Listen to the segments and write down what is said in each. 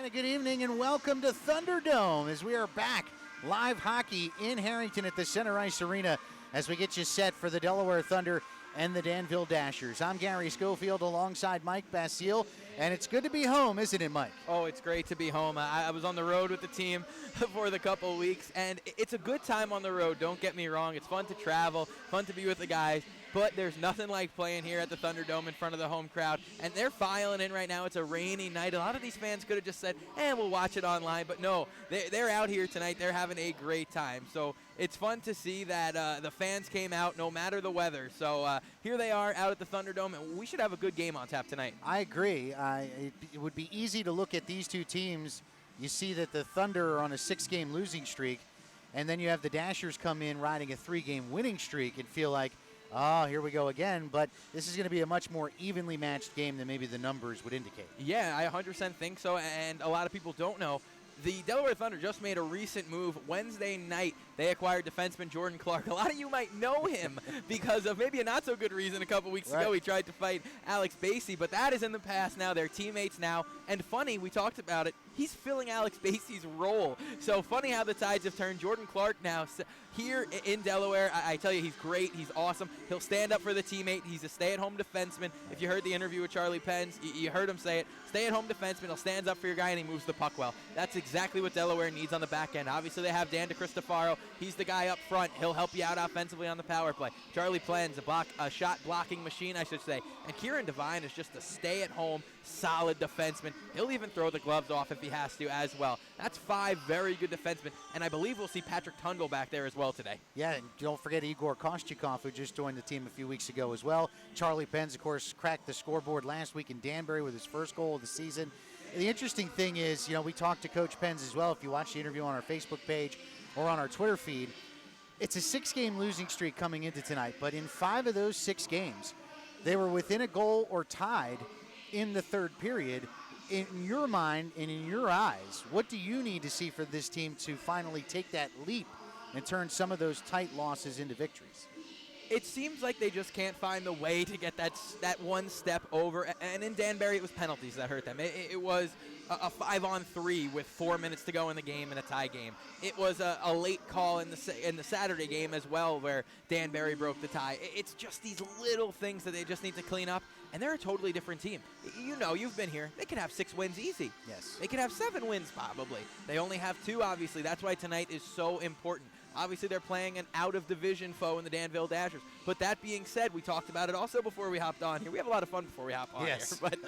And a good evening and welcome to Thunderdome as we are back live hockey in Harrington at the Center Ice Arena as we get you set for the Delaware Thunder and the Danville Dashers. I'm Gary Schofield alongside Mike Basile, and it's good to be home, isn't it, Mike? Oh, it's great to be home. I was on the road with the team for the couple of weeks, and it's a good time on the road, don't get me wrong. It's fun to travel, fun to be with the guys, but there's nothing like playing here at the Thunderdome in front of the home crowd, and they're filing in right now. It's a rainy night. A lot of these fans could have just said, we'll watch it online, but no, they're out here tonight. They're having a great time, so it's fun to see that the fans came out no matter the weather. So here they are out at the Thunderdome, and we should have a good game on tap tonight. I agree. It would be easy to look at these two teams. You see that the Thunder are on a 6-game losing streak, and then you have the Dashers come in riding a 3-game winning streak and feel like, here we go again. But this is going to be a much more evenly matched game than maybe the numbers would indicate. Yeah, I 100% think so, and a lot of people don't know. The Delaware Thunder just made a recent move. Wednesday night, they acquired defenseman Jordan Clark. A lot of you might know him because of maybe a not-so-good reason. A couple weeks ago, he tried to fight Alex Bassey, but that is in the past now. They're teammates now. And funny, we talked about it, he's filling Alex Bassey's role. So funny how the tides have turned. Jordan Clark now here in Delaware, I tell you, he's great. He's awesome. He'll stand up for the teammate. He's a stay-at-home defenseman. If you heard the interview with Charlie Penz, you heard him say it. Stay-at-home defenseman. He'll stand up for your guy, and he moves the puck well. That's exactly what Delaware needs on the back end. Obviously, they have Dan DeCristofaro. He's the guy up front. He'll help you out offensively on the power play. Charlie Penz, a shot-blocking machine, I should say. And Kieran Devine is just a stay-at-home, solid defenseman. He'll even throw the gloves off if he has to as well. That's 5 very good defensemen, and I believe we'll see Patrick Tundle back there as well today. Yeah, and don't forget Igor Kostyakov, who just joined the team a few weeks ago as well. Charlie Penz, of course, cracked the scoreboard last week in Danbury with his first goal of the season. The interesting thing is, we talked to Coach Penz as well. If you watch the interview on our Facebook page or on our Twitter feed, it's a 6-game losing streak coming into tonight, but in 5 of those 6 games, they were within a goal or tied in the third period. In your mind and in your eyes, what do you need to see for this team to finally take that leap and turn some of those tight losses into victories? It seems like they just can't find the way to get that one step over. And in Danbury, it was penalties that hurt them. It was a 5-on-3 with 4 minutes to go in the game in a tie game. It was a late call in the Saturday game as well where Danbury broke the tie. It's just these little things that they just need to clean up. And they're a totally different team. You've been here. They could have 6 wins easy. Yes. They could have 7 wins probably. They only have 2, obviously. That's why tonight is so important. Obviously, they're playing an out-of-division foe in the Danville Dashers. But that being said, we talked about it also before we hopped on here. We have a lot of fun before we hop on here. But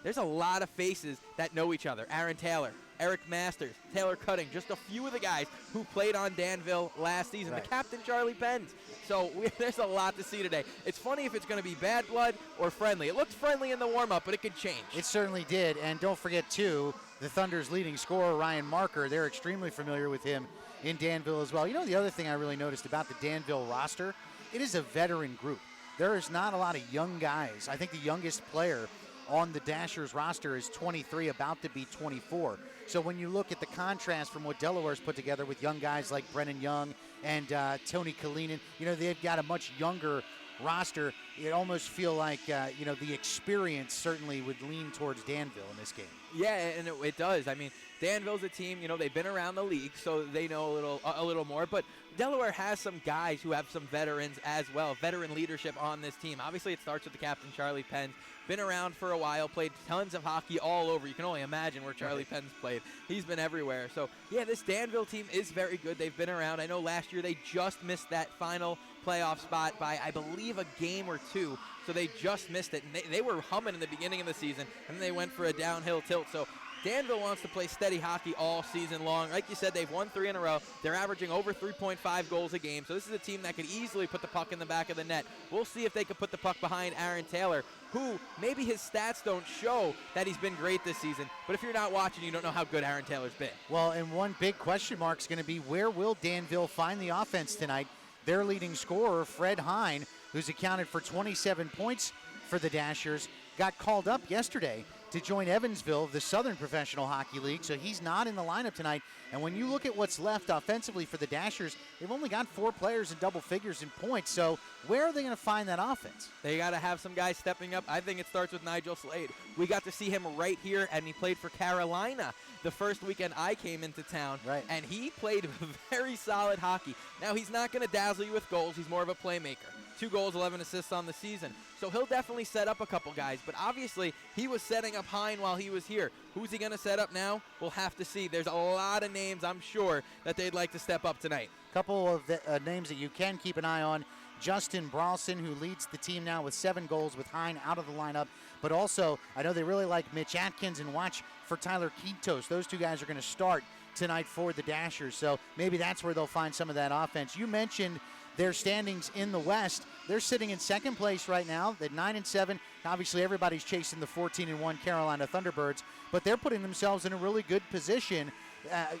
there's a lot of faces that know each other. Aaron Taylor, Eric Masters, Taylor Cutting, just a few of the guys who played on Danville last season. Right. The captain, Charlie Penz. So there's a lot to see today. It's funny if it's going to be bad blood or friendly. It looked friendly in the warm-up, but it could change. It certainly did. And don't forget, too, the Thunder's leading scorer, Ryan Marker. They're extremely familiar with him in Danville as well. The other thing I really noticed about the Danville roster, it is a veteran group. There is not a lot of young guys. I think the youngest player on the Dashers roster is 23, about to be 24. So when you look at the contrast from what Delaware's put together with young guys like Brennan Young and Tony Kalinin, they've got a much younger roster. It almost feel like, the experience certainly would lean towards Danville in this game. Yeah, and it does. I mean, Danville's a team, they've been around the league, so they know a little more. But Delaware has some guys who have some veterans as well, veteran leadership on this team. Obviously, it starts with the captain, Charlie Penz. Been around for a while, played tons of hockey all over. You can only imagine where Charlie Penz played. He's been everywhere. So, yeah, this Danville team is very good. They've been around. I know last year they just missed that final playoff spot by, I believe, a game or 2. So they just missed it. And they were humming in the beginning of the season, and then they went for a downhill tilt. So Danville wants to play steady hockey all season long. Like you said, they've won 3 in a row. They're averaging over 3.5 goals a game. So this is a team that could easily put the puck in the back of the net. We'll see if they can put the puck behind Aaron Taylor, who maybe his stats don't show that he's been great this season. But if you're not watching, you don't know how good Aaron Taylor's been. Well, and one big question mark is going to be, where will Danville find the offense tonight? Their leading scorer, Fred Hine, who's accounted for 27 points for the Dashers, got called up yesterday to join Evansville of the Southern Professional Hockey League, so he's not in the lineup tonight. And when you look at what's left offensively for the Dashers, they've only got 4 players in double figures in points. So where are they going to find that offense? They got to have some guys stepping up. I think it starts with Nigel Slade. We got to see him right here, and he played for Carolina the first weekend I came into town. Right. And he played very solid hockey. Now, he's not going to dazzle you with goals. He's more of a playmaker. 2 goals, 11 assists on the season. So he'll definitely set up a couple guys. But obviously, he was setting up Hine while he was here. Who's he going to set up now? We'll have to see. There's a lot of names, I'm sure, that they'd like to step up tonight. Couple of names that you can keep an eye on. Justin Bralson, who leads the team now with 7 goals with Hine out of the lineup. But also, I know they really like Mitch Atkins, and watch for Tyler Quintos. Those 2 guys are going to start tonight for the Dashers. So maybe that's where they'll find some of that offense. You mentioned their standings in the West. They're sitting in second place right now at 9-7. Obviously, everybody's chasing the 14-1 Carolina Thunderbirds, but they're putting themselves in a really good position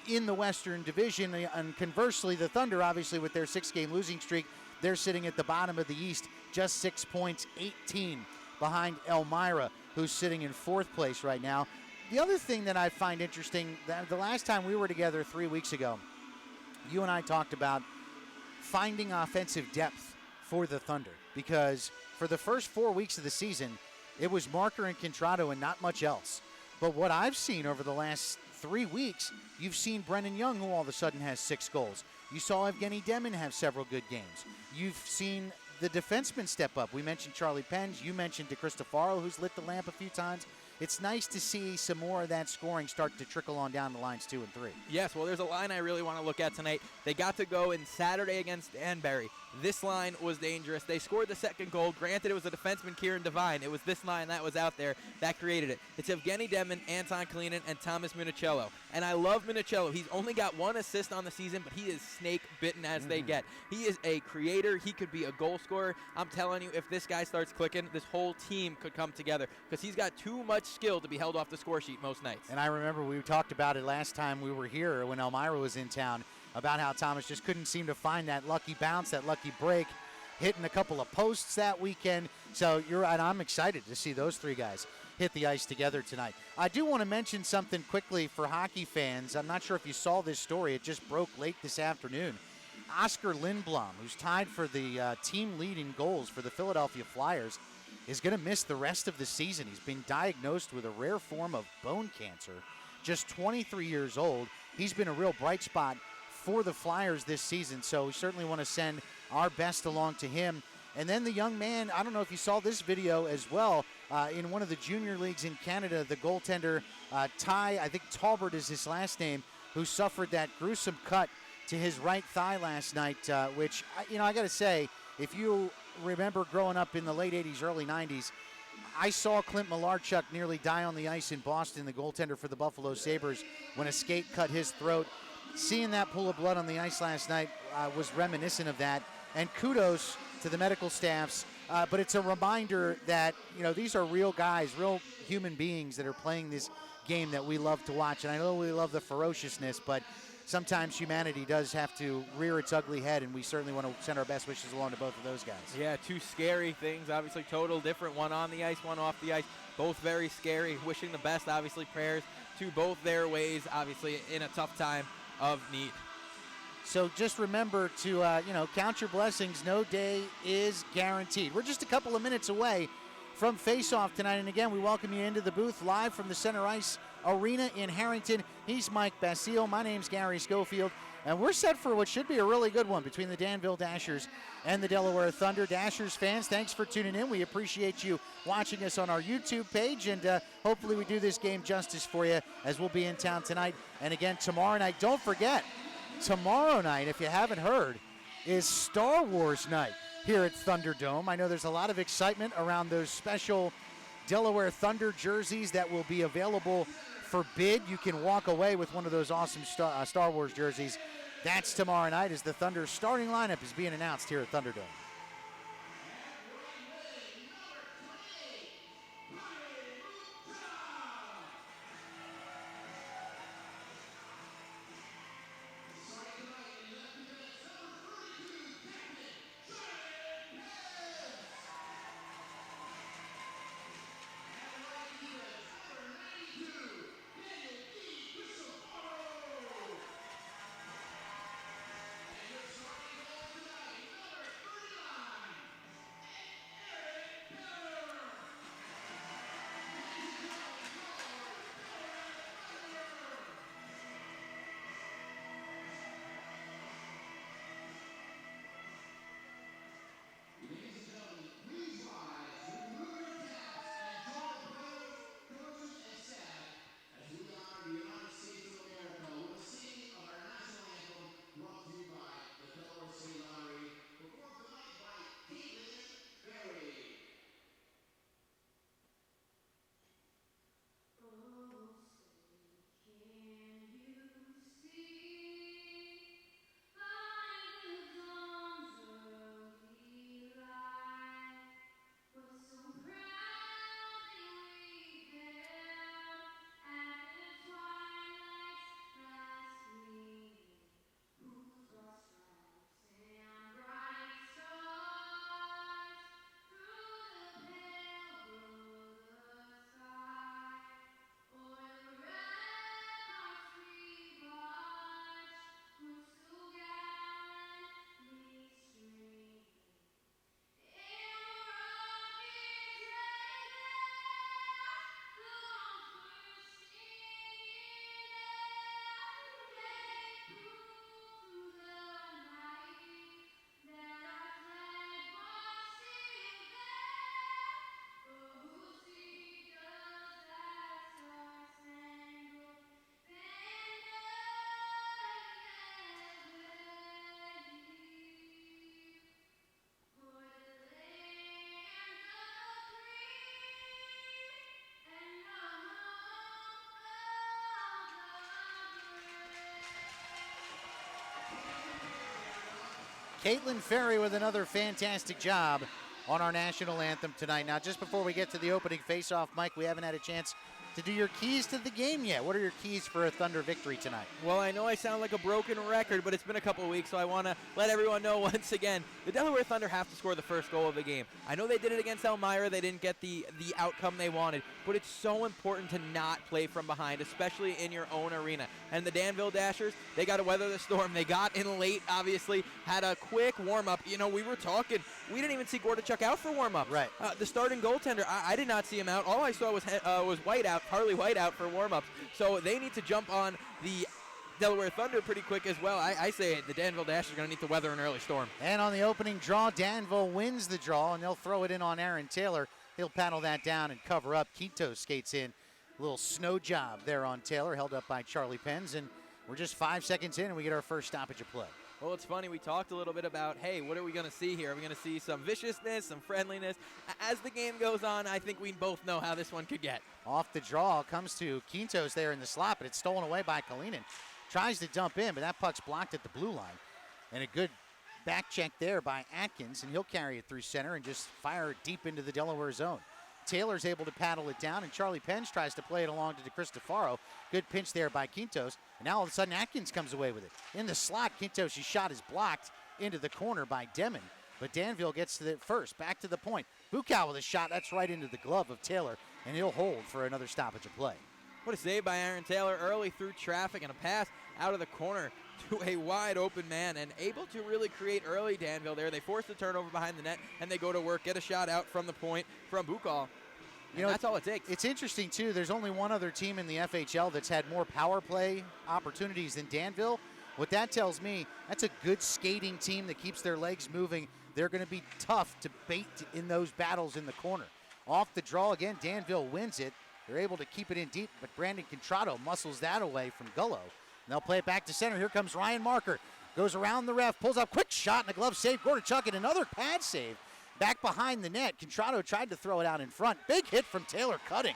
in the Western Division. And conversely, the Thunder, obviously, with their 6-game losing streak, they're sitting at the bottom of the East, just 6 points, 18 behind Elmira, who's sitting in 4th place right now. The other thing that I find interesting, the last time we were together 3 weeks ago, you and I talked about finding offensive depth for the Thunder, because for the first 4 weeks of the season, it was Marker and Contrado and not much else. But what I've seen over the last 3 weeks, you've seen Brennan Young, who all of a sudden has 6 goals. You saw Evgeny Demin have several good games. You've seen the defensemen step up. We mentioned Charlie Penge. You mentioned DeCristofaro, who's lit the lamp a few times. It's nice to see some more of that scoring start to trickle on down the lines 2 and 3. Yes, well, there's a line I really want to look at tonight. They got to go in Saturday against Danbury. This line was dangerous. They scored the second goal. Granted, it was a defenseman, Kieran Devine. It was this line that was out there that created it. It's Evgeny Demin, Anton Kalinin, and Thomas Municello. And I love Municello. He's only got 1 assist on the season, but he is snake-bitten as they get. He is a creator. He could be a goal scorer. I'm telling you, if this guy starts clicking, this whole team could come together, because he's got too much skill to be held off the score sheet most nights. And I remember we talked about it last time we were here when Elmira was in town, about how Thomas just couldn't seem to find that lucky bounce, that lucky break, hitting a couple of posts that weekend. So you're right, I'm excited to see those 3 guys hit the ice together tonight. I do want to mention something quickly for hockey fans. I'm not sure if you saw this story. It just broke late this afternoon. Oscar Lindblom, who's tied for the team lead in goals for the Philadelphia Flyers, is going to miss the rest of the season. He's been diagnosed with a rare form of bone cancer, just 23 years old. He's been a real bright spot for the Flyers this season, so we certainly want to send our best along to him. And then the young man, I don't know if you saw this video as well, in one of the junior leagues in Canada, the goaltender, Ty, I think Talbert is his last name, who suffered that gruesome cut to his right thigh last night, which, I got to say, if you remember growing up in the late 80s, early 90s, I saw Clint Malarchuk nearly die on the ice in Boston, the goaltender for the Buffalo Sabres, when a skate cut his throat. Seeing that pool of blood on the ice last night was reminiscent of that. And kudos to the medical staffs. But it's a reminder that, these are real guys, real human beings that are playing this game that we love to watch. And I know we love the ferociousness, but sometimes humanity does have to rear its ugly head, and we certainly want to send our best wishes along to both of those guys. Yeah, 2 scary things, obviously total different, one on the ice, one off the ice, both very scary. Wishing the best, obviously prayers to both their ways, obviously in a tough time of need. So just remember to, count your blessings. No day is guaranteed. We're just a couple of minutes away from face-off tonight. And again, we welcome you into the booth live from the Center Ice Arena in Harrington. He's Mike Basile. My name's Gary Schofield. And we're set for what should be a really good one between the Danville Dashers and the Delaware Thunder. Dashers fans, thanks for tuning in. We appreciate you watching us on our YouTube page, and hopefully we do this game justice for you as we'll be in town tonight. And again, tomorrow night, don't forget, tomorrow night, if you haven't heard, is Star Wars night here at Thunderdome. I know there's a lot of excitement around those special Delaware Thunder jerseys that will be available for bid. You can walk away with one of those awesome Star Wars jerseys. That's tomorrow night as the Thunder's starting lineup is being announced here at Thunderdome. Caitlin Ferry with another fantastic job on our national anthem tonight. Now, just before we get to the opening face-off, Mike, we haven't had a chance to do your keys to the game yet. What are your keys for a Thunder victory tonight? Well, I know I sound like a broken record, but it's been a couple of weeks, so I want to let everyone know once again, the Delaware Thunder have to score the first goal of the game. I know they did it against Elmira. They didn't get the outcome they wanted, but it's so important to not play from behind, especially in your own arena. And the Danville Dashers, they got to weather the storm. They got in late, obviously, had a quick warm-up. You know, we were talking. We didn't even see Gordichuk out for warm-up. Right. The starting goaltender, I did not see him out. All I saw was White out, Harley White out for warm-ups. So they need to jump on the Delaware Thunder pretty quick as well. I say the Danville Dashers are going to need to weather an early storm. And on the opening draw, Danville wins the draw, and they'll throw it in on Aaron Taylor. He'll paddle that down and cover up. Quinto skates in. A little snow job there on Taylor, held up by Charlie Penz, and we're just 5 seconds in, and we get our first stoppage of play. Well, it's funny. We talked a little bit about, hey, what are we going to see here? Are we going to see some viciousness, some friendliness? As the game goes on, I think we both know how this one could get. Off the draw comes to Quintos there in the slot, but it's stolen away by Kalinin. Tries to dump in, but that puck's blocked at the blue line. And a good back check there by Atkins, and he'll carry it through center and just fire it deep into the Delaware zone. Taylor's able to paddle it down, and Charlie Penz tries to play it along to DeCristofaro. Good pinch there by Quintos. And now all of a sudden Atkins comes away with it. In the slot, Quintos' shot is blocked into the corner by Demon. But Danville gets to it first. Back to the point. Bukow with a shot. That's right into the glove of Taylor. And he'll hold for another stoppage of play. What a save by Aaron Taylor early through traffic and a pass out of the corner to a wide open man and able to really create early Danville there. They force the turnover behind the net and they go to work, get a shot out from the point from Bukow. You know, that's all it takes. It's interesting, too. There's only one other team in the FHL that's had more power play opportunities than Danville. What that tells me, that's a good skating team that keeps their legs moving. They're going to be tough to bait in those battles in the corner. Off the draw again, Danville wins it. They're able to keep it in deep, but Brandon Contrato muscles that away from Gullo. And they'll play it back to center. Here comes Ryan Marker. Goes around the ref, pulls up, quick shot, and a glove save. Gordichuk and another pad save. Back behind the net, Contrato tried to throw it out in front. Big hit from Taylor Cutting.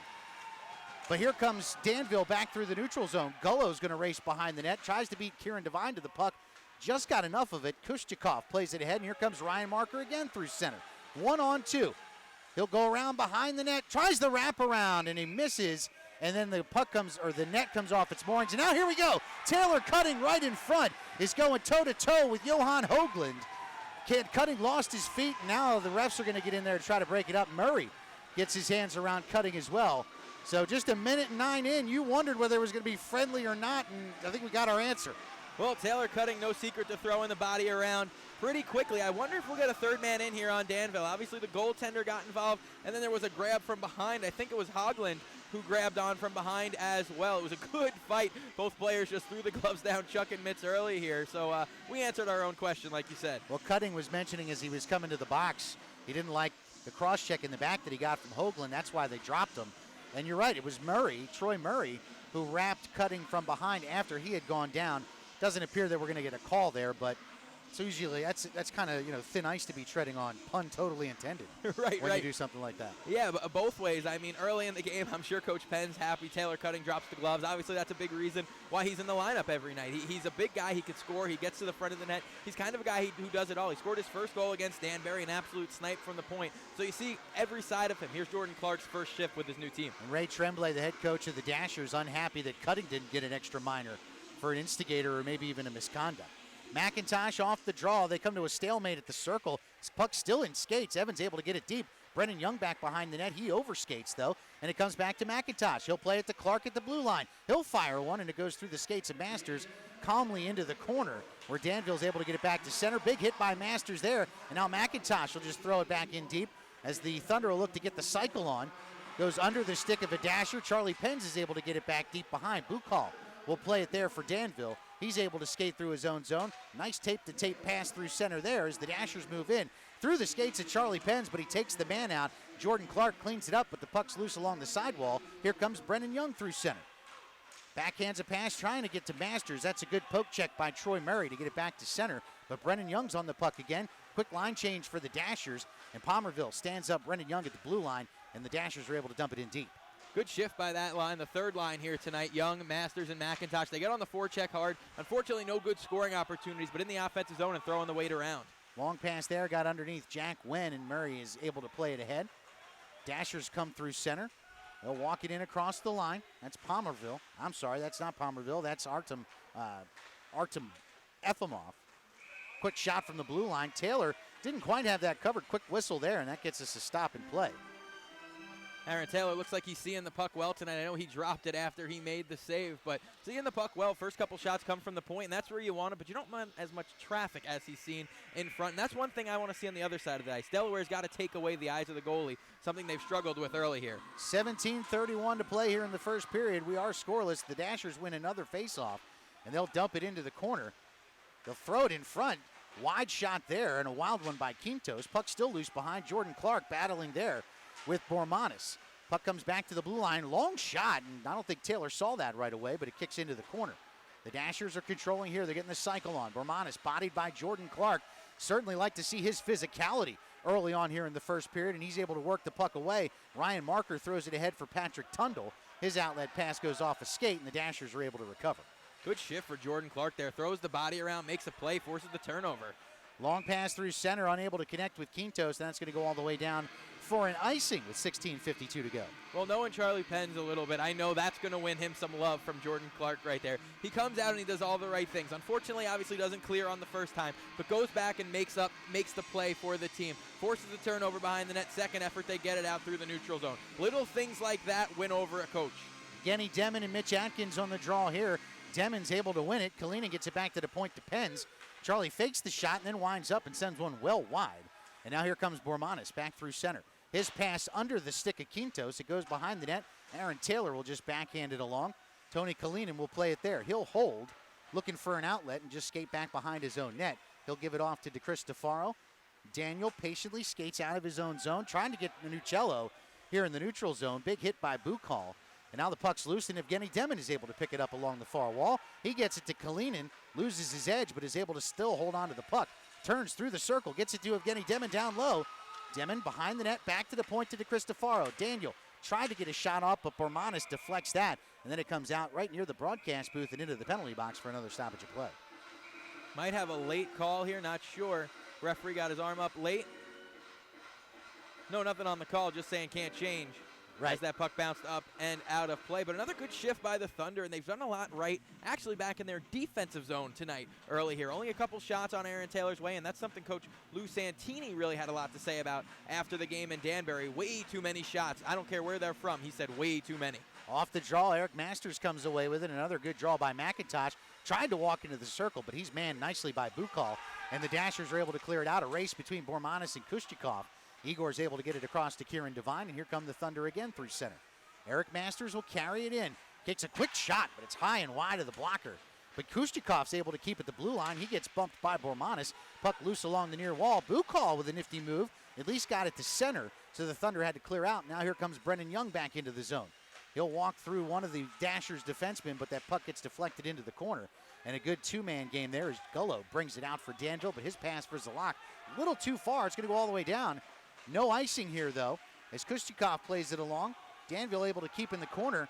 But here comes Danville back through the neutral zone. Gullo's going to race behind the net, tries to beat Kieran Devine to the puck. Just got enough of it. Kushchikov plays it ahead, and here comes Ryan Marker again through center. 1-on-2. He'll go around behind the net, tries the wraparound, and he misses. And then the puck comes, or the net comes off its moorings. And now here we go. Taylor Cutting right in front is going toe-to-toe with Johan Hoagland. Cutting lost his feet, and now the refs are going to get in there to try to break it up. Murray gets his hands around Cutting as well. So just a minute and 9 in, you wondered whether it was going to be friendly or not, and I think we got our answer. Well, Taylor Cutting, no secret to throwing the body around pretty quickly. I wonder if we'll get a third man in here on Danville. Obviously, the goaltender got involved, and then there was a grab from behind. I think it was Hoagland who grabbed on from behind as well. It was a good fight. Both players just threw the gloves down, chuck and mitts early here. So we answered our own question, like you said. Well, Cutting was mentioning as he was coming to the box, he didn't like the cross-check in the back that he got from Hoagland. That's why they dropped him. And you're right, it was Murray, Troy Murray, who wrapped Cutting from behind after he had gone down. Doesn't appear that we're going to get a call there, but so usually that's kind of, thin ice to be treading on, pun totally intended. Right. When you do something like that. Yeah, but both ways. I mean, early in the game, I'm sure Coach Penn's happy. Taylor Cutting drops the gloves. Obviously, that's a big reason why he's in the lineup every night. He's a big guy. He can score. He gets to the front of the net. He's kind of a guy who does it all. He scored his first goal against Danbury, an absolute snipe from the point. So you see every side of him. Here's Jordan Clark's first shift with his new team. And Ray Tremblay, the head coach of the Dashers, unhappy that Cutting didn't get an extra minor for an instigator or maybe even a misconduct. McIntosh off the draw. They come to a stalemate at the circle. His puck still in skates. Evans able to get it deep. Brennan Young back behind the net. He overskates, though, and it comes back to McIntosh. He'll play it to Clark at the blue line. He'll fire one, and it goes through the skates of Masters calmly into the corner, where Danville's able to get it back to center. Big hit by Masters there, and now McIntosh will just throw it back in deep as the Thunder will look to get the cycle on. Goes under the stick of a Dasher. Charlie Penz is able to get it back deep behind. Bukow will play it there for Danville. He's able to skate through his own zone. Nice tape-to-tape pass through center there as the Dashers move in. Through the skates of Charlie Penz, but he takes the man out. Jordan Clark cleans it up, but the puck's loose along the sidewall. Here comes Brennan Young through center. Backhands a pass, trying to get to Masters. That's a good poke check by Troy Murray to get it back to center. But Brennan Young's on the puck again. Quick line change for the Dashers. And Palmerville stands up Brennan Young at the blue line, and the Dashers are able to dump it in deep. Good shift by that line, the third line here tonight. Young, Masters, and McIntosh. They get on the forecheck hard. Unfortunately, no good scoring opportunities, but in the offensive zone and throwing the weight around. Long pass there, got underneath Jack Wen, and Murray is able to play it ahead. Dashers come through center. They'll walk it in across the line. That's Palmerville. I'm sorry, that's not Palmerville. That's Artem Efimov. Quick shot from the blue line. Taylor didn't quite have that covered. Quick whistle there, and that gets us a stop and play. Aaron Taylor looks like he's seeing the puck well tonight. I know he dropped it after he made the save, but seeing the puck well, first couple shots come from the point, and that's where you want it, but you don't want as much traffic as he's seen in front, and that's one thing I want to see on the other side of the ice. Delaware's got to take away the eyes of the goalie, something they've struggled with early here. 17:31 to play here in the first period. We are scoreless. The Dashers win another faceoff, and they'll dump it into the corner. They'll throw it in front. Wide shot there, and a wild one by Quintos. Puck still loose behind Jordan Clark, battling there with Bormanis. Puck comes back to the blue line. Long shot, and I don't think Taylor saw that right away, but it kicks into the corner. The Dashers are controlling here. They're getting the cycle on. Bormanis bodied by Jordan Clark. Certainly like to see his physicality early on here in the first period, and he's able to work the puck away. Ryan Marker throws it ahead for Patrick Tundle. His outlet pass goes off a skate, and the Dashers are able to recover. Good shift for Jordan Clark there. Throws the body around, makes a play, forces the turnover. Long pass through center, unable to connect with Quintos. And that's going to go all the way down for an icing with 16:52 to go. Well, knowing Charlie Penn's a little bit, I know that's going to win him some love from Jordan Clark right there. He comes out and he does all the right things. Unfortunately, obviously doesn't clear on the first time, but goes back and makes the play for the team. Forces the turnover behind the net. Second effort, they get it out through the neutral zone. Little things like that win over a coach. Genny Demon and Mitch Atkins on the draw here. Demon's able to win it. Kalina gets it back to the point to Pens. Charlie fakes the shot and then winds up and sends one well wide. And now here comes Bormanis back through center. His pass under the stick of Quintos. It goes behind the net. Aaron Taylor will just backhand it along. Tony Kalinin will play it there. He'll hold, looking for an outlet, and just skate back behind his own net. He'll give it off to DeCristofaro. Daniel patiently skates out of his own zone, trying to get Minuccello here in the neutral zone. Big hit by Bukal. And now the puck's loose, and Evgeny Demon is able to pick it up along the far wall. He gets it to Kalinin, loses his edge, but is able to still hold on to the puck. Turns through the circle, gets it to Evgeny Demon down low. Demon behind the net, back to the point to DeCristofaro. Daniel tried to get a shot off, but Bormanis deflects that. And then it comes out right near the broadcast booth and into the penalty box for another stoppage of play. Might have a late call here, not sure. Referee got his arm up late. No, nothing on the call, just saying can't change. Right. As that puck bounced up and out of play. But another good shift by the Thunder, and they've done a lot right, actually back in their defensive zone tonight early here. Only a couple shots on Aaron Taylor's way, and that's something Coach Lou Santini really had a lot to say about after the game in Danbury. Way too many shots. I don't care where they're from. He said way too many. Off the draw, Eric Masters comes away with it. Another good draw by McIntosh. Tried to walk into the circle, but he's manned nicely by Bukal. And the Dashers are able to clear it out. A race between Bormanis and Kushchikov. Igor's able to get it across to Kieran Devine, and here come the Thunder again through center. Eric Masters will carry it in. Kicks a quick shot, but it's high and wide of the blocker. But Kushchikov's able to keep at the blue line. He gets bumped by Bormanis. Puck loose along the near wall. Bukal with a nifty move. At least got it to center, so the Thunder had to clear out. Now here comes Brennan Young back into the zone. He'll walk through one of the Dashers' defensemen, but that puck gets deflected into the corner. And a good two-man game there as Gullo brings it out for Danville, but his pass for Zalak a little too far. It's going to go all the way down. No icing here, though, as Kushchikov plays it along. Danville able to keep in the corner.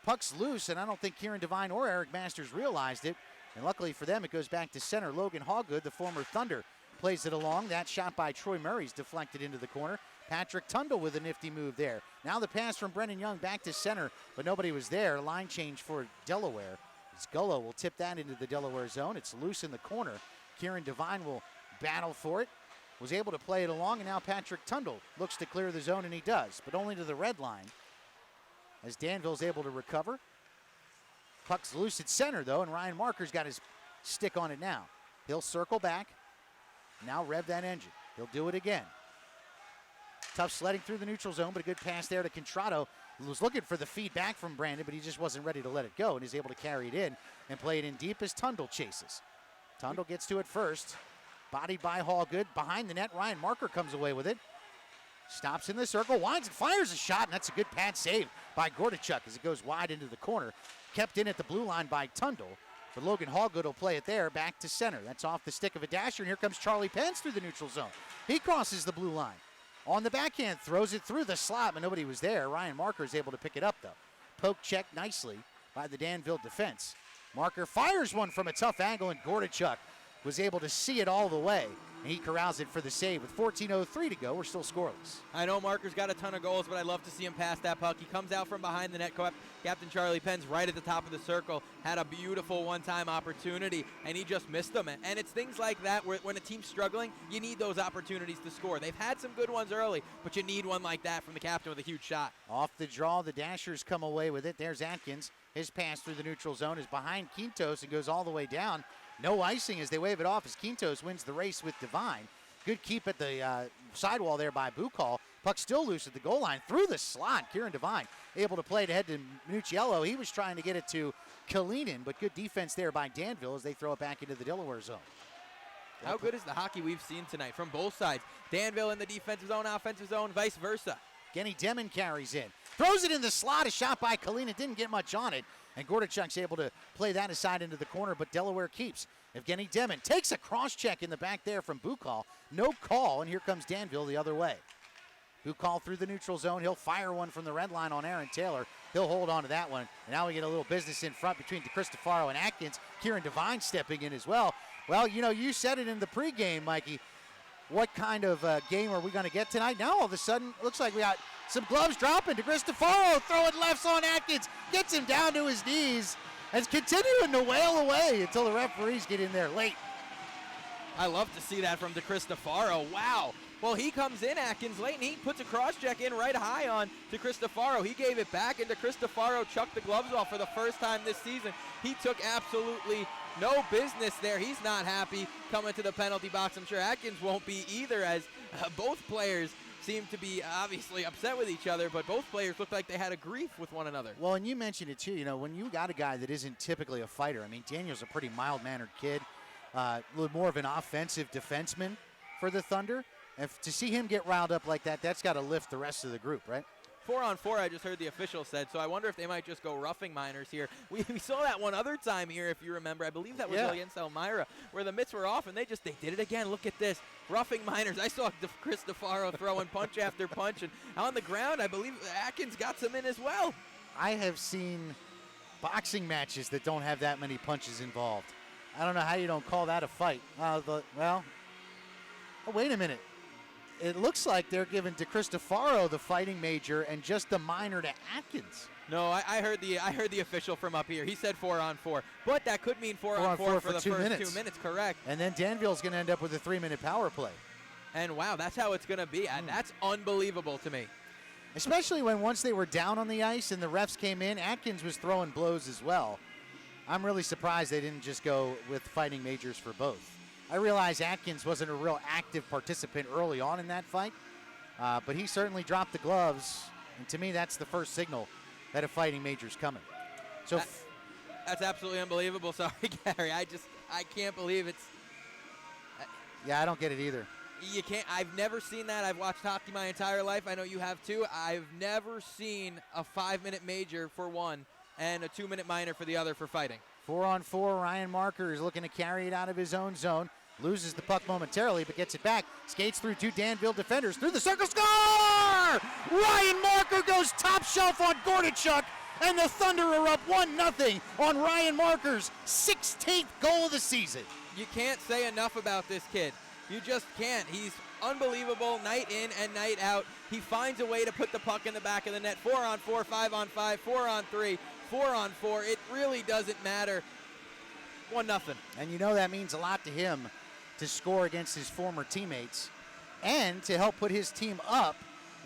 Puck's loose, and I don't think Kieran Devine or Eric Masters realized it. And luckily for them, it goes back to center. Logan Hallgood, the former Thunder, plays it along. That shot by Troy Murray's deflected into the corner. Patrick Tundle with a nifty move there. Now the pass from Brennan Young back to center, but nobody was there. Line change for Delaware. As Gullo will tip that into the Delaware zone. It's loose in the corner. Kieran Devine will battle for it. Was able to play it along, and now Patrick Tundle looks to clear the zone, and he does, but only to the red line as Danville's able to recover. Puck's loose at center, though, and Ryan Marker's got his stick on it now. He'll circle back, now rev that engine. He'll do it again. Tough sledding through the neutral zone, but a good pass there to Contrado, who was looking for the feedback from Brandon, but he just wasn't ready to let it go, and he's able to carry it in and play it in deep as Tundle chases. Tundle gets to it first. Bodied by Hallgood. Behind the net, Ryan Marker comes away with it. Stops in the circle, winds and fires a shot, and that's a good pad save by Gordichuk as it goes wide into the corner. Kept in at the blue line by Tundle, but Logan Hallgood will play it there back to center. That's off the stick of a Dasher, and here comes Charlie Pence through the neutral zone. He crosses the blue line. On the backhand, throws it through the slot, but nobody was there. Ryan Marker is able to pick it up, though. Poke check nicely by the Danville defense. Marker fires one from a tough angle, and Gordichuk was able to see it all the way, and he corrals it for the save. With 14:03 to go, we're still scoreless. I know Marker's got a ton of goals, but I love to see him pass that puck. He comes out from behind the net. Captain Charlie Penn's right at the top of the circle, had a beautiful one-time opportunity, and he just missed them. And it's things like that where when a team's struggling, you need those opportunities to score. They've had some good ones early, but you need one like that from the captain with a huge shot. Off the draw, the Dashers come away with it. There's Atkins. His pass through the neutral zone is behind Quintos and goes all the way down. No icing as they wave it off as Quintos wins the race with Devine. Good keep at the sidewall there by Bukal. Puck still loose at the goal line. Through the slot, Kieran Devine able to play it ahead to Minucciello. He was trying to get it to Kalinin, but good defense there by Danville as they throw it back into the Delaware zone. How good is the hockey we've seen tonight from both sides? Danville in the defensive zone, offensive zone, vice versa. Genny Demon carries in. Throws it in the slot. A shot by Kalinin. Didn't get much on it. And Gordichuk's able to play that aside into the corner, but Delaware keeps. Evgeny Demon takes a cross-check in the back there from Bukal. No call, and here comes Danville the other way. Bukal through the neutral zone. He'll fire one from the red line on Aaron Taylor. He'll hold on to that one. And now we get a little business in front between DeCristofaro and Atkins. Kieran Devine stepping in as well. Well, you know, you said it in the pregame, Mikey. What kind of game are we going to get tonight? Now all of a sudden, looks like we got some gloves dropping. DeCristofaro throwing lefts on Atkins. Gets him down to his knees. And it's continuing to wail away until the referees get in there late. I love to see that from DeCristofaro. Wow. Well, he comes in, Atkins, late, and he puts a cross-check in right high on DeCristofaro. He gave it back, and DeCristofaro chucked the gloves off for the first time this season. He took absolutely no business there. He's not happy coming to the penalty box. I'm sure Atkins won't be either, as both players seem to be obviously upset with each other, but both players look like they had a grief with one another. Well, and you mentioned it too, you know, when you got a guy that isn't typically a fighter, I mean, Daniel's a pretty mild-mannered kid, a little more of an offensive defenseman for the Thunder. If to see him get riled up like that, that's got to lift the rest of the group, right? 4-on-4, I just heard the official said, so I wonder if they might just go roughing minors here. We saw that one other time here, if you remember. I believe that was against Elmira, where the mitts were off, and they did it again. Look at this. Roughing minors. I saw DeCristofaro throwing punch after punch, and on the ground, I believe Atkins got some in as well. I have seen boxing matches that don't have that many punches involved. I don't know how you don't call that a fight. Oh, wait a minute. It looks like they're giving DeCristofaro the fighting major and just the minor to Atkins. No, I heard the official from up here. He said 4-on-4, but that could mean 4-on-4 for the first 2 minutes. Correct. And then Danville's going to end up with a 3-minute power play. And wow, that's how it's going to be. That's unbelievable to me. Especially when once they were down on the ice and the refs came in, Atkins was throwing blows as well. I'm really surprised they didn't just go with fighting majors for both. I realize Atkins wasn't a real active participant early on in that fight, but he certainly dropped the gloves, and to me that's the first signal that a fighting major's coming. So that's absolutely unbelievable. Sorry, Gary. I can't believe it's. Yeah, I don't get it either. You can't. I've never seen that. I've watched hockey my entire life. I know you have too. I've never seen a 5-minute major for one and a 2-minute minor for the other for fighting. 4-on-4, Ryan Marker is looking to carry it out of his own zone. Loses the puck momentarily, but gets it back. Skates through two Danville defenders. Through the circle, score! Ryan Marker goes top shelf on Gordichuk, and the Thunder are up 1-0 on Ryan Marker's 16th goal of the season. You can't say enough about this kid. You just can't. He's unbelievable night in and night out. He finds a way to put the puck in the back of the net. 4-on-4, 5-on-5, 4-on-3. 4-on-4, it really doesn't matter. 1-0. And you know that means a lot to him to score against his former teammates and to help put his team up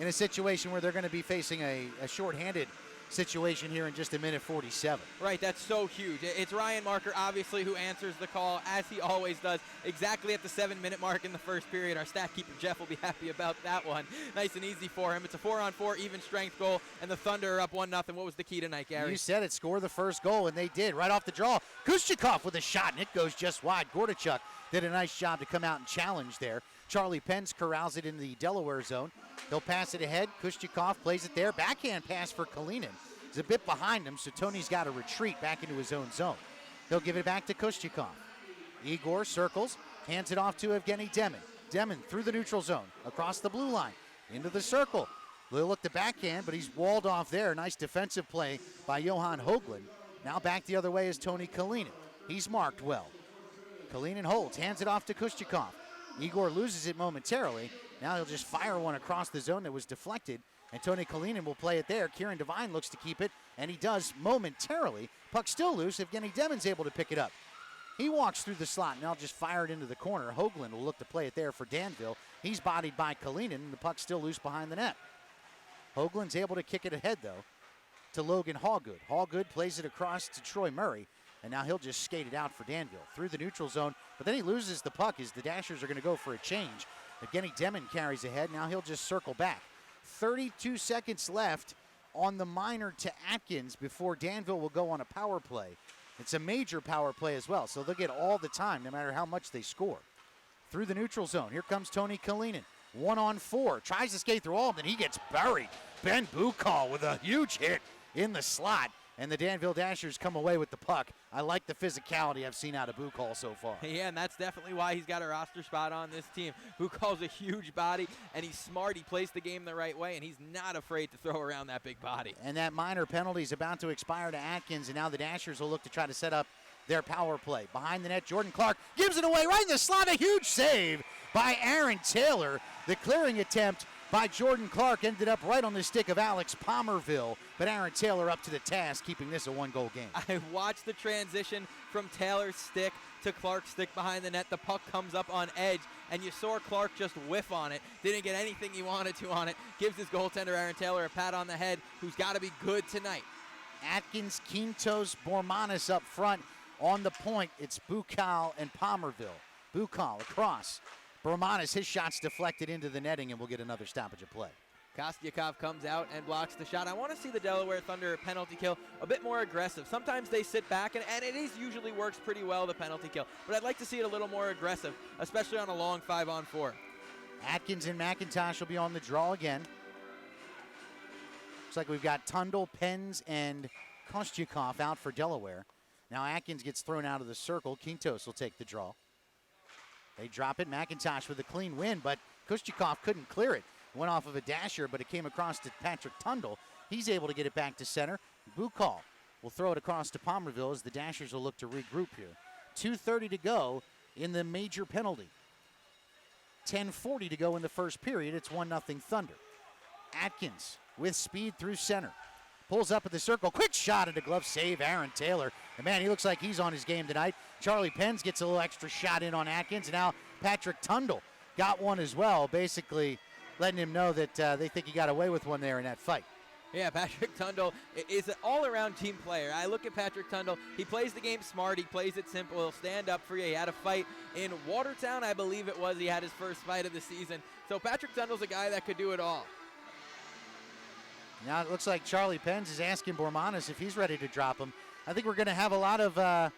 in a situation where they're going to be facing a shorthanded situation here in just a minute 47. Right, that's so huge. It's Ryan Marker, obviously, who answers the call, as he always does, exactly at the 7-minute mark in the first period. Our stat keeper, Jeff, will be happy about that one. Nice and easy for him. It's a 4-on-4 even strength goal, and the Thunder are up 1-0. What was the key tonight, Gary? You said it. Score the first goal, and they did. Right off the draw, Kushchikov with a shot, and it goes just wide. Gordichuk did a nice job to come out and challenge there. Charlie Pence corrals it in the Delaware zone. He'll pass it ahead. Kushchikov plays it there. Backhand pass for Kalinin. He's a bit behind him, so Tony's got to retreat back into his own zone. He'll give it back to Kushchikov. Igor circles, hands it off to Evgeny Demon. Demon through the neutral zone, across the blue line, into the circle. They'll look the backhand, but he's walled off there. Nice defensive play by Johan Hoagland. Now back the other way is Tony Kalinin. He's marked well. Kalinin holds, hands it off to Kushchikov. Igor loses it momentarily. Now he'll just fire one across the zone that was deflected, and Tony Kalinin will play it there. Kieran Devine looks to keep it, and he does momentarily. Puck still loose. Evgeny Demon's able to pick it up. He walks through the slot, and now just fire it into the corner. Hoagland will look to play it there for Danville. He's bodied by Kalinin, and the puck's still loose behind the net. Hoagland's able to kick it ahead, though, to Logan Hallgood. Hallgood plays it across to Troy Murray, and now he'll just skate it out for Danville through the neutral zone, but then he loses the puck as the Dashers are going to go for a change. Evgeny Demon carries ahead. Now he'll just circle back. 32 seconds left on the minor to Atkins before Danville will go on a power play. It's a major power play as well, so they'll get all the time no matter how much they score. Through the neutral zone, here comes Tony Kalinin. 1-on-4, tries to skate through all of them, and he gets buried. Ben Bukal with a huge hit in the slot, and the Danville Dashers come away with the puck. I like the physicality I've seen out of Bukal so far. Yeah, and that's definitely why he's got a roster spot on this team. Bukal's a huge body, and he's smart. He plays the game the right way, and he's not afraid to throw around that big body. And that minor penalty is about to expire to Atkins, and now the Dashers will look to try to set up their power play. Behind the net, Jordan Clark gives it away right in the slot. A huge save by Aaron Taylor. The clearing attempt by Jordan Clark ended up right on the stick of Alex Pomerville, but Aaron Taylor up to the task, keeping this a one-goal game. I watched the transition from Taylor's stick to Clark's stick behind the net. The puck comes up on edge, and you saw Clark just whiff on it. Didn't get anything he wanted to on it. Gives his goaltender, Aaron Taylor, a pat on the head, who's got to be good tonight. Atkins, Quintos, Bormanis up front. On the point, it's Bukal and Pomerville. Bukal across. Bormanis, his shot's deflected into the netting, and we'll get another stoppage of play. Kostyakov comes out and blocks the shot. I want to see the Delaware Thunder penalty kill a bit more aggressive. Sometimes they sit back, and it usually works pretty well, the penalty kill. But I'd like to see it a little more aggressive, especially on a long 5-on-4. Atkins and McIntosh will be on the draw again. Looks like we've got Tundle, Penz, and Kostyakov out for Delaware. Now Atkins gets thrown out of the circle. Quintos will take the draw. They drop it. McIntosh with a clean win, but Kushchikov couldn't clear it. Went off of a dasher, but it came across to Patrick Tundle. He's able to get it back to center. Bukal will throw it across to Pomerville as the Dashers will look to regroup here. 2:30 to go in the major penalty. 10:40 to go in the first period. It's 1-0 Thunder. Atkins with speed through center. Pulls up at the circle. Quick shot into glove save, Aaron Taylor. And man, he looks like he's on his game tonight. Charlie Penz gets a little extra shot in on Atkins. And now Patrick Tundle got one as well, basically letting him know that they think he got away with one there in that fight. Yeah, Patrick Tundle is an all-around team player. I look at Patrick Tundle. He plays the game smart. He plays it simple. He'll stand up for you. He had a fight in Watertown, I believe it was. He had his first fight of the season. So Patrick Tundle's a guy that could do it all. Now it looks like Charlie Penz is asking Bormanis if he's ready to drop him. I think we're going to have a lot of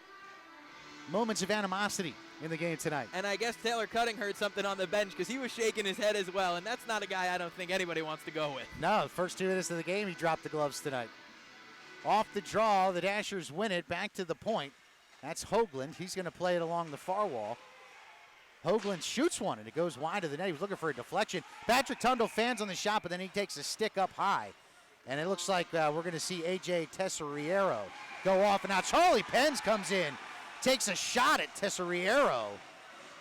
moments of animosity in the game tonight. And I guess Taylor Cutting heard something on the bench because he was shaking his head as well, and that's not a guy I don't think anybody wants to go with. No, the first 2 minutes of the game, he dropped the gloves tonight. Off the draw, the Dashers win it back to the point. That's Hoagland. He's going to play it along the far wall. Hoagland shoots one, and it goes wide of the net. He was looking for a deflection. Patrick Tundle fans on the shot, but then he takes a stick up high. And it looks like we're going to see A.J. Tesoriero go off. And now Charlie Penz comes in, takes a shot at Tesoriero.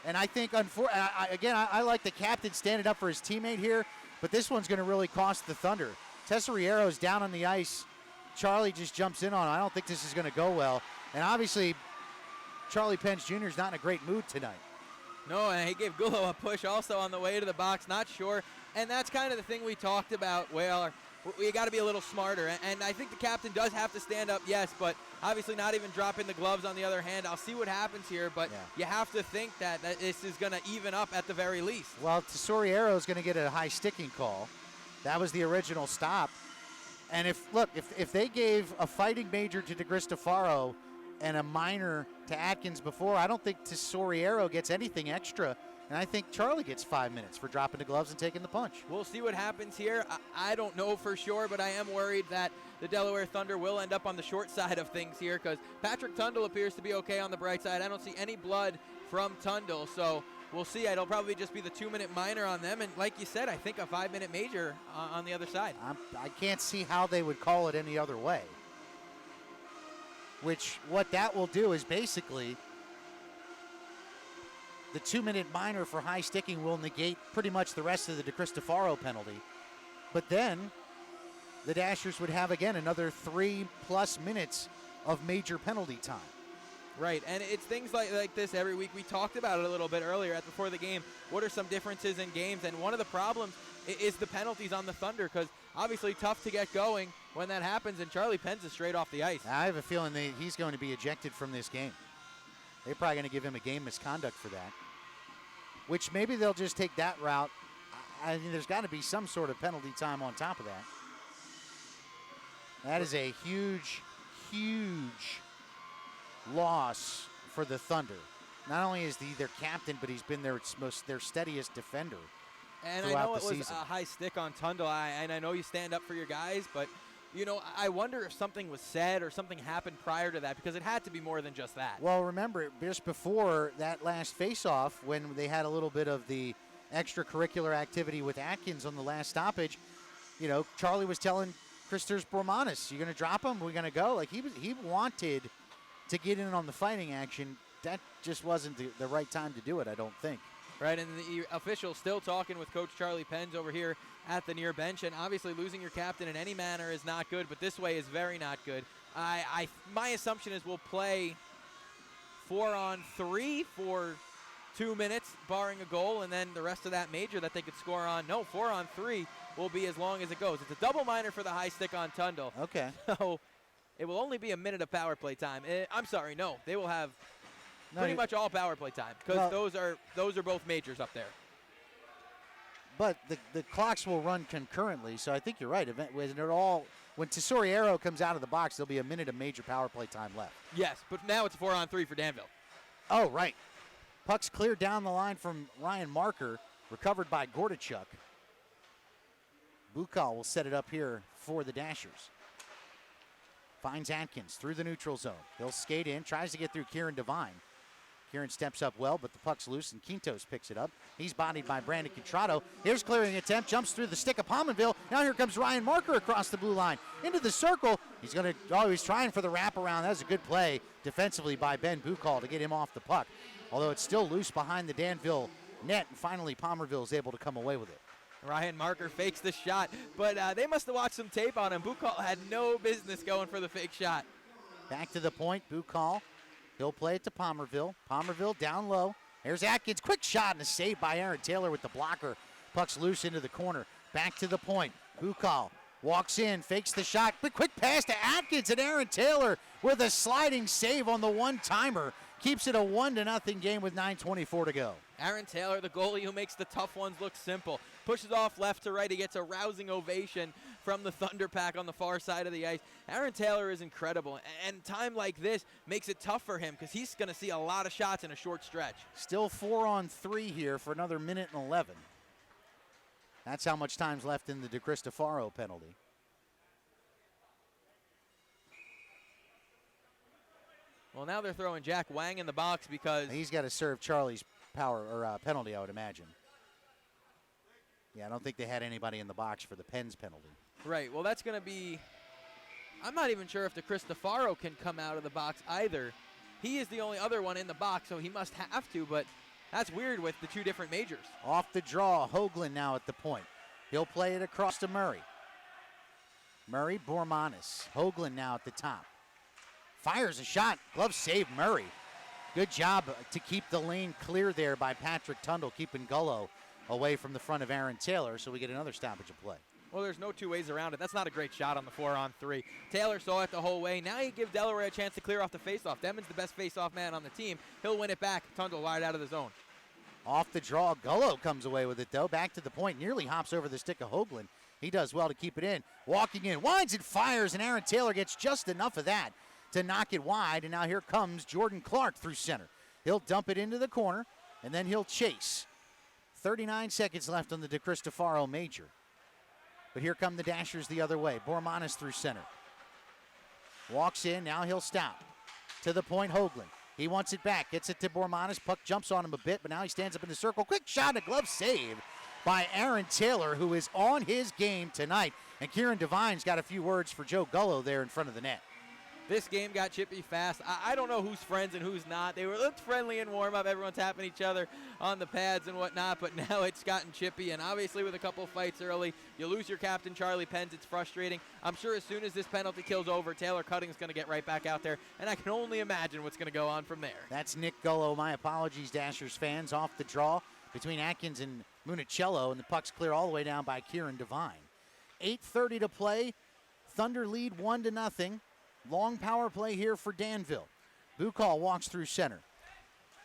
And I think, I like the captain standing up for his teammate here, but this one's going to really cost the Thunder. Tessoriero's down on the ice. Charlie just jumps in on him. I don't think this is going to go well. And obviously, Charlie Penz Jr. is not in a great mood tonight. No, and he gave Gullo a push also on the way to the box. Not sure. And that's kind of the thing we talked about. Well, we got to be a little smarter. And I think the captain does have to stand up, yes, but obviously not even dropping the gloves on the other hand. I'll see what happens here, but you have to think that this is going to even up at the very least. Well, Tesoriero is going to get a high sticking call. That was the original stop. And if they gave a fighting major to DeGristofaro and a minor to Atkins before, I don't think Tesoriero gets anything extra. And I think Charlie gets 5 minutes for dropping the gloves and taking the punch. We'll see what happens here. I don't know for sure, but I am worried that the Delaware Thunder will end up on the short side of things here because Patrick Tundle appears to be okay on the bright side. I don't see any blood from Tundle, so we'll see. It'll probably just be the 2-minute minor on them. And like you said, I think a 5-minute major on the other side. I can't see how they would call it any other way. Which, what that will do is basically the 2-minute minor for high sticking will negate pretty much the rest of the DeCristofaro penalty. But then the Dashers would have, again, another 3+ minutes of major penalty time. Right, and it's things like this every week. We talked about it a little bit earlier before the game. What are some differences in games? And one of the problems is the penalties on the Thunder, because obviously tough to get going when that happens, and Charlie Penn's is straight off the ice. I have a feeling he's going to be ejected from this game. They're probably going to give him a game misconduct for that, which maybe they'll just take that route. I mean, there's got to be some sort of penalty time on top of that. That is a huge, huge loss for the Thunder. Not only is he their captain, but he's been their steadiest defender. And I know it was a high stick on Tundle, and I know you stand up for your guys, but you know, I wonder if something was said or something happened prior to that, because it had to be more than just that. Well, remember, just before that last face-off, when they had a little bit of the extracurricular activity with Atkins on the last stoppage, you know, Charlie was telling Christers Bormanis, "You going to drop him? We're going to go." Like, he wanted to get in on the fighting action. That just wasn't the right time to do it, I don't think. Right, and the official still talking with Coach Charlie Penn's over here at the near bench, and obviously losing your captain in any manner is not good, but this way is very not good. My assumption is we'll play 4-on-3 for 2 minutes, barring a goal, and then the rest of that major that they could score on. No, 4-on-3 will be as long as it goes. It's a double minor for the high stick on Tundle. Okay. So it will only be a minute of power play time. I'm sorry, no, they will have pretty much all power play time, because those are both majors up there. But the clocks will run concurrently, so I think you're right. When Tesoriero comes out of the box, there'll be a minute of major power play time left. Yes, but now it's 4-on-3 for Danville. Oh, right. Puck's cleared down the line from Ryan Marker, recovered by Gordachuk. Bukal will set it up here for the Dashers. Finds Atkins through the neutral zone. He'll skate in, tries to get through Kieran Devine. Kieran steps up well, but the puck's loose, and Quintos picks it up. He's bodied by Brandon Contrato. Here's clearing attempt, jumps through the stick of Pominville. Now here comes Ryan Marker across the blue line. Into the circle. He's trying for the wraparound. That was a good play defensively by Ben Bukal to get him off the puck. Although it's still loose behind the Danville net, and finally Pomerville is able to come away with it. Ryan Marker fakes the shot, but they must have watched some tape on him. Bukal had no business going for the fake shot. Back to the point, Bukal. He'll play it to Pomerville. Pomerville down low. There's Atkins. Quick shot and a save by Aaron Taylor with the blocker. Puck's loose into the corner. Back to the point. Bukal walks in, fakes the shot. Quick pass to Atkins, and Aaron Taylor with a sliding save on the one-timer. Keeps it a 1-0 game with 9:24 to go. Aaron Taylor, the goalie who makes the tough ones look simple. Pushes off left to right. He gets a rousing ovation from the Thunder pack on the far side of the ice. Aaron Taylor is incredible, and time like this makes it tough for him, because he's going to see a lot of shots in a short stretch. Still 4-on-3 here for another 1:11. That's how much time's left in the DeCristofaro penalty. Well, now they're throwing Jack Wang in the box because he's got to serve Charlie's penalty, I would imagine. Yeah, I don't think they had anybody in the box for the Pens penalty. Right. Well, that's going to be. I'm not even sure if DeCristofaro can come out of the box either. He is the only other one in the box, so he must have to, but that's weird with the two different majors. Off the draw, Hoagland now at the point. He'll play it across to Murray. Murray, Bormanis. Hoagland now at the top. Fires a shot. Glove save, Murray. Good job to keep the lane clear there by Patrick Tundle, keeping Gullo away from the front of Aaron Taylor, so we get another stoppage of play. Well, there's no two ways around it. That's not a great shot on the 4-on-3. Taylor saw it the whole way. Now you give Delaware a chance to clear off the faceoff. Demon's the best faceoff man on the team. He'll win it back. Tundle wide out of the zone. Off the draw, Gullo comes away with it, though. Back to the point, nearly hops over the stick of Hoagland. He does well to keep it in. Walking in, winds and fires, and Aaron Taylor gets just enough of that to knock it wide, and now here comes Jordan Clark through center. He'll dump it into the corner, and then he'll chase. 39 seconds left on the DeCristofaro major. But here come the Dashers the other way. Bormanis through center. Walks in, now he'll stop. To the point, Hoagland. He wants it back, gets it to Bormanis. Puck jumps on him a bit, but now he stands up in the circle. Quick shot, a glove save by Aaron Taylor, who is on his game tonight. And Kieran Devine's got a few words for Joe Gullo there in front of the net. This game got chippy fast. I don't know who's friends and who's not. They looked friendly in warm-up. Everyone's tapping each other on the pads and whatnot, but now it's gotten chippy, and obviously with a couple fights early, you lose your captain, Charlie Penns. It's frustrating. I'm sure as soon as this penalty kill's over, Taylor Cutting's going to get right back out there, and I can only imagine what's going to go on from there. That's Nick Gullo. My apologies, Dashers fans. Off the draw between Atkins and Municello, and the puck's clear all the way down by Kieran Devine. 8:30 to play. Thunder lead 1-0. Long power play here for Danville. Bukal walks through center.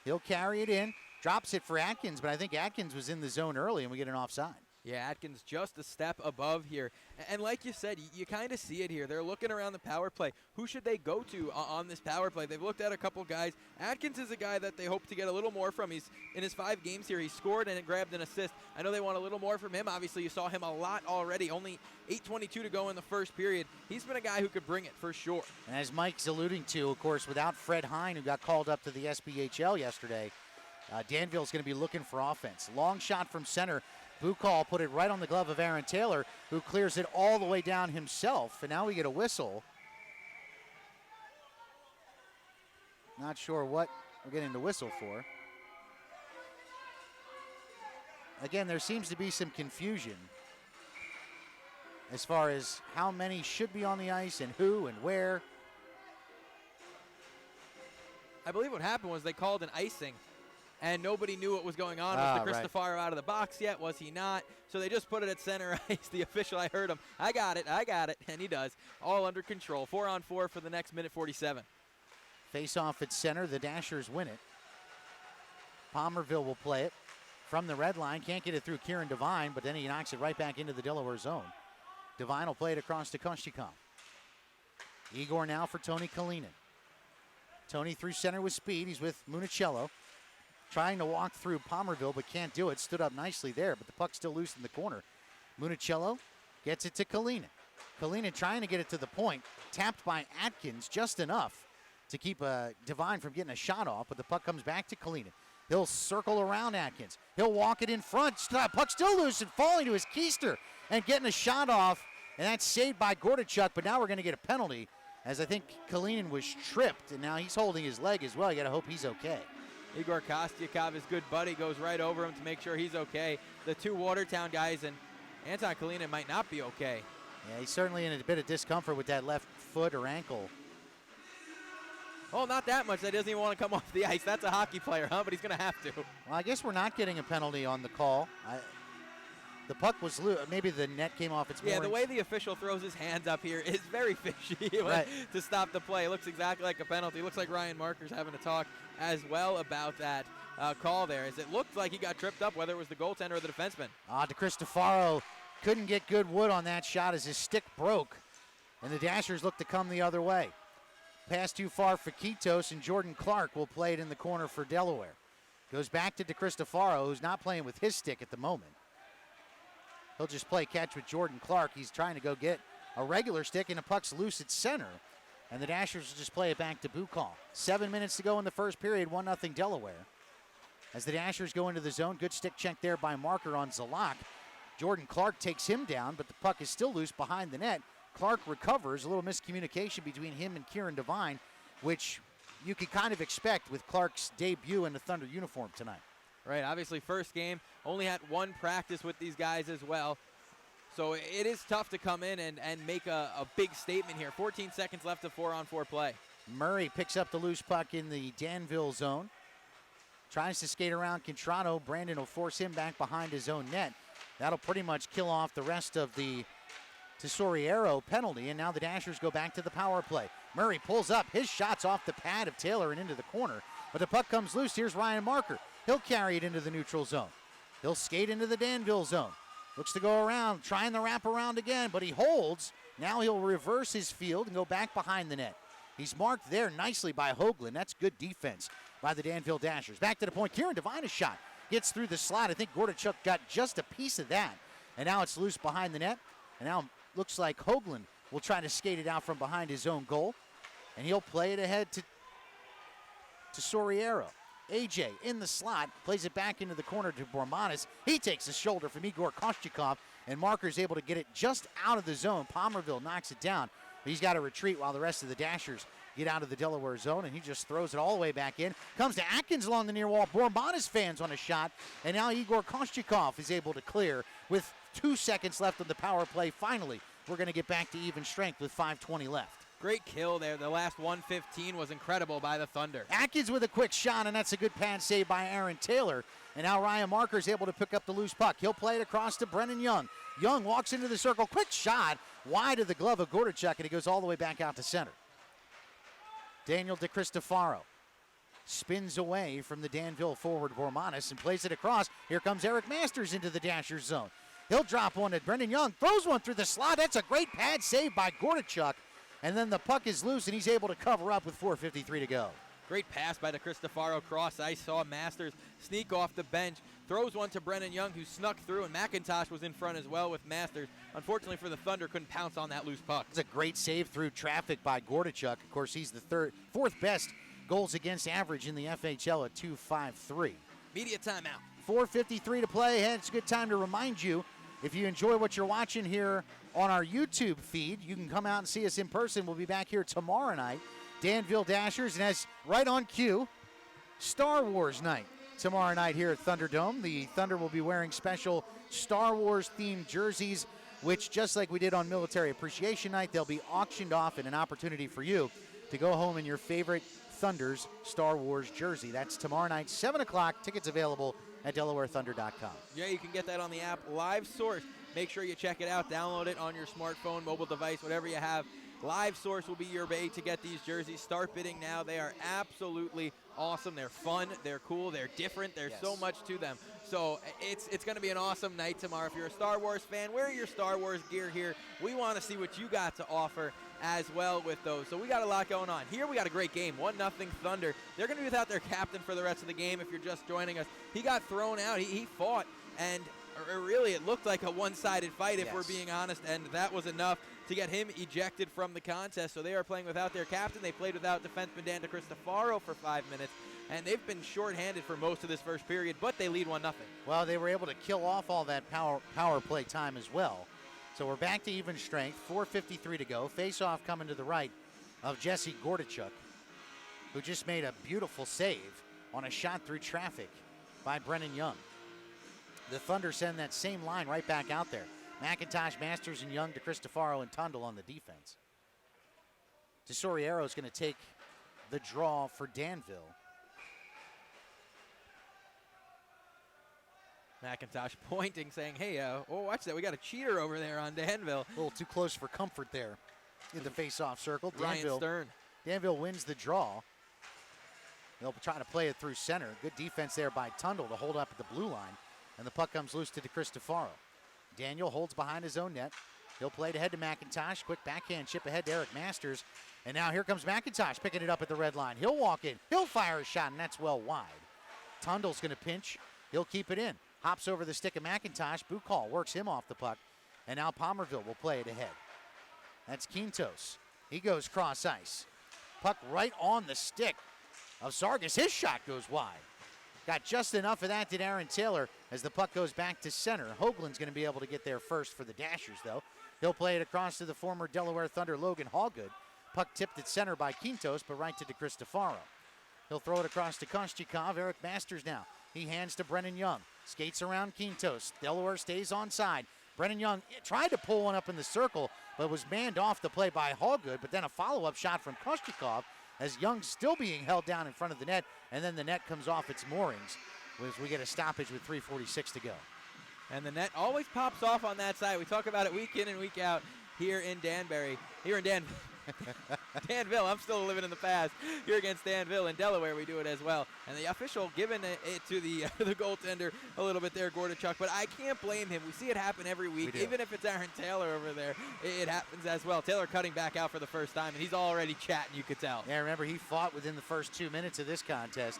He'll carry it in, drops it for Atkins, but I think Atkins was in the zone early and we get an offside. Yeah, Atkins just a step above here. And like you said, you kind of see it here. They're looking around the power play. Who should they go to on this power play? They've looked at a couple guys. Atkins is a guy that they hope to get a little more from. He's in his 5 games here. He scored and grabbed an assist. I know they want a little more from him. Obviously, you saw him a lot already. Only 8:22 to go in the first period. He's been a guy who could bring it for sure. And as Mike's alluding to, of course, without Fred Hine, who got called up to the SBHL yesterday, Danville's going to be looking for offense. Long shot from center. Bukal put it right on the glove of Aaron Taylor, who clears it all the way down himself. And now we get a whistle. Not sure what we're getting the whistle for. Again, there seems to be some confusion as far as how many should be on the ice and who and where. I believe what happened was they called an icing, and nobody knew what was going on. Was the Cristofaro out of the box yet? Was he not? So they just put it at center ice. The official, I heard him. I got it, and he does. All under control. 4-on-4 for the next minute 47. Face off at center. The Dashers win it. Palmerville will play it from the red line. Can't get it through Kieran Devine, but then he knocks it right back into the Delaware zone. Devine will play it across to Koshtikov. Igor now for Tony Kalinin. Tony through center with speed. He's with Municello. Trying to walk through Palmerville, but can't do it. Stood up nicely there, but the puck's still loose in the corner. Municello gets it to Kalinin. Kalinin trying to get it to the point. Tapped by Atkins just enough to keep Devine from getting a shot off, but the puck comes back to Kalinin. He'll circle around Atkins. He'll walk it in front. Puck still loose and falling to his keister and getting a shot off, and that's saved by Gordichuk, but now we're going to get a penalty as I think Kalinin was tripped, and now he's holding his leg as well. You got to hope he's okay. Igor Kostyakov, his good buddy, goes right over him to make sure he's okay. The 2 Watertown guys, and Anton Kalinin might not be okay. Yeah, he's certainly in a bit of discomfort with that left foot or ankle. Oh, not that much. That doesn't even want to come off the ice. That's a hockey player, huh? But he's going to have to. Well, I guess we're not getting a penalty on the call. The puck was loose. Maybe the net came off its moorings. Yeah, the way the official throws his hands up here is very fishy to stop the play. It looks exactly like a penalty. It looks like Ryan Marker's having to talk as well about that call there, as it looked like he got tripped up, whether it was the goaltender or the defenseman. DeCristofaro couldn't get good wood on that shot as his stick broke, and the Dashers look to come the other way. Pass too far for Kitos, and Jordan Clark will play it in the corner for Delaware. Goes back to DeCristofaro, who's not playing with his stick at the moment. He'll just play catch with Jordan Clark. He's trying to go get a regular stick, and the puck's loose at center. And the Dashers will just play it back to Bukal. 7 minutes to go in the first period, 1-0 Delaware. As the Dashers go into the zone, good stick check there by Marker on Zalak. Jordan Clark takes him down, but the puck is still loose behind the net. Clark recovers. A little miscommunication between him and Kieran Devine, which you could kind of expect with Clark's debut in the Thunder uniform tonight. Right, obviously first game, only had 1 practice with these guys as well. So it is tough to come in and make a big statement here. 14 seconds left of 4-on-4 play. Murray picks up the loose puck in the Danville zone. Tries to skate around Contrano. Brandon will force him back behind his own net. That'll pretty much kill off the rest of the Tesoriero penalty, and now the Dashers go back to the power play. Murray pulls up. His shot's off the pad of Taylor and into the corner, but the puck comes loose. Here's Ryan Marker. He'll carry it into the neutral zone. He'll skate into the Danville zone. Looks to go around, trying the wrap around again, but he holds. Now he'll reverse his field and go back behind the net. He's marked there nicely by Hoagland. That's good defense by the Danville Dashers. Back to the point. Kieran Devine's shot gets through the slot. I think Gordichuk got just a piece of that. And now it's loose behind the net. And now looks like Hoagland will try to skate it out from behind his own goal. And he'll play it ahead to Soriero. AJ in the slot, plays it back into the corner to Bormanis. He takes a shoulder from Igor Kostyakov, and Marker's able to get it just out of the zone. Palmerville knocks it down. He's got to retreat while the rest of the Dashers get out of the Delaware zone, and he just throws it all the way back in. Comes to Atkins along the near wall. Bormanis fans on a shot, and now Igor Kostyakov is able to clear with 2 seconds left on the power play. Finally, we're going to get back to even strength with 5:20 left. Great kill there. The last 115 was incredible by the Thunder. Atkins with a quick shot, and that's a good pad save by Aaron Taylor. And now Ryan Marker is able to pick up the loose puck. He'll play it across to Brennan Young. Young walks into the circle. Quick shot wide of the glove of Gordichuk, and he goes all the way back out to center. Daniel DeCristofaro spins away from the Danville forward Bormanis and plays it across. Here comes Eric Masters into the Dashers zone. He'll drop one at Brendan Young. Throws one through the slot. That's a great pad save by Gordichuk. And then the puck is loose, and he's able to cover up with 4:53 to go. Great pass by DeCristofaro cross ice. Saw Masters sneak off the bench. Throws one to Brennan Young, who snuck through, and McIntosh was in front as well with Masters. Unfortunately for the Thunder, couldn't pounce on that loose puck. It's a great save through traffic by Gordichuk. Of course, he's the fourth best goals against average in the FHL at .253. Media timeout. 4:53 to play. And it's a good time to remind you, if you enjoy what you're watching here on our YouTube feed, you can come out and see us in person. We'll be back here tomorrow night. Danville Dashers, and as right on cue, Star Wars night tomorrow night here at Thunderdome. The Thunder will be wearing special Star Wars themed jerseys, which just like we did on Military Appreciation Night, they'll be auctioned off and an opportunity for you to go home in your favorite Thunder's Star Wars jersey. That's tomorrow night, 7 o'clock. Tickets available at DelawareThunder.com. Yeah, you can get that on the app Live Source. Make sure you check it out. Download it on your smartphone, mobile device, whatever you have. Live Source will be your way to get these jerseys. Start bidding now. They are absolutely awesome. They're fun. They're cool. They're different. There's so much to them. So it's going to be an awesome night tomorrow. If you're a Star Wars fan, wear your Star Wars gear here. We want to see what you got to offer as well with those. So we got a lot going on. Here we got a great game. 1-0 Thunder. They're going to be without their captain for the rest of the game if you're just joining us. He got thrown out. He fought, and really it looked like a one-sided fight if we're being honest, and that was enough to get him ejected from the contest. So they are playing without their captain. They played without defenseman Dan DeCristofaro for 5 minutes, and they've been shorthanded for most of this first period, but they lead 1-0. Well, they were able to kill off all that power play time as well. So we're back to even strength, 4:53 to go. Face-off coming to the right of Jesse Gordichuk, who just made a beautiful save on a shot through traffic by Brennan Young. The Thunder send that same line right back out there. McIntosh, Masters, and Young, DeCristofaro, and Tundle on the defense. Tesoriero is going to take the draw for Danville. McIntosh pointing, saying, hey, watch that. We got a cheater over there on Danville. A little too close for comfort there in the face-off circle. Ryan Stern. Danville wins the draw. They'll try to play it through center. Good defense there by Tundle to hold up at the blue line. And the puck comes loose to DeCristofaro. Daniel holds behind his own net. He'll play it ahead to McIntosh. Quick backhand chip ahead to Eric Masters. And now here comes McIntosh picking it up at the red line. He'll walk in. He'll fire a shot, and that's well wide. Tundle's going to pinch. He'll keep it in. Hops over the stick of McIntosh. Bukal works him off the puck. And now Palmerville will play it ahead. That's Quintos. He goes cross ice. Puck right on the stick of Sargis. His shot goes wide. Got just enough of that, did Aaron Taylor, as the puck goes back to center. Hoagland's going to be able to get there first for the Dashers, though. He'll play it across to the former Delaware Thunder, Logan Hallgood. Puck tipped at center by Quintos, but right to DeCristofaro. He'll throw it across to Kostyakov. Eric Masters now. He hands to Brennan Young. Skates around Quintos. Delaware stays onside. Brennan Young tried to pull one up in the circle, but was manned off the play by Hallgood, but then a follow-up shot from Kostyakov, as Young's still being held down in front of the net, and then the net comes off its moorings as we get a stoppage with 3:46 to go. And the net always pops off on that side. We talk about it week in and week out here in Danville. Danville, I'm still living in the past. Here against Danville. In Delaware, we do it as well. And the official giving it to the goaltender a little bit there, Gordichuk. But I can't blame him. We see it happen every week. Even if it's Aaron Taylor over there, it happens as well. Taylor cutting back out for the first time, and he's already chatting, you could tell. Yeah, remember, he fought within the first 2 minutes of this contest.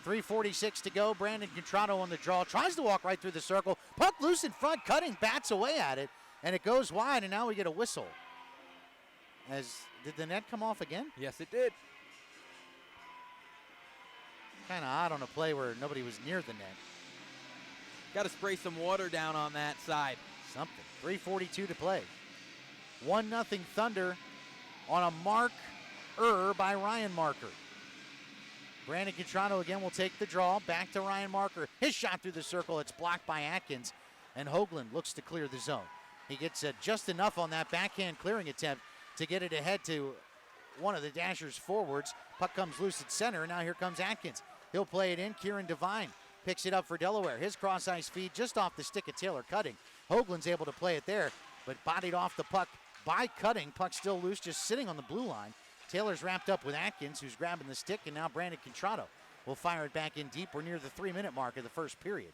3:46 to go. Brandon Contrato on the draw. Tries to walk right through the circle. Puck loose in front. Cutting bats away at it. And it goes wide, and now we get a whistle. Did the net come off again? Yes, it did. Kind of odd on a play where nobody was near the net. Got to spray some water down on that side. Something. 3:42 to play. 1-0 Thunder on a marker by Ryan Marker. Brandon Contrato again will take the draw. Back to Ryan Marker. His shot through the circle. It's blocked by Atkins. And Hoagland looks to clear the zone. He gets just enough on that backhand clearing attempt to get it ahead to one of the Dashers forwards. Puck comes loose at center, and now here comes Atkins. He'll play it in. Kieran Devine picks it up for Delaware. His cross-ice feed just off the stick of Taylor Cutting. Hoagland's able to play it there, but bodied off the puck by Cutting. Puck still loose, just sitting on the blue line. Taylor's wrapped up with Atkins, who's grabbing the stick, and now Brandon Contrato will fire it back in deep. We're near the 3-minute mark of the first period.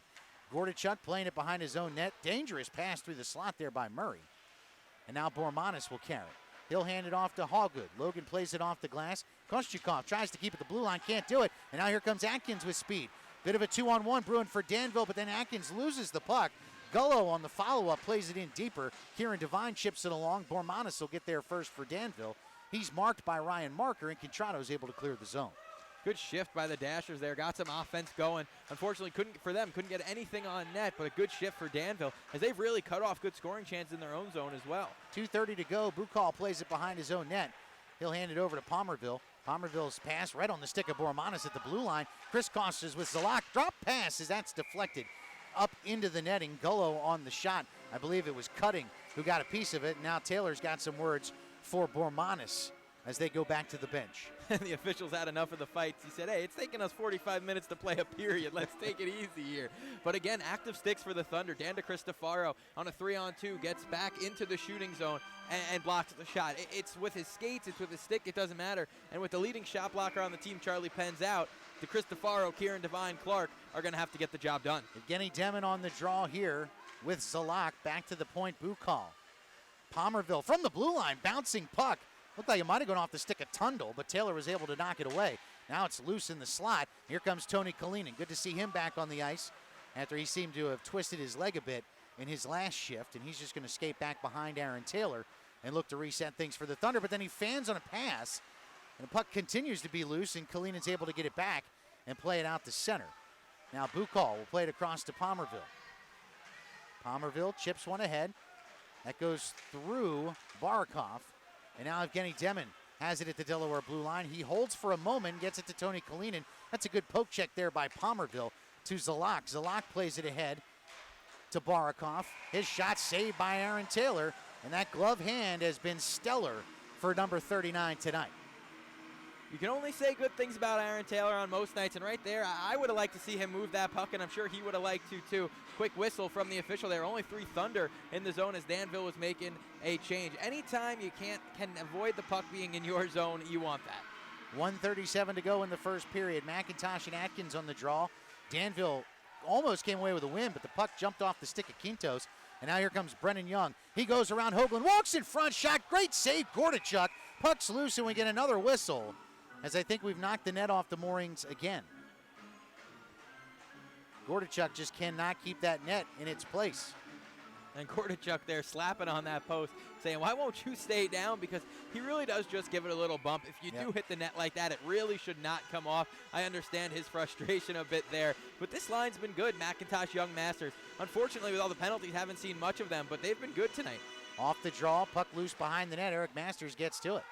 Gordichuk playing it behind his own net. Dangerous pass through the slot there by Murray. And now Bormanis will carry it. He'll hand it off to Hallgood. Logan plays it off the glass. Kostyukov tries to keep it the blue line, can't do it. And now here comes Atkins with speed. Bit of a 2-on-1 brewing for Danville, but then Atkins loses the puck. Gullo on the follow-up plays it in deeper. Kieran Devine chips it along. Bormanis will get there first for Danville. He's marked by Ryan Marker, and Contrato's able to clear the zone. Good shift by the Dashers there. Got some offense going. Unfortunately, couldn't get anything on net, but a good shift for Danville as they've really cut off good scoring chances in their own zone as well. 2:30 to go. Bukal plays it behind his own net. He'll hand it over to Palmerville. Palmerville's pass right on the stick of Bormanis at the blue line. Chris Costas with Zalak. Drop pass as that's deflected up into the netting. Gullo on the shot. I believe it was Cutting who got a piece of it. Now Taylor's got some words for Bormanis as they go back to the bench. The officials had enough of the fights. He said, hey, it's taking us 45 minutes to play a period. Let's take it easy here. But again, active sticks for the Thunder. Dan DeCristofaro on a 3-on-2 gets back into the shooting zone and blocks the shot. It's with his skates, it's with his stick, it doesn't matter. And with the leading shot blocker on the team, Charlie Penn's out, DeCristofaro, Kieran Devine, Clark are going to have to get the job done. Evgeny Demon on the draw here with Zalak. Back to the point, Bukal. Palmerville from the blue line, bouncing puck. Looked like it might have gone off the stick of Tundle, but Taylor was able to knock it away. Now it's loose in the slot. Here comes Tony Kalinin. Good to see him back on the ice after he seemed to have twisted his leg a bit in his last shift, and he's just going to skate back behind Aaron Taylor and look to reset things for the Thunder, but then he fans on a pass, and the puck continues to be loose, and Kalinen's able to get it back and play it out to center. Now Bukal will play it across to Palmerville. Palmerville chips one ahead. That goes through Barakov. And now Evgeny Demon has it at the Delaware blue line. He holds for a moment, gets it to Tony Kalinin. That's a good poke check there by Palmerville to Zalak. Zalak plays it ahead to Barakov. His shot saved by Aaron Taylor, and that glove hand has been stellar for number 39 tonight. You can only say good things about Aaron Taylor on most nights, and right there, I would have liked to see him move that puck, and I'm sure he would have liked to too. Quick whistle from the official there. Only 3 Thunder in the zone as Danville was making a change. Anytime you can avoid the puck being in your zone, you want that. 1:37 to go in the first period. McIntosh and Atkins on the draw. Danville almost came away with a win, but the puck jumped off the stick of Quintos. And now here comes Brennan Young. He goes around Hoagland, walks in front, shot, great save, Gordichuk. Puck's loose, and we get another whistle, as I think we've knocked the net off the moorings again. Gordichuk just cannot keep that net in its place. And Gordichuk there slapping on that post, saying, why won't you stay down? Because he really does just give it a little bump. If you do hit the net like that, it really should not come off. I understand his frustration a bit there. But this line's been good, McIntosh, Young, Masters. Unfortunately, with all the penalties, haven't seen much of them, but they've been good tonight. Off the draw, puck loose behind the net. Eric Masters gets to it.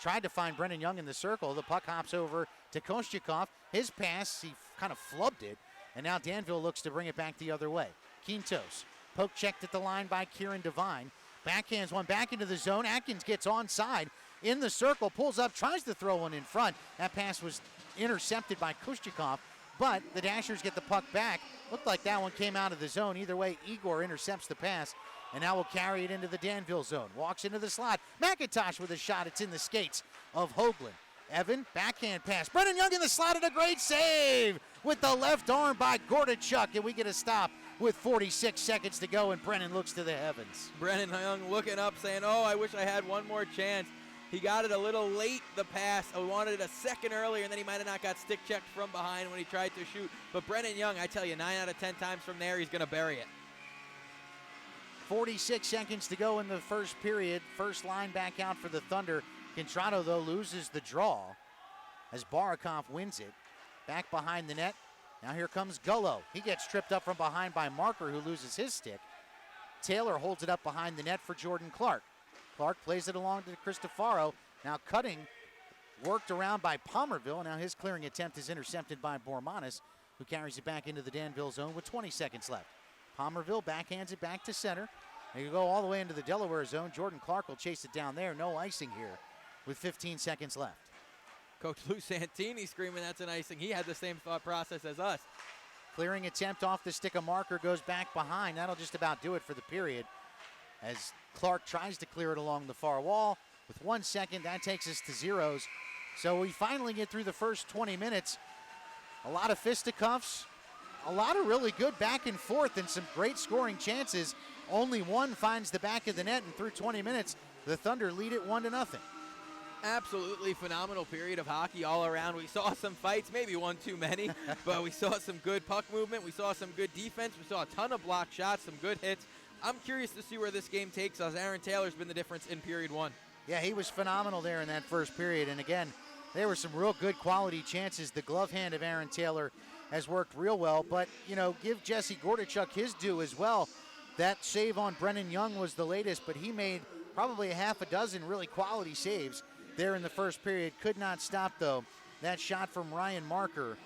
Tried to find Brennan Young in the circle. The puck hops over to Kostyukov. His pass, he kind of flubbed it. And now Danville looks to bring it back the other way. Quintos, poke checked at the line by Kieran Devine. Backhands one back into the zone. Atkins gets onside in the circle, pulls up, tries to throw one in front. That pass was intercepted by Kostyukov, but the Dashers get the puck back. Looked like that one came out of the zone. Either way, Igor intercepts the pass, and now will carry it into the Danville zone. Walks into the slot. McIntosh with a shot. It's in the skates of Hoagland. Evan, backhand pass. Brennan Young in the slot, and a great save with the left arm by Gordichuk, and we get a stop with 46 seconds to go, and Brennan looks to the heavens. Brennan Young looking up, saying, oh, I wish I had one more chance. He got it a little late, the pass. I wanted it a second earlier, and then he might have not got stick checked from behind when he tried to shoot. But Brennan Young, I tell you, 9 out of 10 times from there, he's going to bury it. 46 seconds to go in the first period. First line back out for the Thunder. Contrato, though, loses the draw as Barakov wins it. Back behind the net. Now here comes Gullo. He gets tripped up from behind by Marker, who loses his stick. Taylor holds it up behind the net for Jordan Clark. Clark plays it along to Cristofaro. Now cutting, worked around by Palmerville. Now his clearing attempt is intercepted by Bormanis, who carries it back into the Danville zone with 20 seconds left. Palmerville backhands it back to center. They go all the way into the Delaware zone. Jordan Clark will chase it down there. No icing here with 15 seconds left. Coach Lou Santini screaming that's an icing. He had the same thought process as us. Clearing attempt off the stick of marker goes back behind. That'll just about do it for the period as Clark tries to clear it along the far wall. With 1 second, that takes us to zeros. So we finally get through the first 20 minutes. A lot of fisticuffs, a lot of really good back and forth, and some great scoring chances. Only one finds the back of the net, and through 20 minutes, the Thunder lead it 1-0. Absolutely phenomenal period of hockey all around. We saw some fights, maybe one too many, but we saw some good puck movement. We saw some good defense. We saw a ton of block shots, some good hits. I'm curious to see where this game takes us. Aaron Taylor's been the difference in period one. Yeah, he was phenomenal there in that first period. And again, there were some real good quality chances. The glove hand of Aaron Taylor has worked real well. But, you know, give Jesse Gordichuk his due as well. That save on Brennan Young was the latest, but he made probably a half a dozen really quality saves there in the first period. Could not stop, though, that shot from Ryan Marker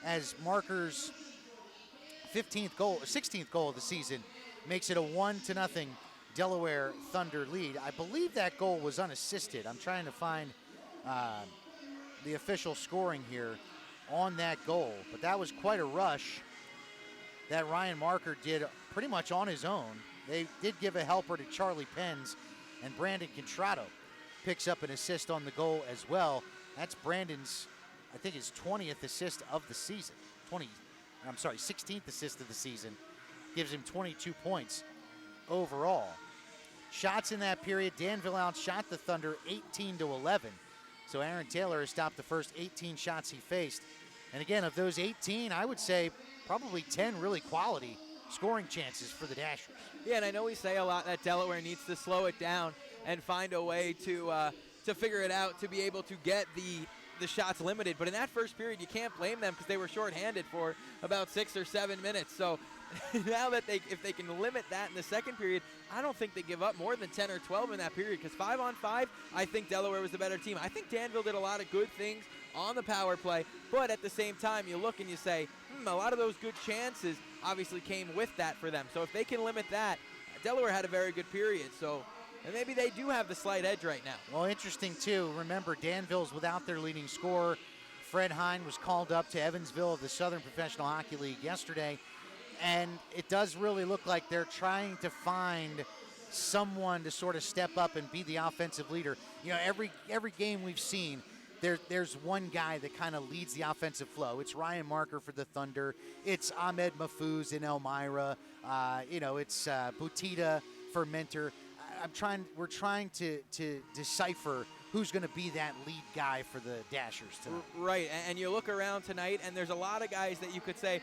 as Marker's 16th goal of the season makes it a 1-0 Delaware Thunder lead. I believe that goal was unassisted. I'm trying to find the official scoring here on that goal, but that was quite a rush that Ryan Marker did pretty much on his own. They did give a helper to Charlie Penz, and Brandon Contrato picks up an assist on the goal as well. That's Brandon's, I think, his 20th assist of the season. 16th assist of the season. Gives him 22 points overall. Shots in that period, Danville outshot the Thunder 18-11. So Aaron Taylor has stopped the first 18 shots he faced. And again, of those 18, I would say probably 10 really quality scoring chances for the Dashers. Yeah, and I know we say a lot that Delaware needs to slow it down and find a way to figure it out to be able to get the shots limited. But in that first period, you can't blame them because they were shorthanded for about 6 or 7 minutes. So now that if they can limit that in the second period, I don't think they give up more than 10 or 12 in that period, because 5-on-5, I think Delaware was the better team. I think Danville did a lot of good things on the power play, but at the same time, you look and you say, a lot of those good chances obviously came with that for them. So if they can limit that, Delaware had a very good period. So and maybe they do have the slight edge right now. Well, interesting, too. Remember, Danville's without their leading scorer. Fred Hine was called up to Evansville of the Southern Professional Hockey League yesterday. And it does really look like they're trying to find someone to sort of step up and be the offensive leader. You know, every game we've seen, there's one guy that kind of leads the offensive flow. It's Ryan Marker for the Thunder. It's Ahmed Mahfouz in Elmira. It's Butita for Mentor. We're trying to decipher who's going to be that lead guy for the Dashers tonight. Right, and you look around tonight, and there's a lot of guys that you could say,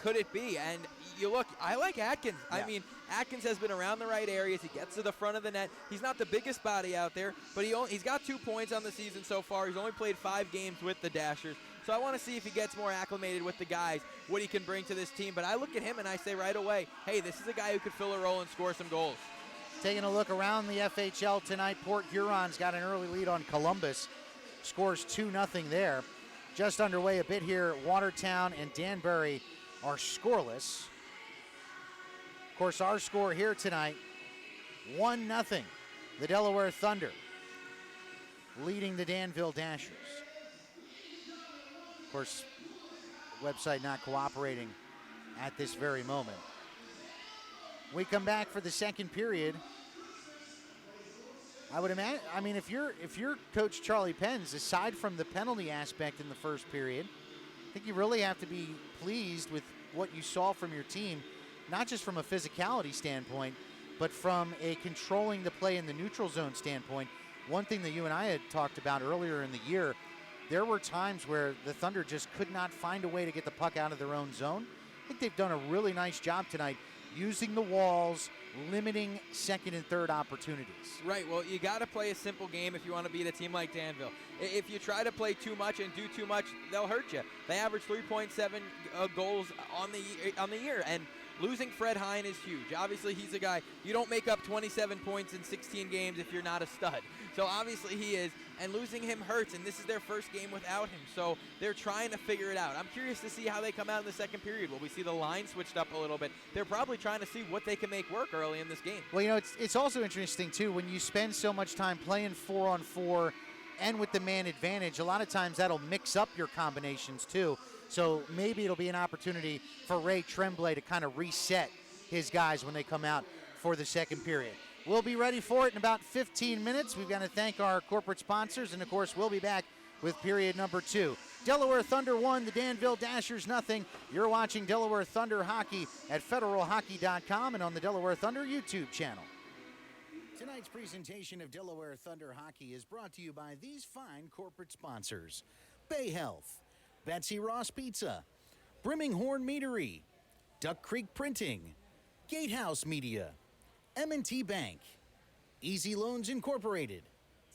could it be? And you look, I like Atkins. Yeah. I mean, Atkins has been around the right areas. He gets to the front of the net. He's not the biggest body out there, but he's got 2 points on the season so far. He's only played 5 games with the Dashers. So I want to see if he gets more acclimated with the guys, what he can bring to this team. But I look at him and I say right away, hey, this is a guy who could fill a role and score some goals. Taking a look around the FHL tonight, Port Huron's got an early lead on Columbus. Scores 2-0 there. Just underway a bit here. Watertown and Danbury are scoreless. Of course, our score here tonight, 1-0. The Delaware Thunder leading the Danville Dashers. Of course, the website not cooperating at this very moment. We come back for the second period. I would imagine, if you're Coach Charlie Penz, aside from the penalty aspect in the first period, I think you really have to be pleased with what you saw from your team, not just from a physicality standpoint, but from a controlling the play in the neutral zone standpoint. One thing that you and I had talked about earlier in the year, there were times where the Thunder just could not find a way to get the puck out of their own zone. I think they've done a really nice job tonight using the walls, limiting second and third opportunities. Right, well, you got to play a simple game if you want to beat a team like Danville. If you try to play too much and do too much, they'll hurt you. They average 3.7 goals on the year, and losing Fred Hine is huge. Obviously, he's a guy, you don't make up 27 points in 16 games if you're not a stud. So obviously he is, and losing him hurts, and this is their first game without him. So they're trying to figure it out. I'm curious to see how they come out in the second period. Will we see the line switched up a little bit? They're probably trying to see what they can make work early in this game. Well, you know, it's also interesting, too, when you spend so much time playing 4-on-4 and with the man advantage, a lot of times that'll mix up your combinations, too. So maybe it'll be an opportunity for Ray Tremblay to kind of reset his guys when they come out for the second period. We'll be ready for it in about 15 minutes. We've got to thank our corporate sponsors, and, of course, we'll be back with period number 2. Delaware Thunder 1, the Danville Dashers nothing. You're watching Delaware Thunder hockey at federalhockey.com and on the Delaware Thunder YouTube channel. Tonight's presentation of Delaware Thunder hockey is brought to you by these fine corporate sponsors: Bay Health, Betsy Ross Pizza, Brimminghorn Meadery, Duck Creek Printing, Gatehouse Media, M&T Bank, Easy Loans Incorporated,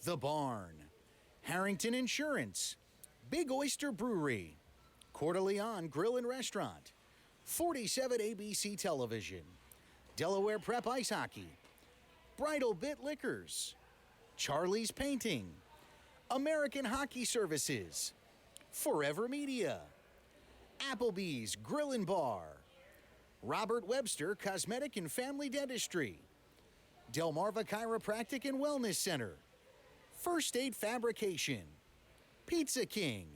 The Barn, Harrington Insurance, Big Oyster Brewery, Coeur d'Leon Grill and Restaurant, 47 ABC Television, Delaware Prep Ice Hockey, Bridal Bit Liquors, Charlie's Painting, American Hockey Services, Forever Media, Applebee's Grill and Bar, Robert Webster Cosmetic and Family Dentistry, Delmarva Chiropractic and Wellness Center, First Aid Fabrication, Pizza King,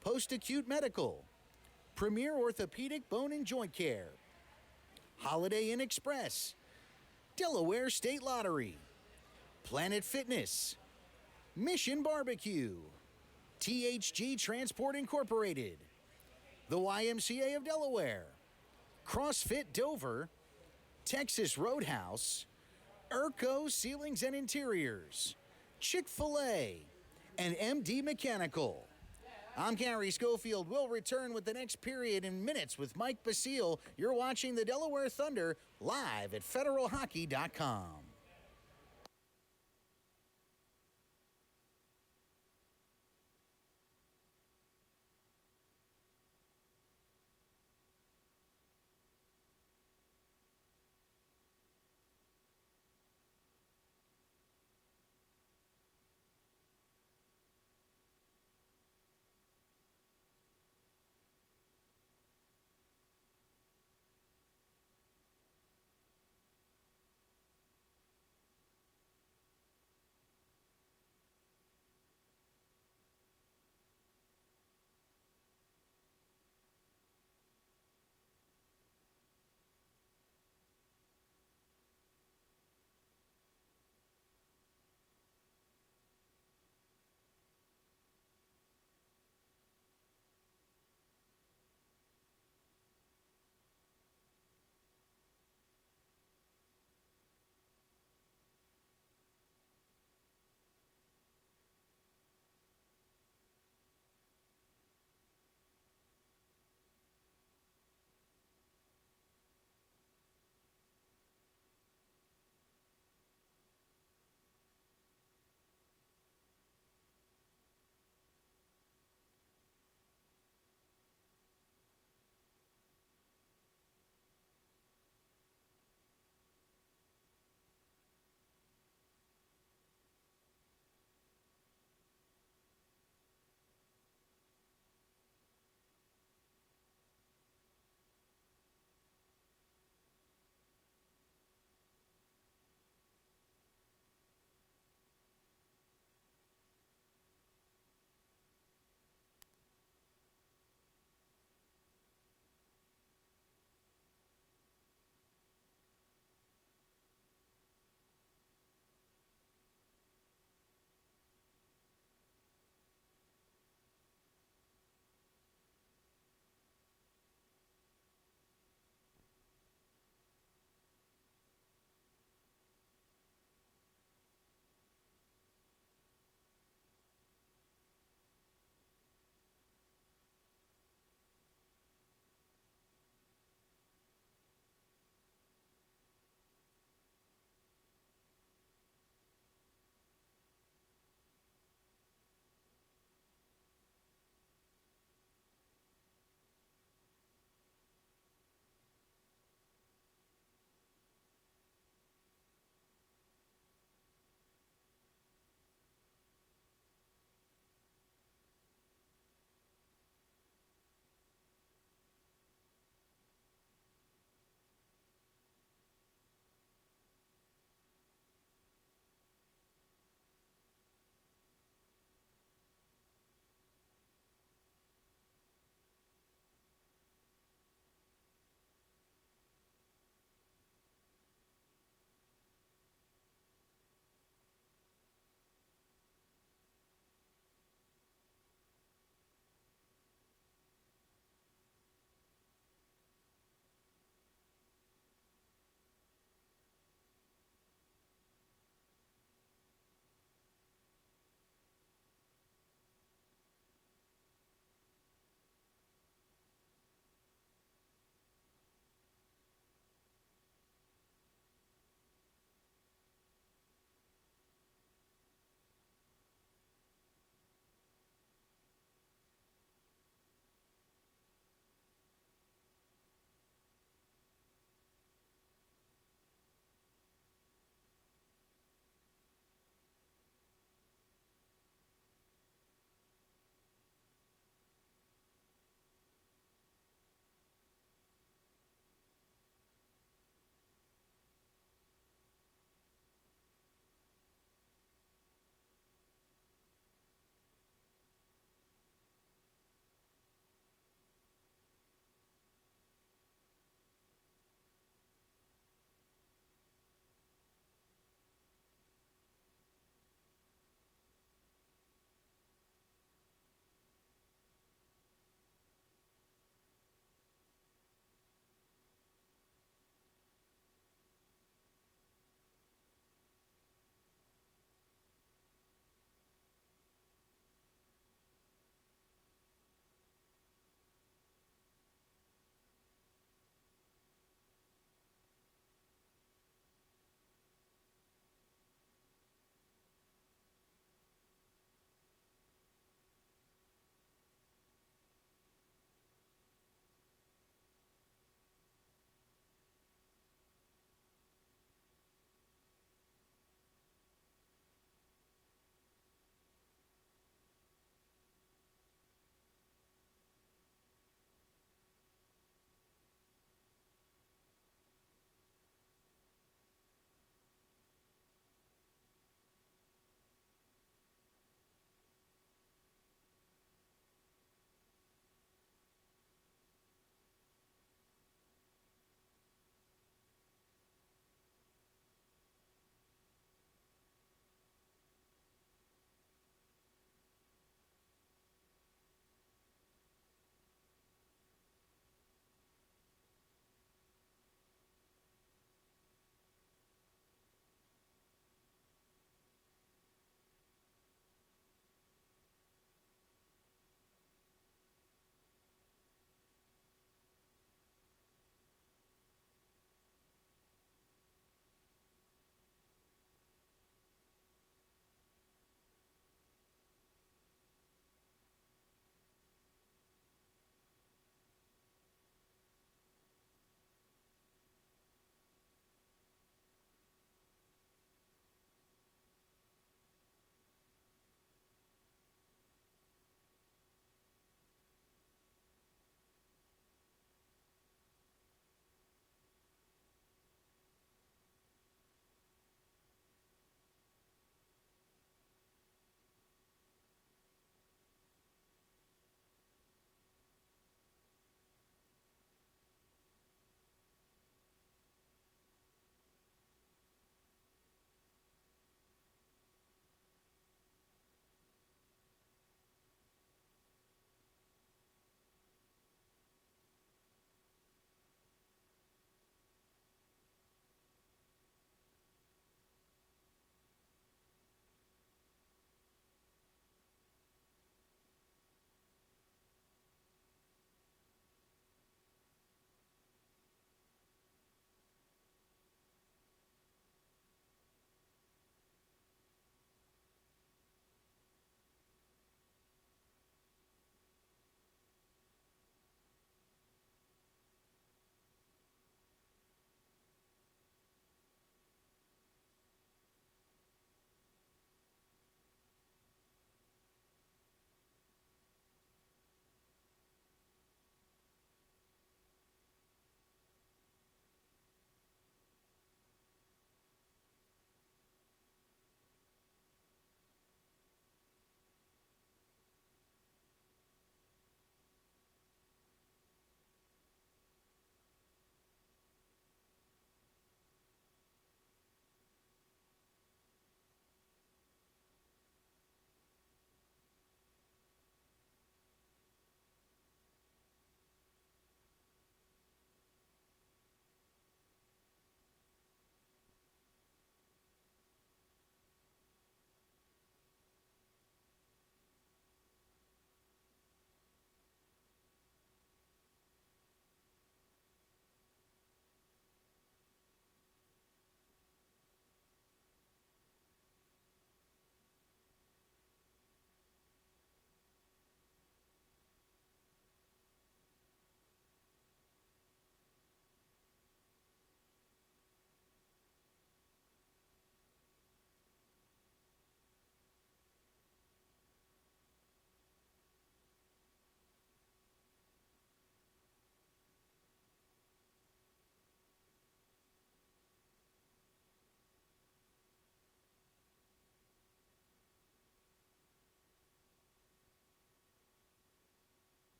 Post-Acute Medical, Premier Orthopedic Bone and Joint Care, Holiday Inn Express, Delaware State Lottery, Planet Fitness, Mission Barbecue, THG Transport Incorporated, the YMCA of Delaware, CrossFit Dover, Texas Roadhouse, Erco Ceilings and Interiors, Chick-fil-A, and MD Mechanical. I'm Gary Schofield. We'll return with the next period in minutes with Mike Basile. You're watching the Delaware Thunder live at federalhockey.com.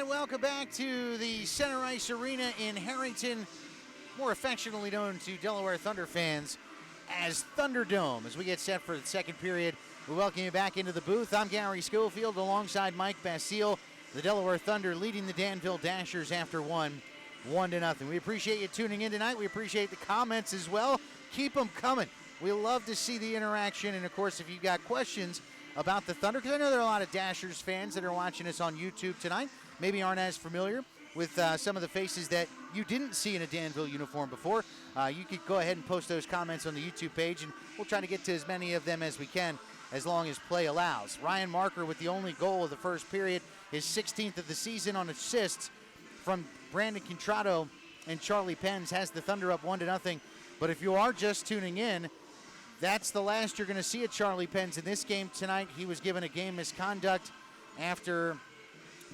And welcome back to the Center Ice Arena in Harrington, more affectionately known to Delaware Thunder fans as Thunderdome. As we get set for the second period, we welcome you back into the booth. I'm Gary Schofield alongside Mike Basile. The Delaware Thunder leading the Danville Dashers after 1-0. We appreciate you tuning in tonight. We appreciate the comments as well. Keep them coming. We love to see the interaction. And, of course, if you've got questions about the Thunder, because I know there are a lot of Dashers fans that are watching us on YouTube tonight, maybe aren't as familiar with some of the faces that you didn't see in a Danville uniform before. You could go ahead and post those comments on the YouTube page, and we'll try to get to as many of them as we can as long as play allows. Ryan Marker with the only goal of the first period, his 16th of the season on assists from Brandon Contrato and Charlie Penns, has the Thunder up 1-0. But if you are just tuning in, that's the last you're going to see of Charlie Penns in this game tonight. He was given a game misconduct after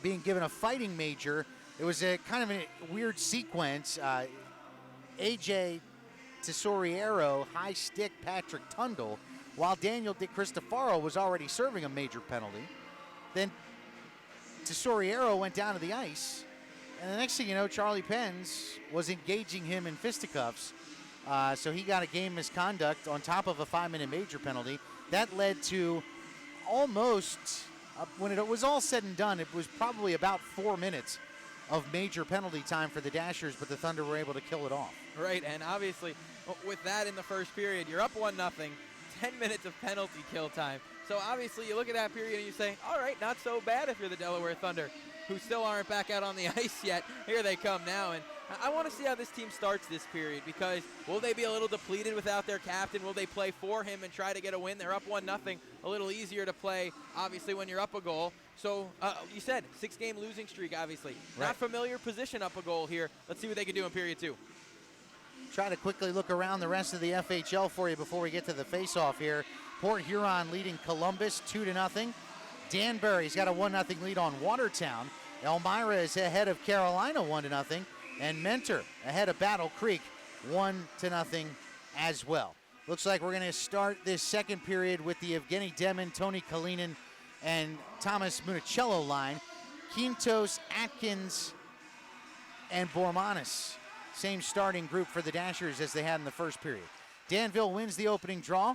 being given a fighting major. It was a kind of a weird sequence. AJ Tesoriero high stick Patrick Tundle, while Daniel De Cristofaro was already serving a major penalty. Then Tesoriero went down to the ice, and the next thing you know, Charlie Penns was engaging him in fisticuffs. So he got a game misconduct on top of a 5-minute major penalty. That led to almost, when it was all said and done, it was probably about 4 minutes of major penalty time for the Dashers, but the Thunder were able to kill it off. Right, and obviously with that in the first period, you're up 1-0, 10 minutes of penalty kill time. So obviously you look at that period and you say, all right, not so bad if you're the Delaware Thunder, who still aren't back out on the ice yet. Here they come now, and I want to see how this team starts this period, because will they be a little depleted without their captain? Will they play for him and try to get a win? They're up 1-0, a little easier to play, obviously, when you're up a goal. So you said 6-game losing streak, obviously. Right. Not familiar position up a goal here. Let's see what they can do in period 2. Try to quickly look around the rest of the FHL for you before we get to the face-off here. Port Huron leading Columbus 2-0. Danbury's got a 1-0 lead on Watertown. Elmira is ahead of Carolina 1-0. And Mentor ahead of Battle Creek 1-0 as well. Looks like we're going to start this second period with the Evgeny Demin, Tony Kalinin, and Thomas Municello line. Quintos, Atkins, and Bormanis. Same starting group for the Dashers as they had in the first period. Danville wins the opening draw.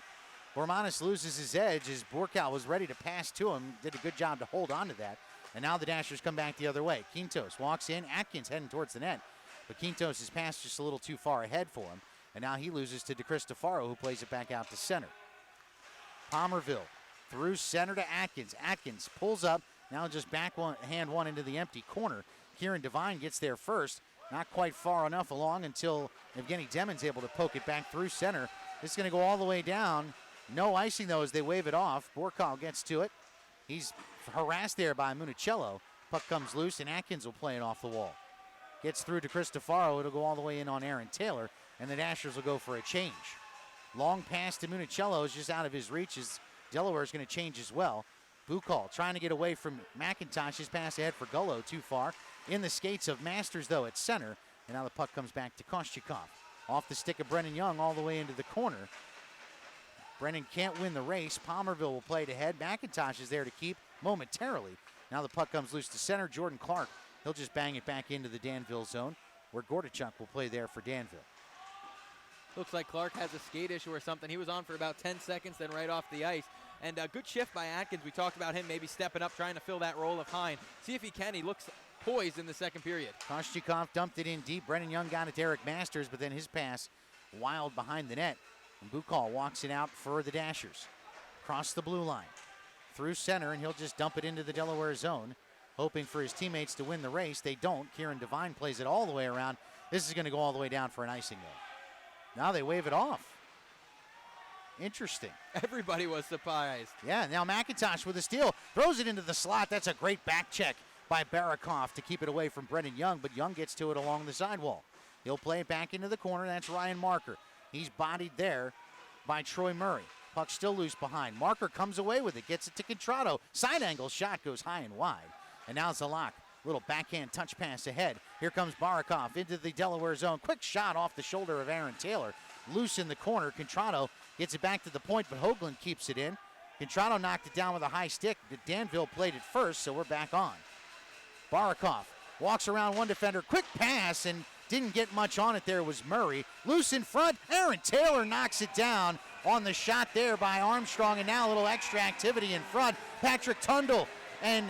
Bormanis loses his edge as Burkow was ready to pass to him. Did a good job to hold on to that. And now the Dashers come back the other way. Quintos walks in. Atkins heading towards the net. But Quintos' pass just a little too far ahead for him. And now he loses to De Cristofaro, who plays it back out to center. Palmerville through center to Atkins. Atkins pulls up. Now just backhand one into the empty corner. Kieran Devine gets there first. Not quite far enough along until Evgeny Demin's able to poke it back through center. This is going to go all the way down. No icing, though, as they wave it off. Burkow gets to it. He's harassed there by Municello. Puck comes loose, and Atkins will play it off the wall. Gets through to Cristofaro. It'll go all the way in on Aaron Taylor, and the Dashers will go for a change. Long pass to Municello is just out of his reach as Delaware's going to change as well. Bukal trying to get away from McIntosh. His pass ahead for Gullo, too far. In the skates of Masters, though, at center. And now the puck comes back to Kostyakov. Off the stick of Brennan Young all the way into the corner. Brennan can't win the race. Palmerville will play it ahead. McIntosh is there to keep momentarily. Now the puck comes loose to center. Jordan Clark, he'll just bang it back into the Danville zone, where Gordichuk will play there for Danville. Looks like Clark has a skate issue or something. He was on for about 10 seconds, then right off the ice. And a good shift by Atkins. We talked about him maybe stepping up, trying to fill that role of Hine. See if he can. He looks poised in the second period. Kostyakov dumped it in deep. Brennan Young got it to Eric Masters, but then his pass wild behind the net. And Bukal walks it out for the Dashers. Across the blue line. Through center, and he'll just dump it into the Delaware zone, hoping for his teammates to win the race. They don't. Kieran Devine plays it all the way around. This is going to go all the way down for an icing, though. Now they wave it off. Interesting. Everybody was surprised. Yeah, now McIntosh with a steal. Throws it into the slot. That's a great back check by Barakoff to keep it away from Brennan Young, but Young gets to it along the sidewall. He'll play it back into the corner. That's Ryan Marker. He's bodied there by Troy Murray. Puck still loose behind. Marker comes away with it. Gets it to Contrato. Side angle shot goes high and wide. And now Zalak. Little backhand touch pass ahead. Here comes Barakoff into the Delaware zone. Quick shot off the shoulder of Aaron Taylor. Loose in the corner. Contrato gets it back to the point, but Hoagland keeps it in. Contrato knocked it down with a high stick. Danville played it first, so we're back on. Barakoff walks around one defender. Quick pass and didn't get much on it there was Murray. Loose in front. Aaron Taylor knocks it down on the shot there by Armstrong. And now a little extra activity in front. Patrick Tundle and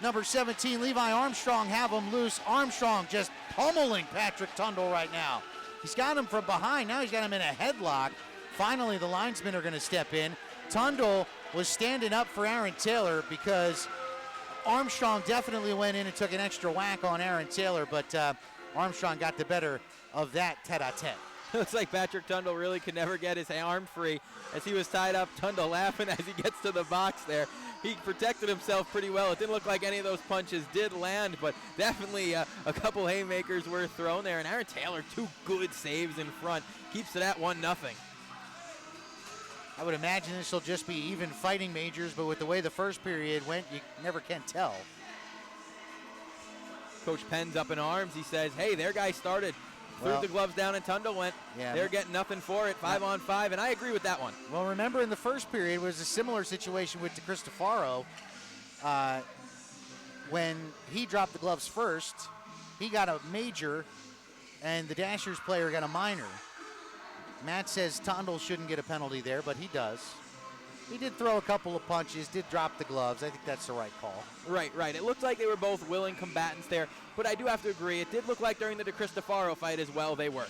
number 17, Levi Armstrong, have him loose. Armstrong just pummeling Patrick Tundle right now. He's got him from behind. Now he's got him in a headlock. Finally, the linesmen are going to step in. Tundle was standing up for Aaron Taylor because Armstrong definitely went in and took an extra whack on Aaron Taylor, but Armstrong got the better of that tete-a-tete. Looks like Patrick Tundle really could never get his arm free as he was tied up. Tundle laughing as he gets to the box there. He protected himself pretty well. It didn't look like any of those punches did land, but definitely a couple haymakers were thrown there. And Aaron Taylor, 2 good saves in front, keeps it at 1-0. I would imagine this will just be even fighting majors, but with the way the first period went, you never can tell. Coach Penn's up in arms. He says, hey, their guy started. Threw the gloves down and Tundle went. Yeah, they're getting nothing for it, 5-on-5, and I agree with that one. Well, remember in the first period was a similar situation with DeCristofaro. When he dropped the gloves first, he got a major, and the Dashers player got a minor. Matt says Tundle shouldn't get a penalty there, but he does. He did throw a couple of punches, did drop the gloves. I think that's the right call. Right. It looked like they were both willing combatants there, but I do have to agree, it did look like during the DeCristofaro fight as well they were.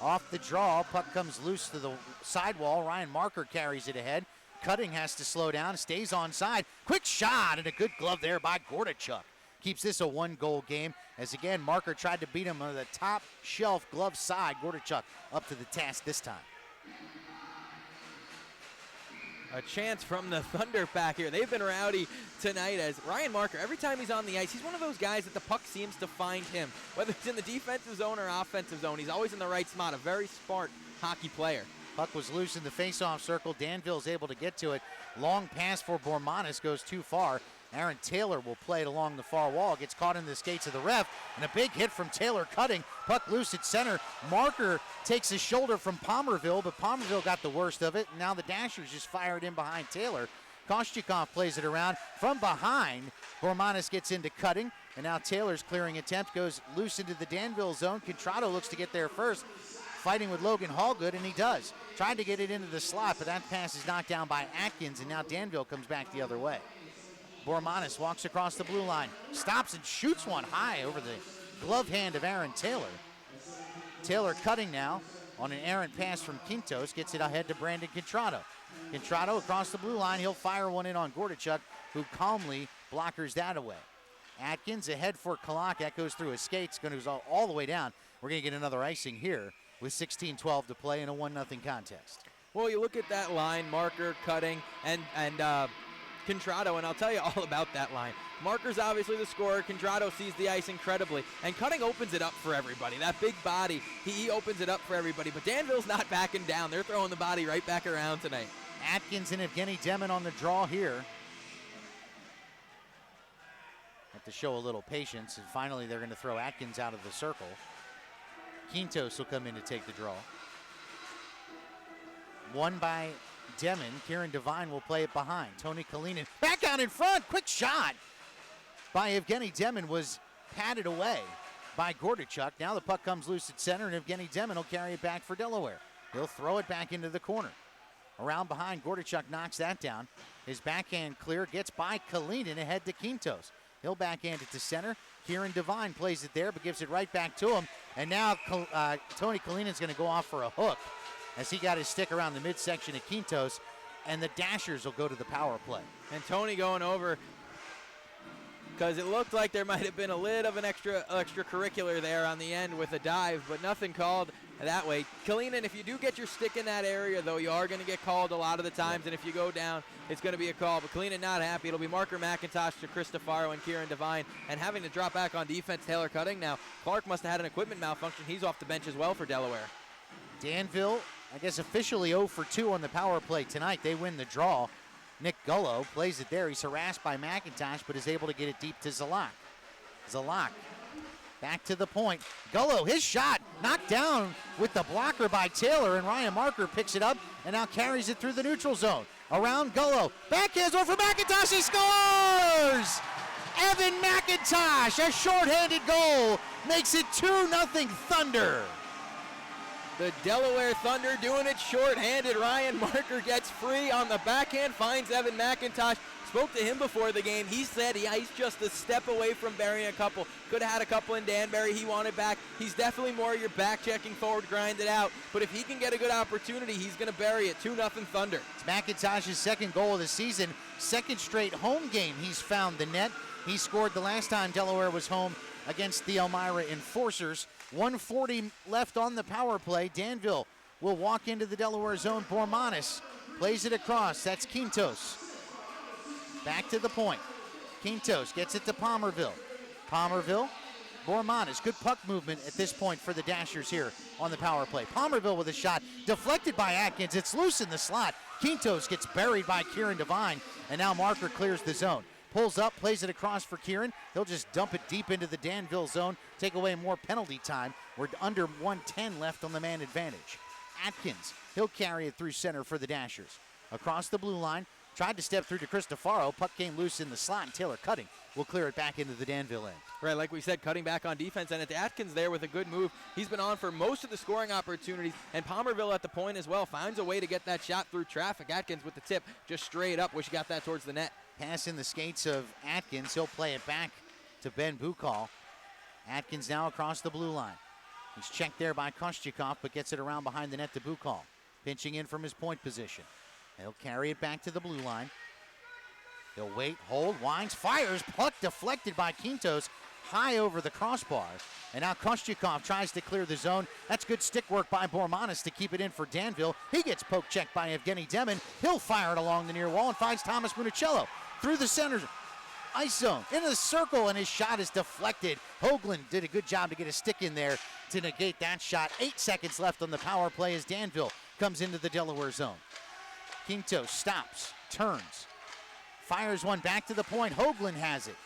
Off the draw, puck comes loose to the sidewall. Ryan Marker carries it ahead. Cutting has to slow down, stays onside. Quick shot and a good glove there by Gordichuk. Keeps this a 1-goal game as, again, Marker tried to beat him on the top shelf glove side. Gordichuk up to the task this time. A chance from the Thunder back here. They've been rowdy tonight as Ryan Marker, every time he's on the ice, he's one of those guys that the puck seems to find him. Whether it's in the defensive zone or offensive zone, he's always in the right spot. A very smart hockey player. Puck was loose in the face-off circle. Danville's able to get to it. Long pass for Bormanis goes too far. Aaron Taylor will play it along the far wall. Gets caught in the skates of the ref. And a big hit from Taylor Cutting. Puck loose at center. Marker takes his shoulder from Palmerville, but Palmerville got the worst of it. And now the Dashers just fired in behind Taylor. Kostyakov plays it around. From behind, Bormanis gets into Cutting. And now Taylor's clearing attempt goes loose into the Danville zone. Contrado looks to get there first. Fighting with Logan Hallgood, and he does. Tried to get it into the slot, but that pass is knocked down by Atkins, and now Danville comes back the other way. Bormanis walks across the blue line, stops and shoots one high over the glove hand of Aaron Taylor. Taylor Cutting now on an errant pass from Quintos, gets it ahead to Brandon Contrado. Contrado across the blue line, he'll fire one in on Gordichuk, who calmly blockers that away. Atkins ahead for Kalak, that goes through his skates, going to go all the way down. We're going to get another icing here with 16-12 to play in a 1-0 contest. Well, you look at that line, Marker, Cutting, and Contrado, and I'll tell you all about that line. Marker's obviously the scorer. Contrado sees the ice incredibly, and Cutting opens it up for everybody. That big body, he opens it up for everybody, but Danville's not backing down. They're throwing the body right back around tonight. Atkins and Evgeny Demin on the draw here. Have to show a little patience, and finally they're going to throw Atkins out of the circle. Quintos will come in to take the draw. Won by Demin. Kieran Devine will play it behind. Tony Kalinin back out in front. Quick shot by Evgeny Demin was patted away by Gordichuk. Now the puck comes loose at center, and Evgeny Demin will carry it back for Delaware. He'll throw it back into the corner. Around behind, Gordichuk knocks that down. His backhand clear gets by Kalinin ahead to Quintos. He'll backhand it to center. Kieran Devine plays it there, but gives it right back to him. And now Tony Kalinin's going to go off for a hook as he got his stick around the midsection of Quintos, and the Dashers will go to the power play. And Tony going over because it looked like there might have been a bit of an extracurricular there on the end with a dive, but nothing called that way. Kalinin, if you do get your stick in that area, though, you are going to get called a lot of the times, and if you go down, it's going to be a call. But Kalinin not happy. It'll be Marker McIntosh to Cristofaro and Kieran Devine, and having to drop back on defense, Taylor Cutting. Now, Clark must have had an equipment malfunction. He's off the bench as well for Delaware. Danville, I guess officially 0 for 2 on the power play tonight. They win the draw. Nick Gullo plays it there. He's harassed by McIntosh, but is able to get it deep to Zalak. Zalak back to the point. Gullo, his shot knocked down with the blocker by Taylor, and Ryan Marker picks it up and now carries it through the neutral zone. Around Gullo. Backhands over McIntosh. He scores! Evan McIntosh, a shorthanded goal, makes it 2-0 Thunder. The Delaware Thunder doing it short-handed. Ryan Marker gets free on the backhand, finds Evan McIntosh. Spoke to him before the game. He said he's just a step away from burying a couple. Could have had a couple in Danbury. He wanted back. He's definitely more your back-checking forward, grind it out. But if he can get a good opportunity, he's going to bury it. 2-0 Thunder. It's McIntosh's second goal of the season. Second straight home game he's found the net. He scored the last time Delaware was home against the Elmira Enforcers. 1:40 left on the power play. Danville will walk into the Delaware zone. Bormanis plays it across. That's Quintos. Back to the point. Quintos gets it to Palmerville. Palmerville, Bormanis. Good puck movement at this point for the Dashers here on the power play. Palmerville with a shot. Deflected by Atkins. It's loose in the slot. Quintos gets buried by Kieran Devine. And now Marker clears the zone. Pulls up, plays it across for Kieran. He'll just dump it deep into the Danville zone, take away more penalty time. We're under 1:10 left on the man advantage. Atkins, he'll carry it through center for the Dashers. Across the blue line, tried to step through to Cristofaro. Puck came loose in the slot, and Taylor Cutting will clear it back into the Danville end. Right, like we said, Cutting back on defense, and it's Atkins there with a good move. He's been on for most of the scoring opportunities, and Palmerville at the point as well finds a way to get that shot through traffic. Atkins with the tip, just straight up. Wish he got that towards the net. Pass in the skates of Atkins. He'll play it back to Ben Bukal. Atkins now across the blue line. He's checked there by Kostyakov, but gets it around behind the net to Bukal. Pinching in from his point position. He'll carry it back to the blue line. He'll wait, hold, winds, fires. Puck deflected by Quintos high over the crossbar. And now Kostyakov tries to clear the zone. That's good stick work by Bormanis to keep it in for Danville. He gets poke checked by Evgeny Demin. He'll fire it along the near wall and finds Thomas Municello through the center ice zone into the circle, and his shot is deflected. Hoagland did a good job to get a stick in there to negate that shot. 8 seconds left on the power play as Danville comes into the Delaware zone. Quintos stops, turns, fires one back to the point. Hoagland has it.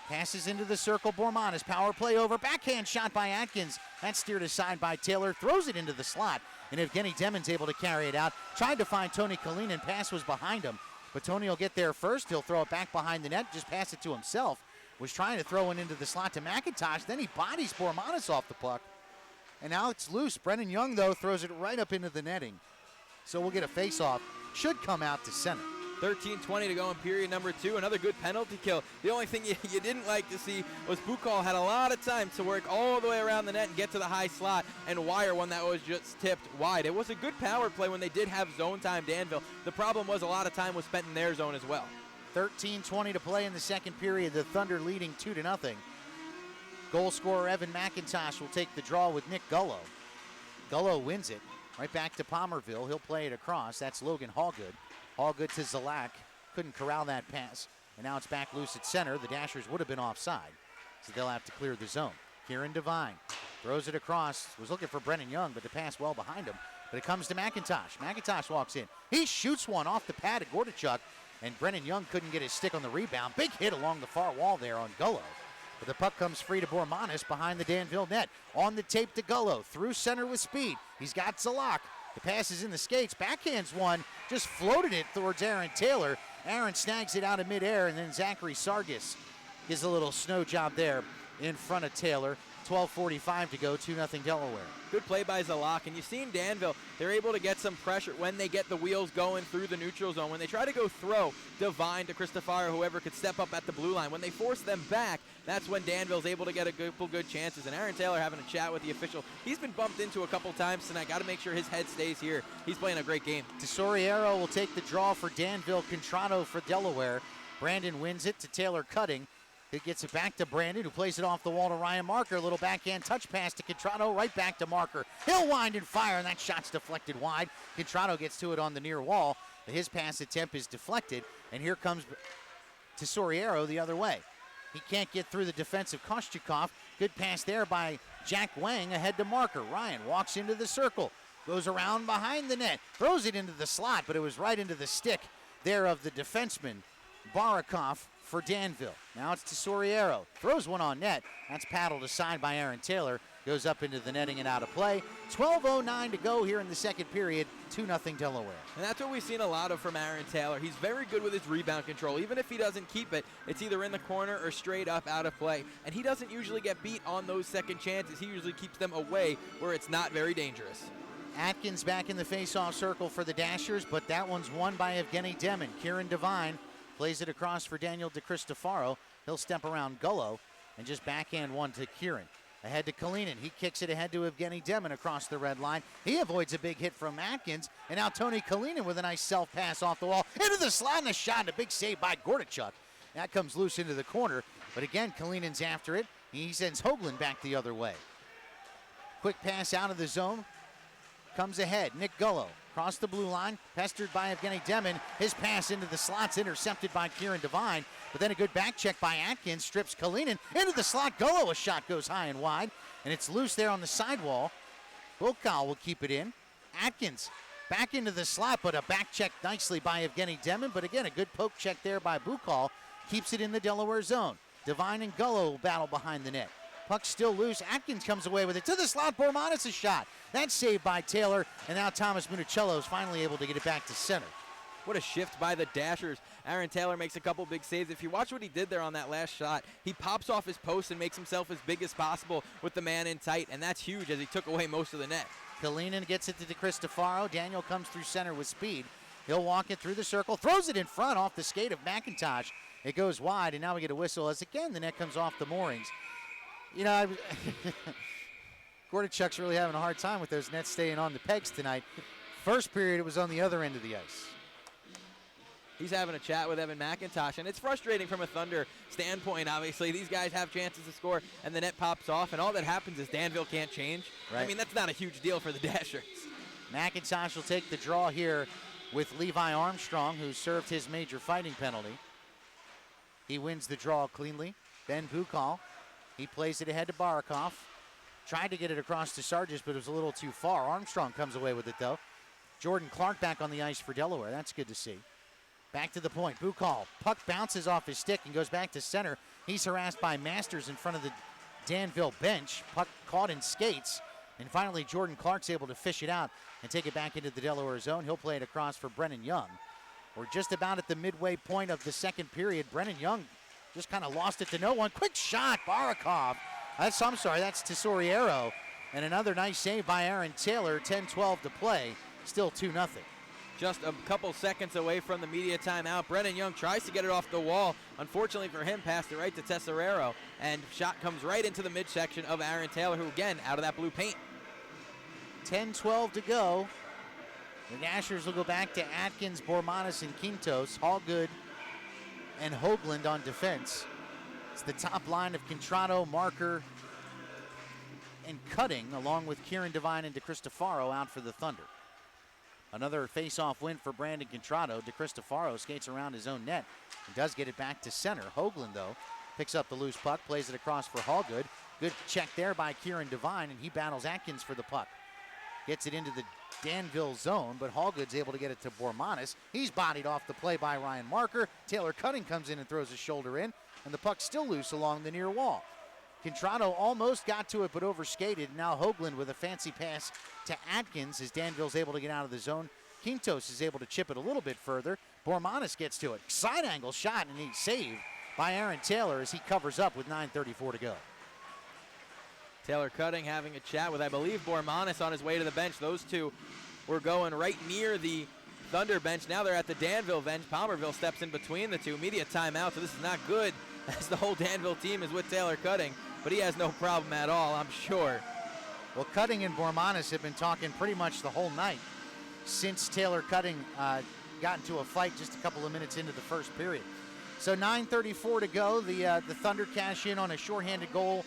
Passes into the circle. Bormanis, power play over. Backhand shot by Atkins. That's steered aside by Taylor. Throws it into the slot. And Evgeny Demin's able to carry it out. Tried to find Tony Kalinin. Pass was behind him. But Tony will get there first. He'll throw it back behind the net. Just pass it to himself. Was trying to throw it into the slot to McIntosh. Then he bodies Bormanis off the puck. And now it's loose. Brennan Young, though, throws it right up into the netting. So we'll get a face-off. Should come out to center. 13:20 to go in period number 2. Another good penalty kill. The only thing you didn't like to see was Bukal had a lot of time to work all the way around the net and get to the high slot and wire one that was just tipped wide. It was a good power play when they did have zone time, Danville. The problem was a lot of time was spent in their zone as well. 13:20 to play in the second period. The Thunder leading 2-0. Goal scorer Evan McIntosh will take the draw with Nick Gullo. Gullo wins it. Right back to Palmerville. He'll play it across. That's Logan Hallgood. Hallgood to Zalak. Couldn't corral that pass. And now it's back loose at center. The Dashers would have been offside, so they'll have to clear the zone. Kieran Devine throws it across. Was looking for Brennan Young, but the pass well behind him. But it comes to McIntosh. McIntosh walks in. He shoots one off the pad of Gordichuk, and Brennan Young couldn't get his stick on the rebound. Big hit along the far wall there on Gullo. But the puck comes free to Bormanis behind the Danville net. On the tape to Gullo. Through center with speed. He's got Zalak. The pass is in the skates. Backhands one. Just floated it towards Aaron Taylor. Aaron snags it out of midair, and then Zachary Sargis gives a little snow job there in front of Taylor. 12:45 to go, 2-0 Delaware. Good play by Zalak, and you've seen Danville, they're able to get some pressure when they get the wheels going through the neutral zone. When they try to go throw Devine to Cristofaro, whoever could step up at the blue line, when they force them back, that's when Danville's able to get a couple good chances. And Aaron Taylor having a chat with the official. He's been bumped into a couple times tonight. Got to make sure his head stays here. He's playing a great game. Tesoriero will take the draw for Danville. Contrato for Delaware. Brandon wins it to Taylor Cutting. He gets it back to Brandon, who plays it off the wall to Ryan Marker. A little backhand touch pass to Contrato, right back to Marker. He'll wind and fire, and that shot's deflected wide. Contrato gets to it on the near wall. His pass attempt is deflected, and here comes Tesoriero the other way. He can't get through the defensive Kostyakov. Good pass there by Jack Wang ahead to Marker. Ryan walks into the circle, goes around behind the net, throws it into the slot, but it was right into the stick there of the defenseman, Barakov, for Danville. Now it's Tesoriero. Throws one on net. That's paddled aside by Aaron Taylor. Goes up into the netting and out of play. 12:09 to go here in the second period. 2-0 Delaware. And that's what we've seen a lot of from Aaron Taylor. He's very good with his rebound control. Even if he doesn't keep it, it's either in the corner or straight up out of play. And he doesn't usually get beat on those second chances. He usually keeps them away where it's not very dangerous. Atkins back in the face-off circle for the Dashers, but that one's won by Evgeny Demon. Kieran Devine plays it across for Daniel DeCristofaro. He'll step around Gullo and just backhand one to Kieran. Ahead to Kalinin. He kicks it ahead to Evgeny Demon across the red line. He avoids a big hit from Atkins. And now Tony Kalinin with a nice self-pass off the wall. Into the slot and a shot and a big save by Gordichuk. That comes loose into the corner. But again, Kalinin's after it. He sends Hoagland back the other way. Quick pass out of the zone. Comes ahead. Nick Gullo across the blue line. Pestered by Evgeny Demon. His pass into the slot's intercepted by Kieran Devine. But then a good back check by Atkins. Strips Kalinin into the slot. Gullo, a shot goes high and wide. And it's loose there on the sidewall. Bukal will keep it in. Atkins back into the slot, but a back check nicely by Evgeny Demon. But again, a good poke check there by Bukal. Keeps it in the Delaware zone. Devine and Gullo will battle behind the net. Puck still loose. Atkins comes away with it to the slot. Bormanis' shot. That's saved by Taylor. And now Thomas Municello is finally able to get it back to center. What a shift by the Dashers. Aaron Taylor makes a couple big saves. If you watch what he did there on that last shot, he pops off his post and makes himself as big as possible with the man in tight, and that's huge as he took away most of the net. Kalinin gets it to DeCristofaro. Daniel comes through center with speed. He'll walk it through the circle, throws it in front off the skate of McIntosh. It goes wide, and now we get a whistle as again the net comes off the moorings. You know, Gordichuk's really having a hard time with those nets staying on the pegs tonight. First period, it was on the other end of the ice. He's having a chat with Evan McIntosh, and it's frustrating from a Thunder standpoint, obviously. These guys have chances to score, and the net pops off, and all that happens is Danville can't change. Right. I mean, that's not a huge deal for the Dashers. McIntosh will take the draw here with Levi Armstrong, who served his major fighting penalty. He wins the draw cleanly. Ben Bukal, he plays it ahead to Barakov. Tried to get it across to Sargis, but it was a little too far. Armstrong comes away with it, though. Jordan Clark back on the ice for Delaware. That's good to see. Back to the point. Bukal. Puck bounces off his stick and goes back to center. He's harassed by Masters in front of the Danville bench. Puck caught in skates. And finally, Jordan Clark's able to fish it out and take it back into the Delaware zone. He'll play it across for Brennan Young. We're just about at the midway point of the second period. Brennan Young just kind of lost it to no one. Quick shot, Barakov. That's Tesoriero. And another nice save by Aaron Taylor. 10-12 to play. Still 2-0. Just a couple seconds away from the media timeout. Brennan Young tries to get it off the wall. Unfortunately for him, passed it right to Tesoriero. And shot comes right into the midsection of Aaron Taylor, who again, out of that blue paint. 10-12 to go. The Dashers will go back to Atkins, Bormanis, and Quintos. Hallgood and Hoagland on defense. It's the top line of Contrado, Marker, and Cutting, along with Kieran Devine and DeCristofaro out for the Thunder. Another face-off win for Brandon Contrado. DeCristofaro skates around his own net and does get it back to center. Hoagland, though, picks up the loose puck, plays it across for Hallgood. Good check there by Kieran Devine, and he battles Atkins for the puck. Gets it into the Danville zone, but Hallgood's able to get it to Bormanis. He's bodied off the play by Ryan Marker. Taylor Cutting comes in and throws his shoulder in, and the puck's still loose along the near wall. Contrado almost got to it, but overskated. Now Hoagland with a fancy pass to Atkins as Danville's able to get out of the zone. Quintos is able to chip it a little bit further. Bormanis gets to it. Side angle shot, and he's saved by Aaron Taylor as he covers up with 9:34 to go. Taylor Cutting having a chat with, I believe, Bormanis on his way to the bench. Those two were going right near the Thunder bench. Now they're at the Danville bench. Palmerville steps in between the two. Media timeout, so this is not good as the whole Danville team is with Taylor Cutting, but he has no problem at all, I'm sure. Well, Cutting and Bormanis have been talking pretty much the whole night since Taylor Cutting got into a fight just a couple of minutes into the first period. So 9:34 to go. The Thunder cash in on a shorthanded goal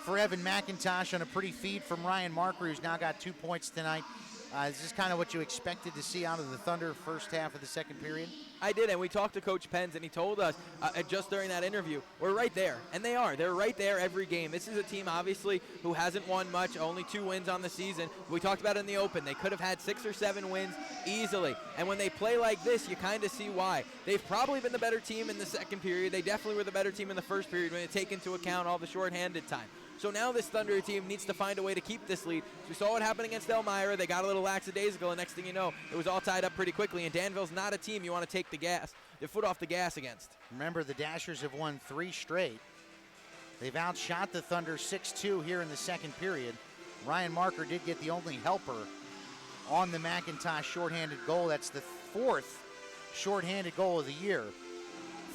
for Evan McIntosh on a pretty feed from Ryan Marker, who's now got 2 points tonight. Is this kind of what you expected to see out of the Thunder first half of the second period? I did, and we talked to Coach Penz, and he told us just during that interview, we're right there. And they are. They're right there every game. This is a team, obviously, who hasn't won much, only 2 wins on the season. We talked about it in the Open. They could have had 6 or 7 wins easily. And when they play like this, you kind of see why. They've probably been the better team in the second period. They definitely were the better team in the first period when you take into account all the shorthanded time. So now this Thunder team needs to find a way to keep this lead. So we saw what happened against Elmira. They got a little lackadaisical, and next thing you know, it was all tied up pretty quickly, and Danville's not a team you want to take their foot off the gas against. Remember, the Dashers have won 3 straight. They've outshot the Thunder 6-2 here in the second period. Ryan Marker did get the only helper on the McIntosh shorthanded goal. That's the 4th shorthanded goal of the year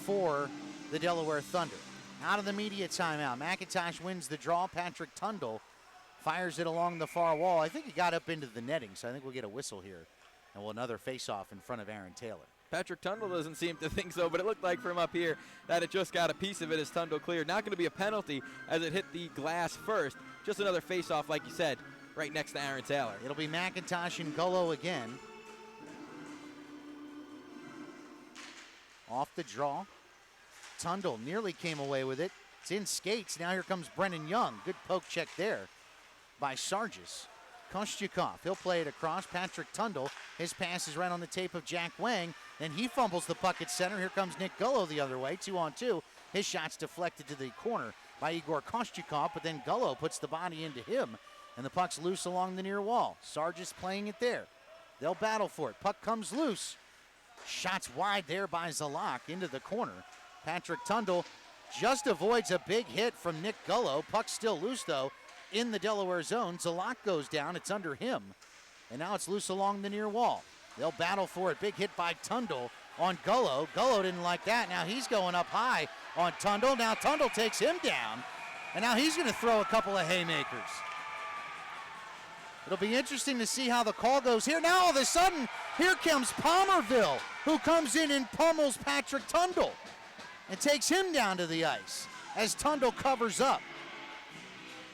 for the Delaware Thunder. Out of the media timeout, McIntosh wins the draw. Patrick Tundle fires it along the far wall. I think he got up into the netting, so I think we'll get a whistle here. And we'll another face-off in front of Aaron Taylor. Patrick Tundle doesn't seem to think so, but it looked like from up here that it just got a piece of it as Tundle cleared. Not going to be a penalty as it hit the glass first. Just another face-off, like you said, right next to Aaron Taylor. It'll be McIntosh and Gullo again. Off the draw. Tundle nearly came away with it. It's in skates. Now here comes Brennan Young. Good poke check there by Sargis. Kostyukov, he'll play it across. Patrick Tundle, his pass is right on the tape of Jack Wang. Then he fumbles the puck at center. Here comes Nick Gullo the other way, 2-on-2. His shot's deflected to the corner by Igor Kostyukov, but then Gullo puts the body into him, and the puck's loose along the near wall. Sargis playing it there. They'll battle for it. Puck comes loose. Shots wide there by Zalak into the corner. Patrick Tundle just avoids a big hit from Nick Gullo. Puck's still loose, though, in the Delaware zone. Zalak goes down. It's under him. And now it's loose along the near wall. They'll battle for it. Big hit by Tundle on Gullo. Gullo didn't like that. Now he's going up high on Tundle. Now Tundle takes him down. And now he's going to throw a couple of haymakers. It'll be interesting to see how the call goes here. Now all of a sudden, here comes Palmerville, who comes in and pummels Patrick Tundle and takes him down to the ice as Tundle covers up.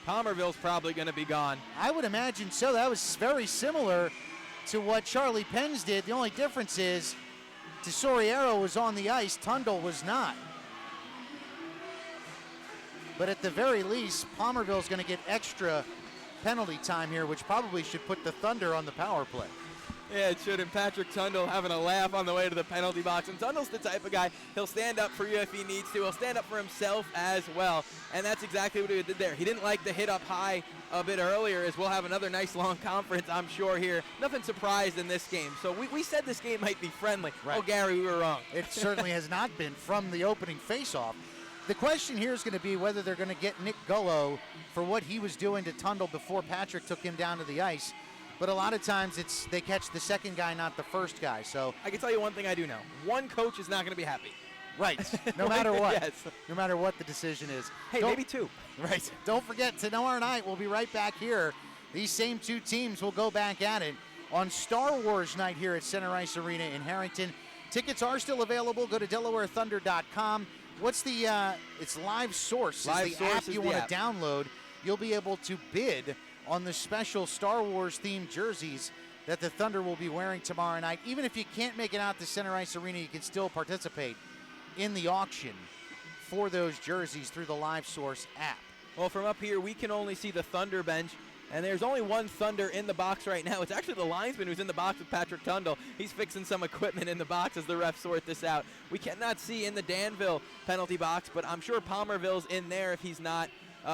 Palmerville's probably going to be gone. I would imagine so. That was very similar to what Charlie Penz did. The only difference is Tesoriero was on the ice, Tundle was not. But at the very least, Palmerville's going to get extra penalty time here, which probably should put the Thunder on the power play. Yeah, it should. And Patrick Tundle having a laugh on the way to the penalty box. And Tundle's the type of guy, he'll stand up for you if he needs to. He'll stand up for himself as well. And that's exactly what he did there. He didn't like the hit up high a bit earlier, as we'll have another nice long conference, I'm sure, here. Nothing surprised in this game. So we said this game might be friendly. Right. Oh, Gary, we were wrong. It certainly has not been from the opening faceoff. The question here is going to be whether they're going to get Nick Gullo for what he was doing to Tundle before Patrick took him down to the ice. But a lot of times they catch the second guy, not the first guy. So I can tell you one thing I do know. One coach is not going to be happy. Right, no matter what. Yes. No matter what the decision is. Hey, maybe two. Right. Don't forget, tomorrow night we'll be right back here. These same two teams will go back at it on Star Wars night here at Center Ice Arena in Harrington. Tickets are still available. Go to DelawareThunder.com. What's the, it's Live Source. Live is the Source app is you the want app. to download. You'll be able to bid on the special Star Wars themed jerseys that the Thunder will be wearing tomorrow night. Even if you can't make it out to Center Ice Arena, you can still participate in the auction for those jerseys through the Live Source app. Well, from up here, we can only see the Thunder bench, and there's only one Thunder in the box right now. It's actually the linesman who's in the box with Patrick Tundle. He's fixing some equipment in the box as the refs sort this out. We cannot see in the Danville penalty box, but I'm sure Palmerville's in there if he's not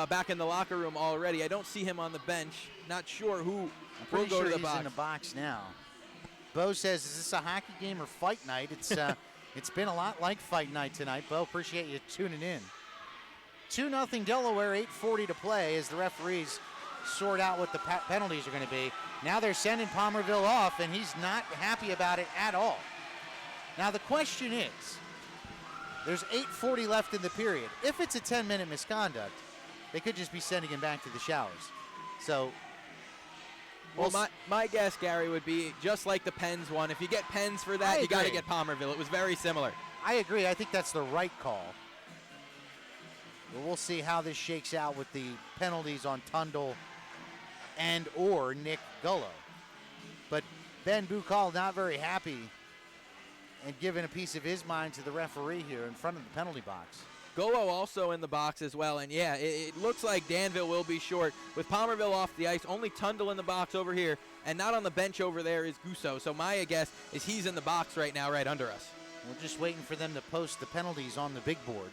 back in the locker room already. I don't see him on the bench. Not sure who will go to the he's box. in the box now. Bo says, is this a hockey game or fight night? It's it's been a lot like fight night tonight. Bo, appreciate you tuning in. 2-0 Delaware, 8:40 to play as the referees sort out what the penalties are going to be. Now they're sending Palmerville off, and he's not happy about it at all. Now the question is, there's 8:40 left in the period. If it's a 10-minute misconduct, they could just be sending him back to the showers. So, well, my guess, Gary, would be just like the Pens one. If you get Pens for that, you got to get Palmerville. It was very similar. I agree. I think that's the right call. But we'll see how this shakes out with the penalties on Tundle and or Nick Gullo. But Ben Bukal not very happy and giving a piece of his mind to the referee here in front of the penalty box. Gullo also in the box as well, and yeah, it looks like Danville will be short. With Palmerville off the ice, only Tundle in the box over here, and not on the bench over there is Gusso. So my guess is he's in the box right now, right under us. We're just waiting for them to post the penalties on the big board.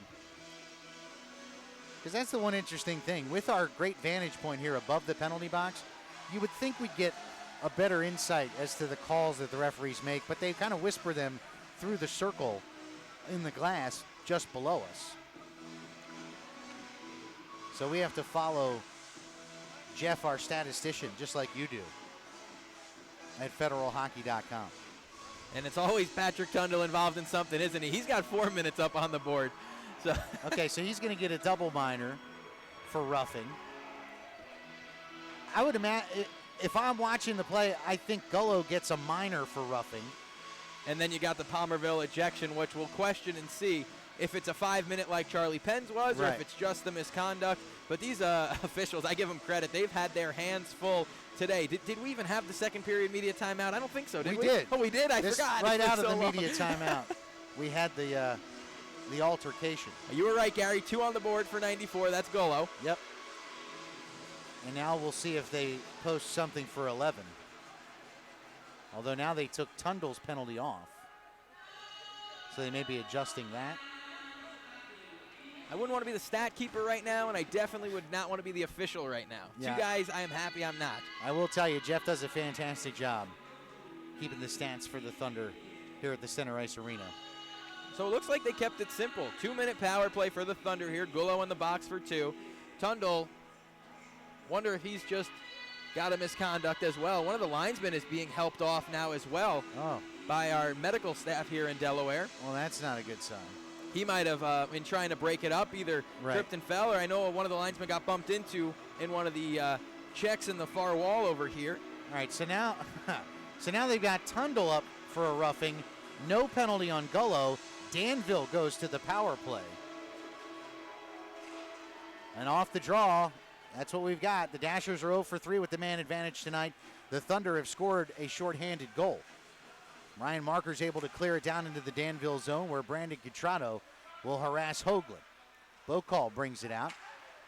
Because that's the one interesting thing. With our great vantage point here above the penalty box, you would think we'd get a better insight as to the calls that the referees make, but they kind of whisper them through the circle in the glass just below us. So we have to follow Jeff, our statistician, just like you do at federalhockey.com. And it's always Patrick Tundle involved in something, isn't he? He's got 4 minutes up on the board. So okay, so he's going to get a double minor for roughing. I would imagine, if I'm watching the play, I think Gullo gets a minor for roughing. And then you got the Palmerville ejection, which we'll question and see if it's a 5 minute like Charlie Penn's was, or if it's just the misconduct. But these officials, I give them credit. They've had their hands full today. Did we even have the second period media timeout? I don't think so, did we? We did. Oh, we did? I forgot. Right out of the media timeout, we had the altercation. You were right, Gary. 2 on the board for 94. That's Gullo. Yep. And now we'll see if they post something for 11. Although now they took Tundle's penalty off. So they may be adjusting that. I wouldn't want to be the stat keeper right now, and I definitely would not want to be the official right now. Yeah. 2 guys, I am happy I'm not. I will tell you, Jeff does a fantastic job keeping the stats for the Thunder here at the Center Ice Arena. So it looks like they kept it simple. 2 minute power play for the Thunder here. Gullo in the box for 2. Tundle, wonder if he's just got a misconduct as well. One of the linesmen is being helped off now as well by our medical staff here in Delaware. Well, that's not a good sign. He might have been trying to break it up, either tripped and fell, or I know one of the linesmen got bumped into in one of the checks in the far wall over here. All right, so now they've got Tundle up for a roughing. No penalty on Gullo. Danville goes to the power play. And off the draw, that's what we've got. The Dashers are 0 for 3 with the man advantage tonight. The Thunder have scored a shorthanded goal. Ryan Marker's able to clear it down into the Danville zone where Brandon Contrato will harass Hoagland. Bokal brings it out.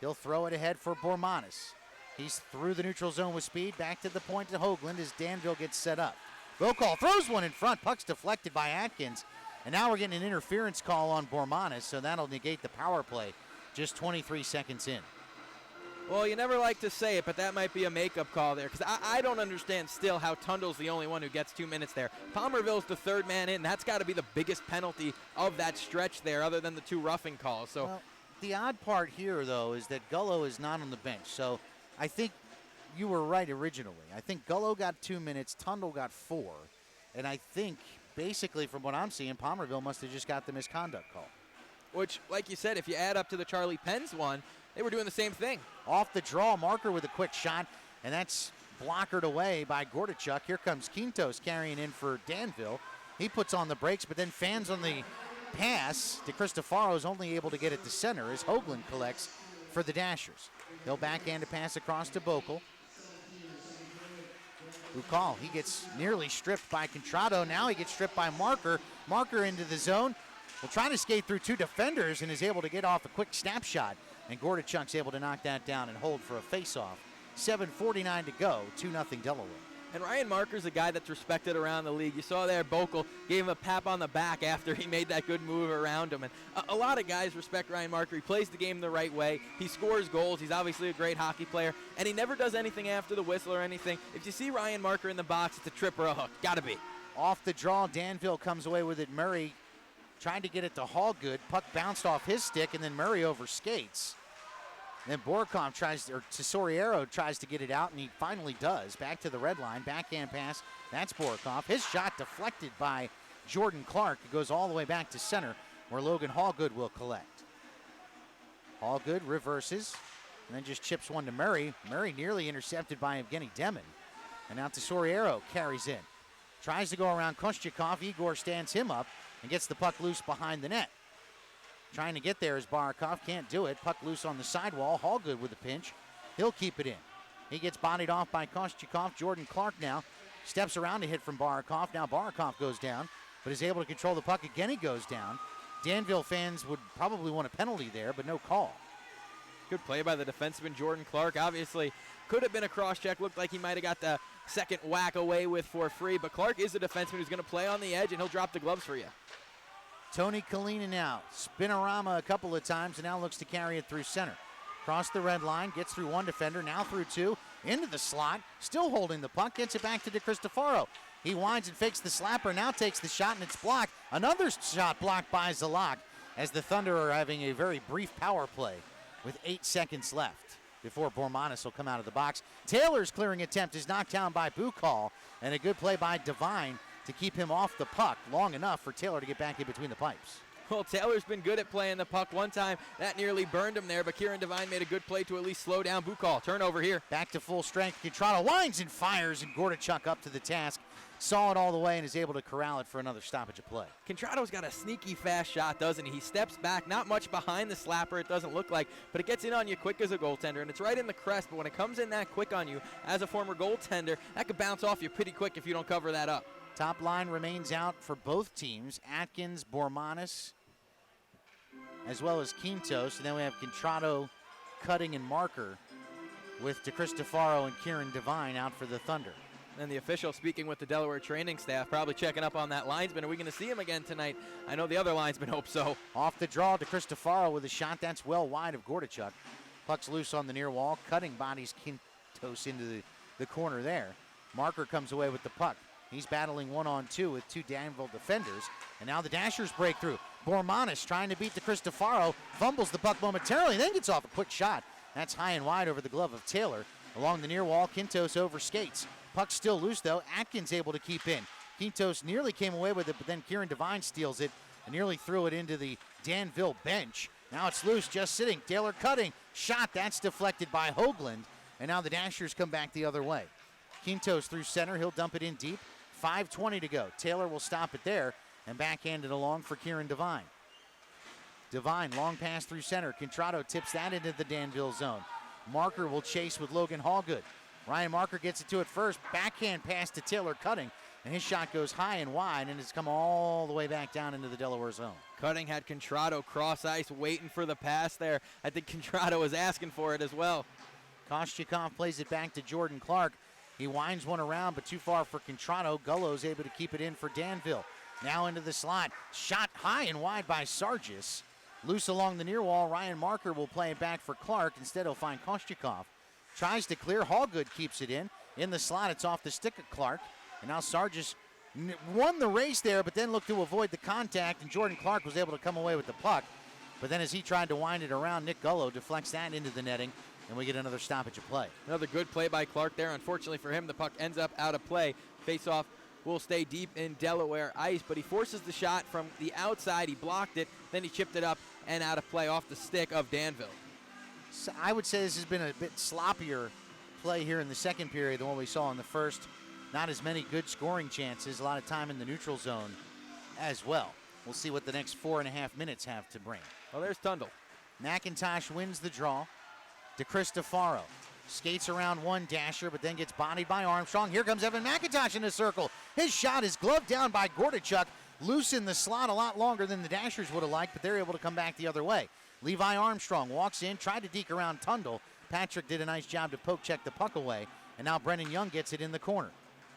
He'll throw it ahead for Bormanis. He's through the neutral zone with speed. Back to the point to Hoagland as Danville gets set up. Bokal throws one in front. Puck's deflected by Atkins. And now we're getting an interference call on Bormanis, so that'll negate the power play just 23 seconds in. Well, you never like to say it, but that might be a makeup call there, because I don't understand still how Tundle's the only one who gets 2 minutes there. Palmerville's the third man in. That's got to be the biggest penalty of that stretch there, other than the 2 roughing calls. So, well, the odd part here, though, is that Gullo is not on the bench. So I think you were right originally. I think Gullo got 2 minutes, Tundle got 4. And I think, basically, from what I'm seeing, Palmerville must have just got the misconduct call. Which, like you said, if you add up to the Charlie Penn's one, they were doing the same thing. Off the draw, Marker with a quick shot, and that's blockered away by Gordichuk. Here comes Quintos carrying in for Danville. He puts on the brakes, but then fans on the pass. DeCristofaro is only able to get it to center as Hoagland collects for the Dashers. He'll backhand a pass across to Bokal. Bukal, he gets nearly stripped by Contrato. Now he gets stripped by Marker. Marker into the zone. Will try to skate through 2 defenders and is able to get off a quick snapshot. And Gordichuk's able to knock that down and hold for a face-off. 7:49 to go, 2-0 Delaware. And Ryan Marker's a guy that's respected around the league. You saw there Bokal gave him a pap on the back after he made that good move around him. And a lot of guys respect Ryan Marker. He plays the game the right way. He scores goals. He's obviously a great hockey player. And he never does anything after the whistle or anything. If you see Ryan Marker in the box, it's a trip or a hook. Gotta be. Off the draw, Danville comes away with it. Murray trying to get it to Hallgood. Puck bounced off his stick, and then Murray overskates. Then Borkov Tesoriero tries to get it out, and he finally does. Back to the red line, backhand pass. That's Borkov. His shot deflected by Jordan Clark. It goes all the way back to center, where Logan Hallgood will collect. Hallgood reverses, and then just chips one to Murray. Murray nearly intercepted by Evgeny Demin. And now Tesoriero carries in. Tries to go around Kostyakov. Igor stands him up and gets the puck loose behind the net. Trying to get there is Barakov, can't do it. Puck loose on the sidewall. Hallgood with a pinch. He'll keep it in. He gets bodied off by Kostyakov. Jordan Clark now steps around to hit from Barakov. Now Barakov goes down, but is able to control the puck. Again, he goes down. Danville fans would probably want a penalty there, but no call. Good play by the defenseman Jordan Clark. Obviously, could have been a cross-check. Looked like he might have got the second whack away with for free, but Clark is a defenseman who's going to play on the edge, and he'll drop the gloves for you. Tony Kalina now. Spinorama a couple of times and now looks to carry it through center. Across the red line, gets through one defender, now through two, into the slot, still holding the puck, gets it back to DeCristofaro. He winds and fakes the slapper, now takes the shot and it's blocked. Another shot blocked by Zalak as the Thunder are having a very brief power play with 8 seconds left before Bormanis will come out of the box. Taylor's clearing attempt is knocked down by Bukal, and a good play by Devine to keep him off the puck long enough for Taylor to get back in between the pipes. Well, Taylor's been good at playing the puck. One time, that nearly burned him there, but Kieran Devine made a good play to at least slow down Bukal. Turnover here. Back to full strength. Contrato winds and fires, and Gordichuk up to the task. Saw it all the way and is able to corral it for another stoppage of play. Contrato's got a sneaky fast shot, doesn't he? He steps back, not much behind the slapper, it doesn't look like, but it gets in on you quick as a goaltender, and it's right in the crest, but when it comes in that quick on you, as a former goaltender, that could bounce off you pretty quick if you don't cover that up. Top line remains out for both teams. Atkins, Bormanis, as well as Quintos, and then we have Contrato, Cutting, and Marker with DeCristofaro and Kieran Devine out for the Thunder. And the official speaking with the Delaware training staff, probably checking up on that linesman. Are we going to see him again tonight? I know the other linesman hope so. Off the draw, DeCristofaro with a shot that's well wide of Gordichuk. Puck's loose on the near wall. Cutting bodies Quintos into the corner there. Marker comes away with the puck. He's battling 1-on-2 with two Danville defenders. And now the Dashers break through. Bormanis trying to beat DeCristofaro. Fumbles the puck momentarily, then gets off a quick shot. That's high and wide over the glove of Taylor. Along the near wall, Quintos overskates. Puck's still loose, though. Atkins able to keep in. Quintos nearly came away with it, but then Kieran Devine steals it and nearly threw it into the Danville bench. Now it's loose, just sitting. Taylor Cutting. Shot, that's deflected by Hoagland. And now the Dashers come back the other way. Quintos through center. He'll dump it in deep. 5:20 to go. Taylor will stop it there and backhand it along for Kieran Devine. Devine, long pass through center. Contrato tips that into the Danville zone. Marker will chase with Logan Hallgood. Ryan Marker gets it to it first. Backhand pass to Taylor Cutting, and his shot goes high and wide, and it's come all the way back down into the Delaware zone. Cutting had Contrato cross ice waiting for the pass there. I think Contrato was asking for it as well. Kostyakov plays it back to Jordan Clark. He winds one around, but too far for Contrato. Gullo's able to keep it in for Danville. Now into the slot. Shot high and wide by Sargis. Loose along the near wall. Ryan Marker will play it back for Clark. Instead, he'll find Kostyakov. Tries to clear. Hallgood keeps it in. In the slot, it's off the stick of Clark. And now Sargis won the race there, but then looked to avoid the contact, and Jordan Clark was able to come away with the puck. But then as he tried to wind it around, Nick Gullo deflects that into the netting, and we get another stoppage of play. Another good play by Clark there. Unfortunately for him, the puck ends up out of play. Face-off will stay deep in Delaware ice, but he forces the shot from the outside. He blocked it, then he chipped it up and out of play off the stick of Danville. So I would say this has been a bit sloppier play here in the second period than what we saw in the first. Not as many good scoring chances, a lot of time in the neutral zone as well. We'll see what the next 4.5 minutes have to bring. Well, there's Tundle. McIntosh wins the draw. DeCristofaro skates around one Dasher, but then gets bodied by Armstrong. Here comes Evan McIntosh in the circle. His shot is gloved down by Gordichuk. Loose in the slot a lot longer than the Dashers would have liked, but they're able to come back the other way. Levi Armstrong walks in, tried to deke around Tundle. Patrick did a nice job to poke check the puck away, and now Brennan Young gets it in the corner.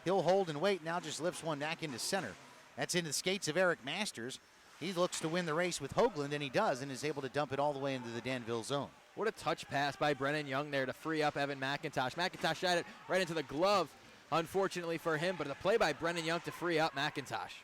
He'll hold and wait, now just lifts one back into center. That's into the skates of Eric Masters. He looks to win the race with Hoagland, and he does, and is able to dump it all the way into the Danville zone. What a touch pass by Brennan Young there to free up Evan McIntosh. McIntosh shot it right into the glove, unfortunately for him, but the play by Brennan Young to free up McIntosh.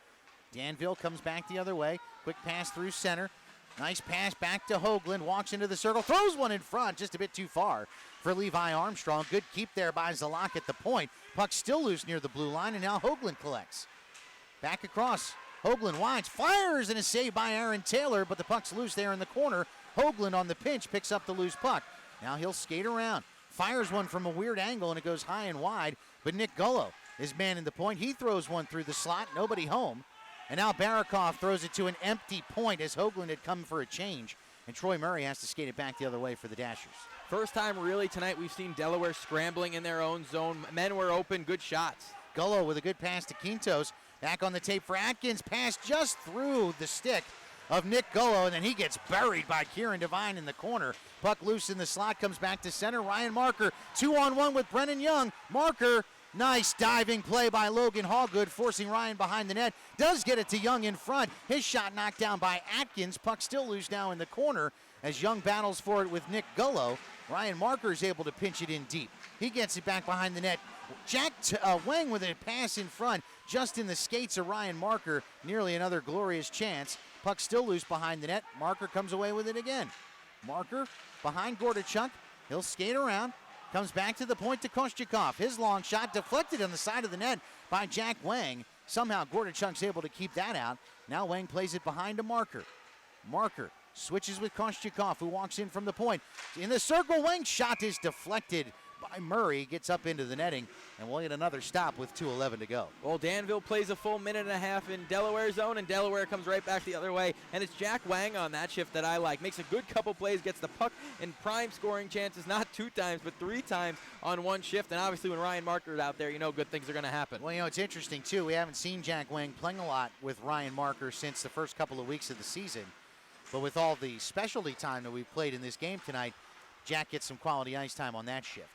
Danville comes back the other way. Quick pass through center. Nice pass back to Hoagland. Walks into the circle. Throws one in front. Just a bit too far for Levi Armstrong. Good keep there by Zalak at the point. Puck still loose near the blue line, and now Hoagland collects. Back across. Hoagland winds. Fires, and a save by Aaron Taylor, but the puck's loose there in the corner. Hoagland on the pinch picks up the loose puck. Now he'll skate around. Fires one from a weird angle, and it goes high and wide. But Nick Gullo is manning the point. He throws one through the slot. Nobody home. And now Barakoff throws it to an empty point as Hoagland had come for a change. And Troy Murray has to skate it back the other way for the Dashers. First time really tonight we've seen Delaware scrambling in their own zone. Men were open, good shots. Gullo with a good pass to Quintos. Back on the tape for Atkins. Pass just through the stick of Nick Gullo, and then he gets buried by Kieran Devine in the corner. Puck loose in the slot, comes back to center. Ryan Marker, 2-on-1 with Brennan Young. Marker Nice diving play by Logan Hallgood, forcing Ryan behind the net. Does get it to Young in front. His shot knocked down by Atkins. Puck still loose now in the corner as Young battles for it with Nick Gullo. Ryan Marker is able to pinch it in deep. He gets it back behind the net. Jack Wang with a pass in front, just in the skates of Ryan Marker. Nearly another glorious chance. Puck still loose behind the net. Marker comes away with it again. Marker behind Gordichuk. He'll skate around. Comes back to the point to Kostyakov. His long shot deflected on the side of the net by Jack Wang. Somehow Gordichuk's able to keep that out. Now Wang plays it behind to Marker. Marker switches with Kostyakov, who walks in from the point. In the circle, Wang's shot is deflected by Murray. Gets up into the netting, and we'll get another stop with 2:11 to go. Well, Danville plays a full minute and a half in Delaware zone, and Delaware comes right back the other way. And it's Jack Wang on that shift that I like. Makes a good couple plays, gets the puck in prime scoring chances, not 2 times, but 3 times on one shift. And obviously when Ryan Marker is out there, you know good things are going to happen. Well, you know, it's interesting, too. We haven't seen Jack Wang playing a lot with Ryan Marker since the first couple of weeks of the season. But with all the specialty time that we've played in this game tonight, Jack gets some quality ice time on that shift.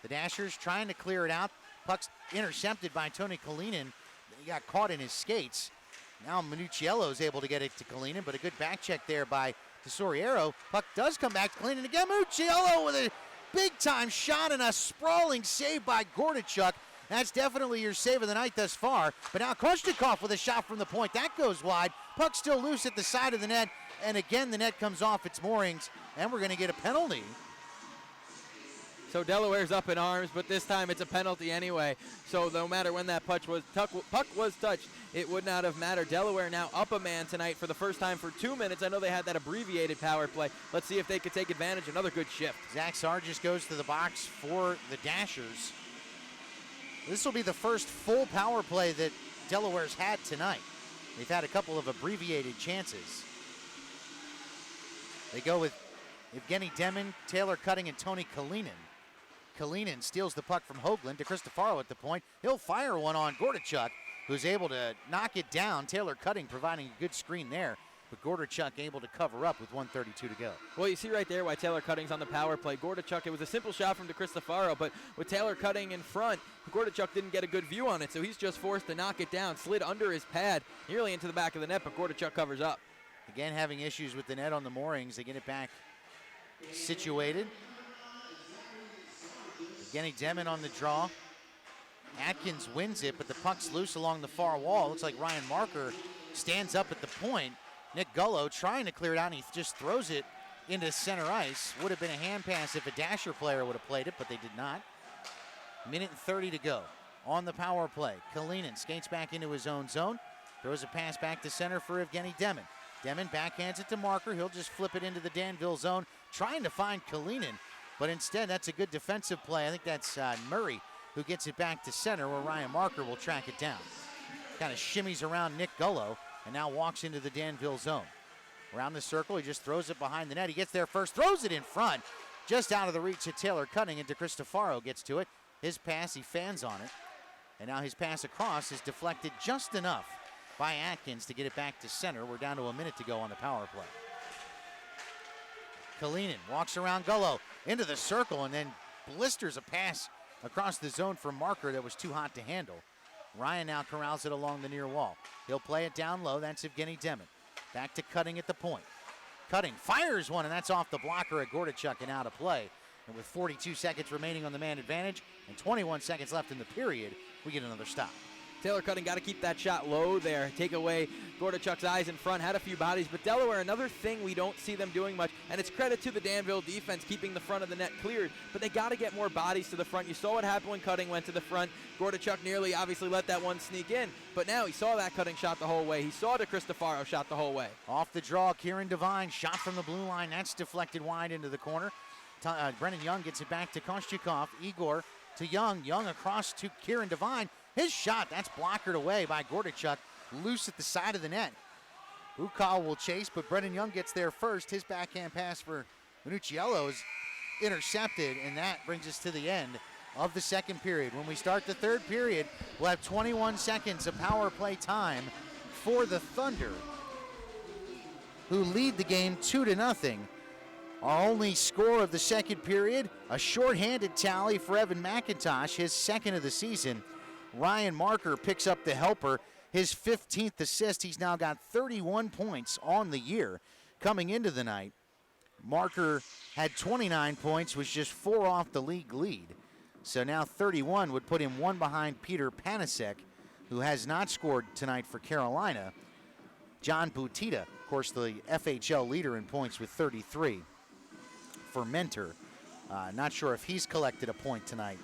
The Dashers trying to clear it out. Puck's intercepted by Tony Kalinin. He got caught in his skates. Now Minucciello is able to get it to Kalinin, but a good back check there by Tesoriero. Puck does come back to Kalinin again. Minucciello with a big-time shot and a sprawling save by Gordichuk. That's definitely your save of the night thus far. But now Kostyakov with a shot from the point. That goes wide. Puck still loose at the side of the net. And again, the net comes off its moorings, and we're going to get a penalty. So Delaware's up in arms, but this time it's a penalty anyway. So no matter when that puck was touched, it would not have mattered. Delaware now up a man tonight for the first time for 2 minutes. I know they had that abbreviated power play. Let's see if they could take advantage. Another good shift. Zach Sargis goes to the box for the Dashers. This will be the first full power play that Delaware's had tonight. They've had a couple of abbreviated chances. They go with Evgeny Demin, Taylor Cutting, and Tony Kalinin. Kalinin steals the puck from Hoagland to Cristofaro at the point. He'll fire one on Gordichuk, who's able to knock it down. Taylor Cutting providing a good screen there, but Gordichuk able to cover up with 1:32 to go. Well, you see right there why Taylor Cutting's on the power play. Gordichuk, it was a simple shot from Cristofaro, but with Taylor Cutting in front, Gordichuk didn't get a good view on it, so he's just forced to knock it down. Slid under his pad, nearly into the back of the net, but Gordichuk covers up. Again, having issues with the net on the moorings. They get it back situated. Evgeny Demin on the draw. Atkins wins it, but the puck's loose along the far wall. Looks like Ryan Marker stands up at the point. Nick Gullo trying to clear it out, and he just throws it into center ice. Would have been a hand pass if a Dasher player would have played it, but they did not. Minute and 30 to go on the power play. Kalinin skates back into his own zone. Throws a pass back to center for Evgeny Demin. Demin backhands it to Marker. He'll just flip it into the Danville zone, trying to find Kalinin. But instead, that's a good defensive play. I think that's Murray who gets it back to center, where Ryan Marker will track it down. Kind of shimmies around Nick Gullo and now walks into the Danville zone. Around the circle, he just throws it behind the net. He gets there first, throws it in front, just out of the reach of Taylor Cutting, and Cristofaro gets to it. His pass, he fans on it. And now his pass across is deflected just enough by Atkins to get it back to center. We're down to a minute to go on the power play. Kalinin walks around Gullo into the circle and then blisters a pass across the zone for Marker that was too hot to handle. Ryan now corrals it along the near wall. He'll play it down low. That's Evgeny Demin. Back to Cutting at the point. Cutting fires one, and that's off the blocker at Gordichuk and out of play. And with 42 seconds remaining on the man advantage and 21 seconds left in the period, we get another stop. Taylor Cutting got to keep that shot low there. Take away Gordichuk's eyes in front, had a few bodies. But Delaware, another thing we don't see them doing much, and it's credit to the Danville defense keeping the front of the net cleared, but they got to get more bodies to the front. You saw what happened when Cutting went to the front. Gordichuk nearly obviously let that one sneak in, but now he saw that Cutting shot the whole way. He saw the Cristofaro shot the whole way. Off the draw, Kieran Devine, shot from the blue line. That's deflected wide into the corner. Brendan Young gets it back to Kostyakov. Igor to Young. Young across to Kieran Devine. His shot, that's blockered away by Gordichuk, loose at the side of the net. Ukal will chase, but Brendan Young gets there first. His backhand pass for Minucciello is intercepted, and that brings us to the end of the second period. When we start the third period, we'll have 21 seconds of power play time for the Thunder, who lead the game 2-0. Our only score of the second period, a shorthanded tally for Evan McIntosh, his second of the season. Ryan Marker picks up the helper, his 15th assist. He's now got 31 points on the year coming into the night. Marker had 29 points, was just 4 off the league lead. So now 31 would put him 1 behind Peter Panasek, who has not scored tonight for Carolina. John Butita, of course, the FHL leader in points with 33 for Mentor. Not sure if he's collected a point tonight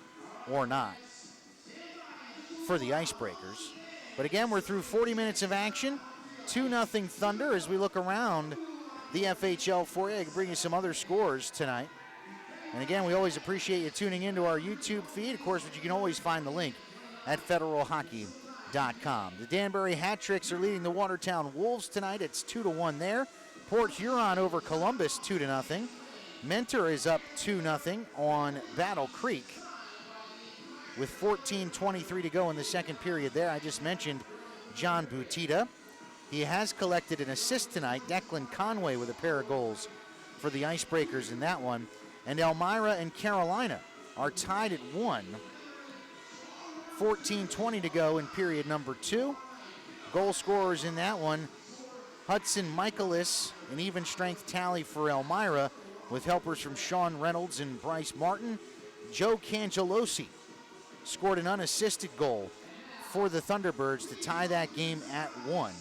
or not for the Icebreakers. But again, we're through 40 minutes of action. 2-0 Thunder as we look around the FHL for you. I can bring you some other scores tonight. And again, we always appreciate you tuning into our YouTube feed. Of course, but you can always find the link at federalhockey.com. The Danbury Hat Tricks are leading the Watertown Wolves tonight. It's 2-1 there. Port Huron over Columbus 2-0. Mentor is up 2-0 on Battle Creek with 14:23 to go in the second period there. I just mentioned John Butita. He has collected an assist tonight. Declan Conway with a pair of goals for the Icebreakers in that one. And Elmira and Carolina are tied at 1. 14:20 to go in period number 2. Goal scorers in that one, Hudson Michaelis, an even strength tally for Elmira with helpers from Sean Reynolds and Bryce Martin. Joe Cangelosi scored an unassisted goal for the Thunderbirds to tie that game at 1.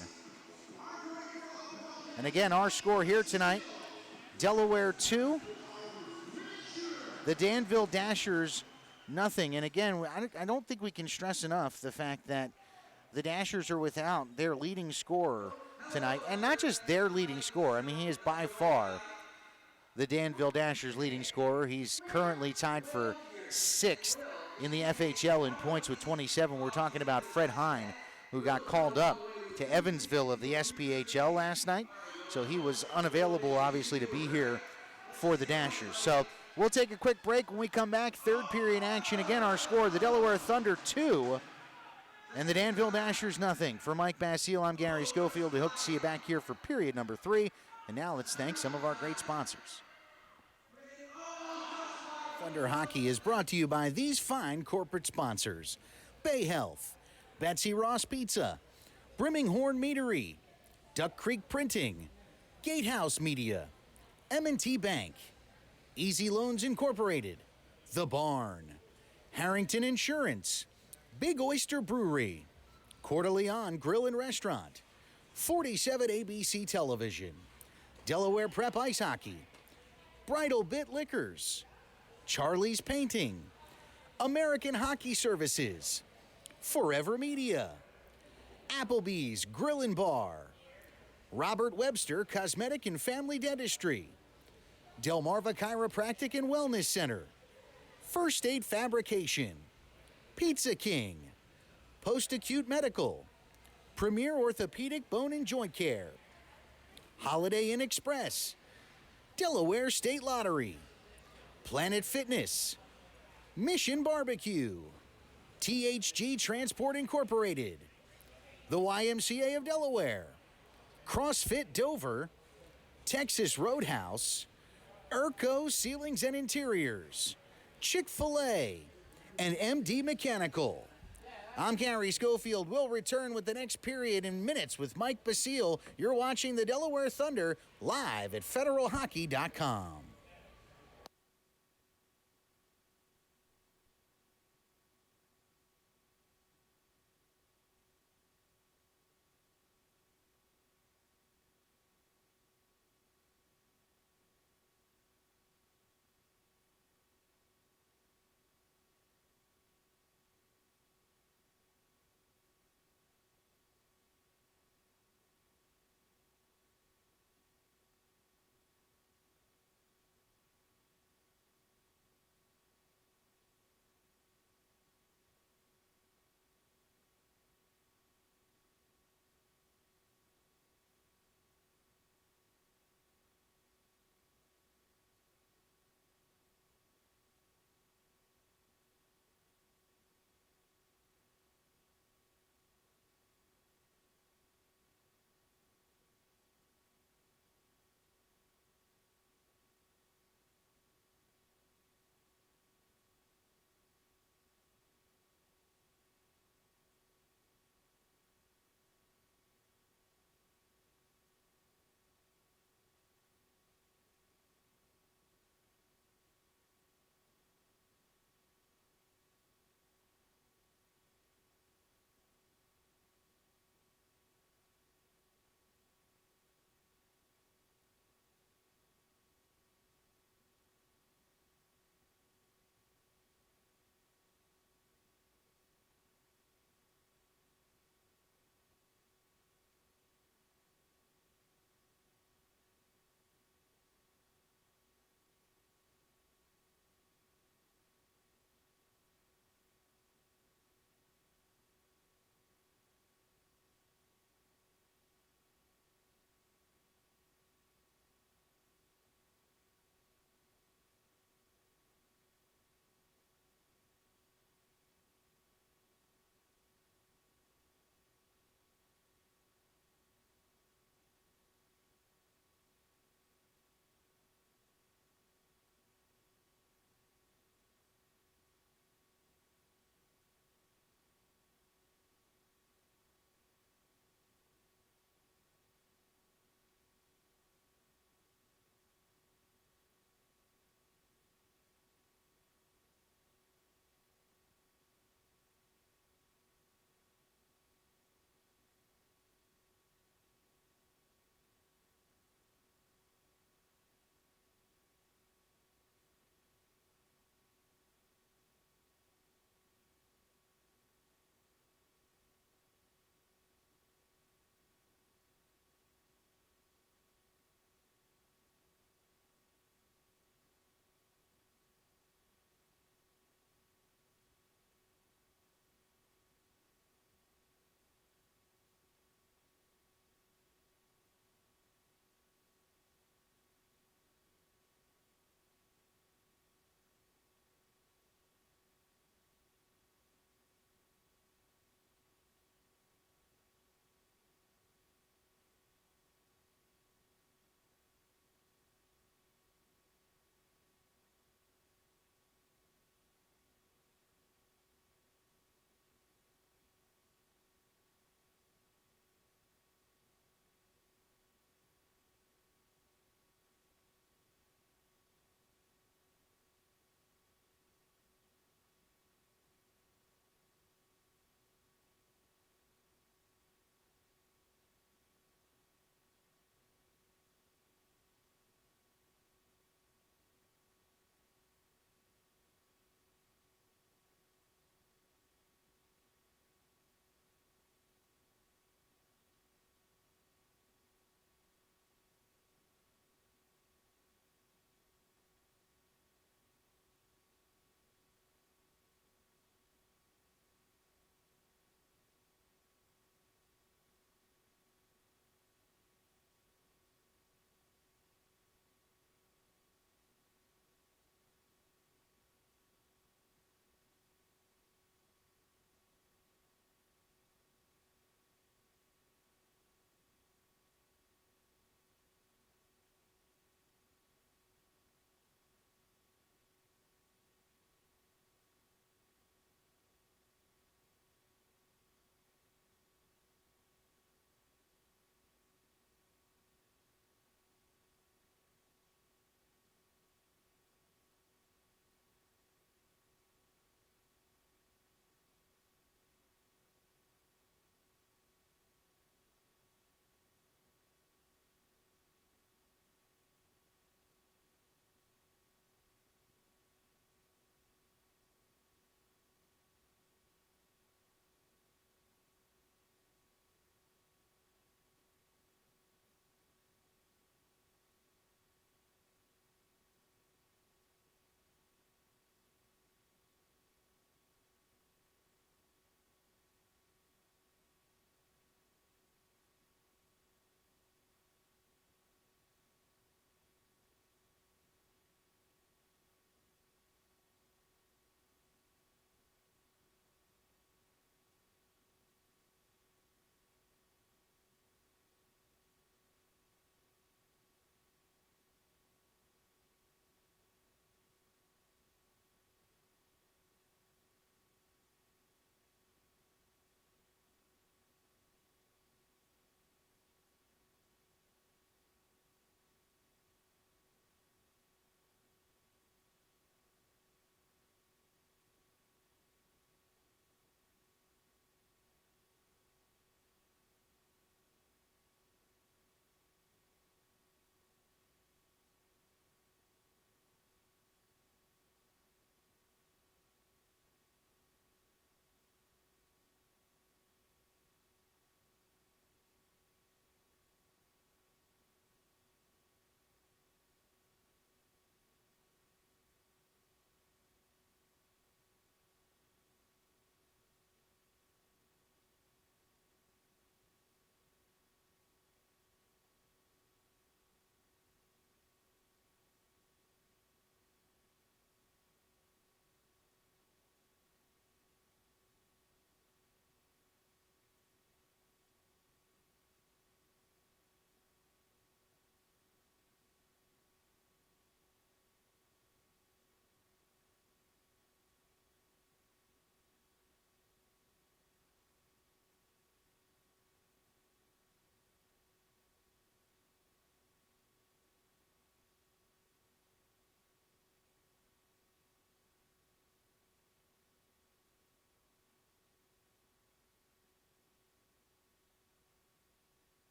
And again, our score here tonight, Delaware 2, the Danville Dashers nothing. And again, I don't think we can stress enough the fact that the Dashers are without their leading scorer tonight. And not just their leading scorer. I mean, he is by far the Danville Dashers leading scorer. He's currently tied for 6th in the FHL in points with 27. We're talking about Fred Hine, who got called up to Evansville of the SPHL last night. So he was unavailable, obviously, to be here for the Dashers. So we'll take a quick break. When we come back, third period action. Again, our score, the Delaware Thunder 2 and the Danville Dashers nothing. For Mike Basile, I'm Gary Schofield. We hope to see you back here for period number 3. And now let's thank some of our great sponsors. Thunder Hockey is brought to you by these fine corporate sponsors: Bay Health, Betsy Ross Pizza, Brimminghorn Meadery, Duck Creek Printing, Gatehouse Media, M&T Bank, Easy Loans Incorporated, The Barn, Harrington Insurance, Big Oyster Brewery, Coeur d'Leon Grill and Restaurant, 47 ABC Television, Delaware Prep Ice Hockey, Bridal Bit Liquors, Charlie's Painting, American Hockey Services, Forever Media, Applebee's Grill and Bar, Robert Webster Cosmetic and Family Dentistry, Delmarva Chiropractic and Wellness Center, First Aid Fabrication, Pizza King, Post-Acute Medical, Premier Orthopedic Bone and Joint Care, Holiday Inn Express, Delaware State Lottery, Planet Fitness, Mission Barbecue, THG Transport Incorporated, the YMCA of Delaware, CrossFit Dover, Texas Roadhouse, Erco Ceilings and Interiors, Chick-fil-A, and MD Mechanical. I'm Gary Schofield. We'll return with the next period in minutes with Mike Basile. You're watching the Delaware Thunder live at federalhockey.com.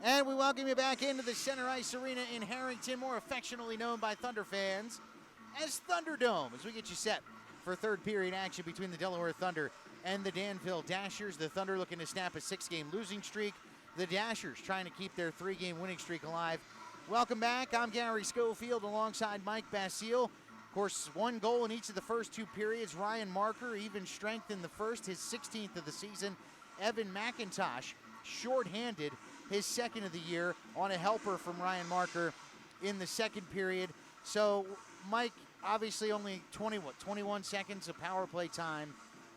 And we welcome you back into the Center Ice Arena in Harrington, more affectionately known by Thunder fans as Thunderdome, as we get you set for third period action between the Delaware Thunder and the Danville Dashers. The Thunder looking to snap a 6-game losing streak. The Dashers trying to keep their 3-game winning streak alive. Welcome back. I'm Gary Schofield alongside Mike Basile. Of course, 1 goal in each of the first 2 periods. Ryan Marker, even strength in the first, his 16th of the season. Evan McIntosh, shorthanded, his 2nd of the year on a helper from Ryan Marker in the 2nd period. So, Mike, obviously only 21 seconds of power play time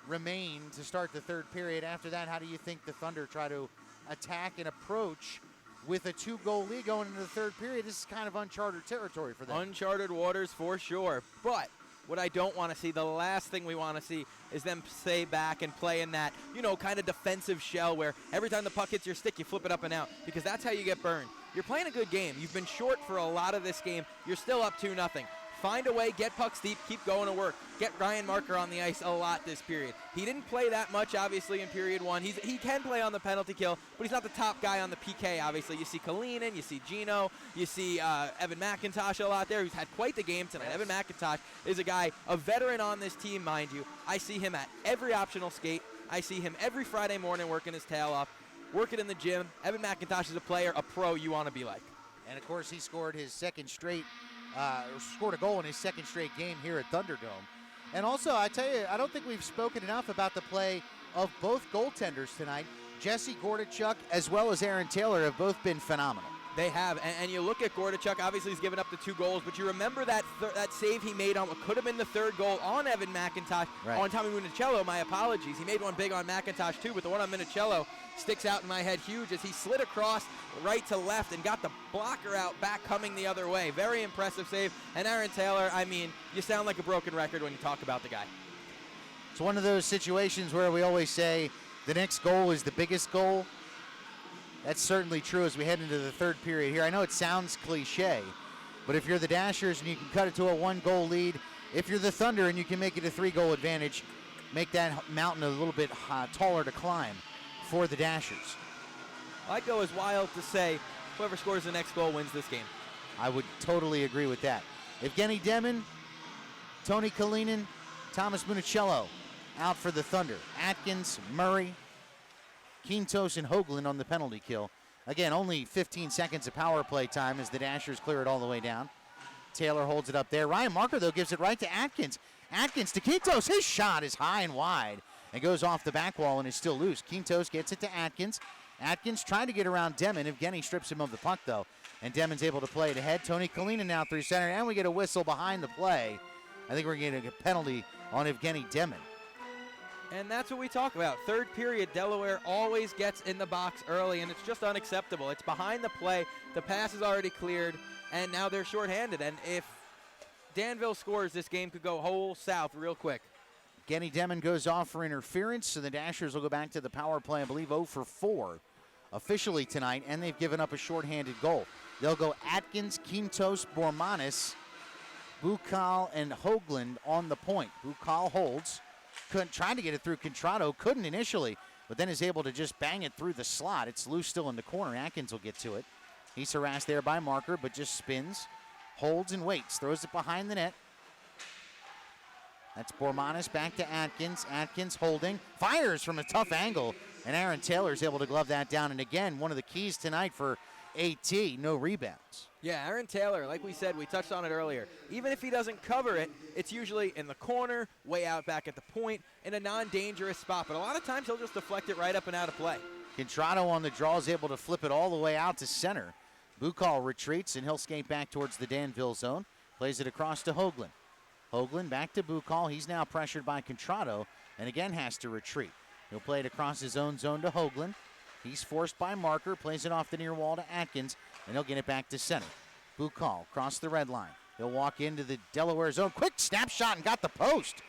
remain to start the 3rd period. After that, how do you think the Thunder try to attack and approach with a 2-goal lead going into the 3rd period? This is kind of uncharted territory for them. Uncharted waters for sure. But what I don't want to see, the last thing we want to see, is them stay back and play in that, kind of defensive shell where every time the puck hits your stick, you flip it up and out, because that's how you get burned. You're playing a good game. You've been short for a lot of this game. You're still up 2-0. Find a way, get pucks deep, keep going to work. Get Ryan Marker on the ice a lot this period. He didn't play that much, obviously, in period 1. He can play on the penalty kill, but he's not the top guy on the PK, obviously. You see Kalinin, you see Gino, you see Evan McIntosh a lot there, who's had quite the game tonight. Yes. Evan McIntosh is a guy, a veteran on this team, mind you. I see him at every optional skate. I see him every Friday morning working his tail off, working in the gym. Evan McIntosh is a player, a pro you want to be like. And, of course, he scored his scored a goal in his 2nd straight game here at Thunderdome. And also, I tell you, I don't think we've spoken enough about the play of both goaltenders tonight. Jesse Gordichuk as well as Aaron Taylor have both been phenomenal. They have, and you look at Gordichuk, obviously he's given up the 2 goals, but you remember that save he made on what could have been the 3rd goal on Evan McIntosh, right. On Tommy Minicello, my apologies. He made one big on McIntosh too, but the one on Minicello sticks out in my head huge as he slid across right to left and got the blocker out back coming the other way. Very impressive save. And Aaron Taylor, I mean, you sound like a broken record when you talk about the guy. It's one of those situations where we always say the next goal is the biggest goal. That's certainly true as we head into the 3rd period here. I know it sounds cliche, but if you're the Dashers and you can cut it to a 1-goal lead, if you're the Thunder and you can make it a 3-goal advantage, make that mountain a little bit taller to climb for the Dashers. I'd go as wild to say whoever scores the next goal wins this game. I would totally agree with that. Evgeny Demon, Tony Kalinin, Thomas Minicello out for the Thunder. Atkins, Murray, Quintos, and Hoagland on the penalty kill. Again, only 15 seconds of power play time as the Dashers clear it all the way down. Taylor holds it up there. Ryan Marker, though, gives it right to Atkins. Atkins to Quintos. His shot is high and wide and goes off the back wall and is still loose. Quintos gets it to Atkins. Atkins trying to get around Demon. Evgeny strips him of the puck, though, and Demon's able to play it ahead. Tony Kalinin now through center, and we get a whistle behind the play. I think we're getting a penalty on Evgeny Demon. And that's what we talk about. 3rd period, Delaware always gets in the box early, and it's just unacceptable. It's behind the play. The pass is already cleared, and now they're shorthanded. And if Danville scores, this game could go whole south real quick. Evgeny Demon goes off for interference, so the Dashers will go back to the power play, I believe 0 for 4 officially tonight, and they've given up a shorthanded goal. They'll go Atkins, Quintos, Bormanis, Bukal, and Hoagland on the point. Bukal holds. Trying to get it through Contrado, couldn't initially, but then is able to just bang it through the slot. It's loose still in the corner. Atkins will get to it. He's harassed there by Marker, but just spins, holds, and waits. Throws it behind the net. That's Bormanis back to Atkins. Atkins holding, fires from a tough angle, and Aaron Taylor is able to glove that down. And again, one of the keys tonight for AT, no rebounds. Yeah, Aaron Taylor, like we said, we touched on it earlier. Even if he doesn't cover it, it's usually in the corner, way out back at the point, in a non-dangerous spot. But a lot of times he'll just deflect it right up and out of play. Contrado on the draw is able to flip it all the way out to center. Bukal retreats, and he'll skate back towards the Danville zone. Plays it across to Hoagland. Hoagland back to Bukal. He's now pressured by Contrado, and again has to retreat. He'll play it across his own zone to Hoagland. He's forced by Marker, plays it off the near wall to Atkins, and he'll get it back to center. Bukal across the red line. He'll walk into the Delaware zone. Quick snapshot and got the post.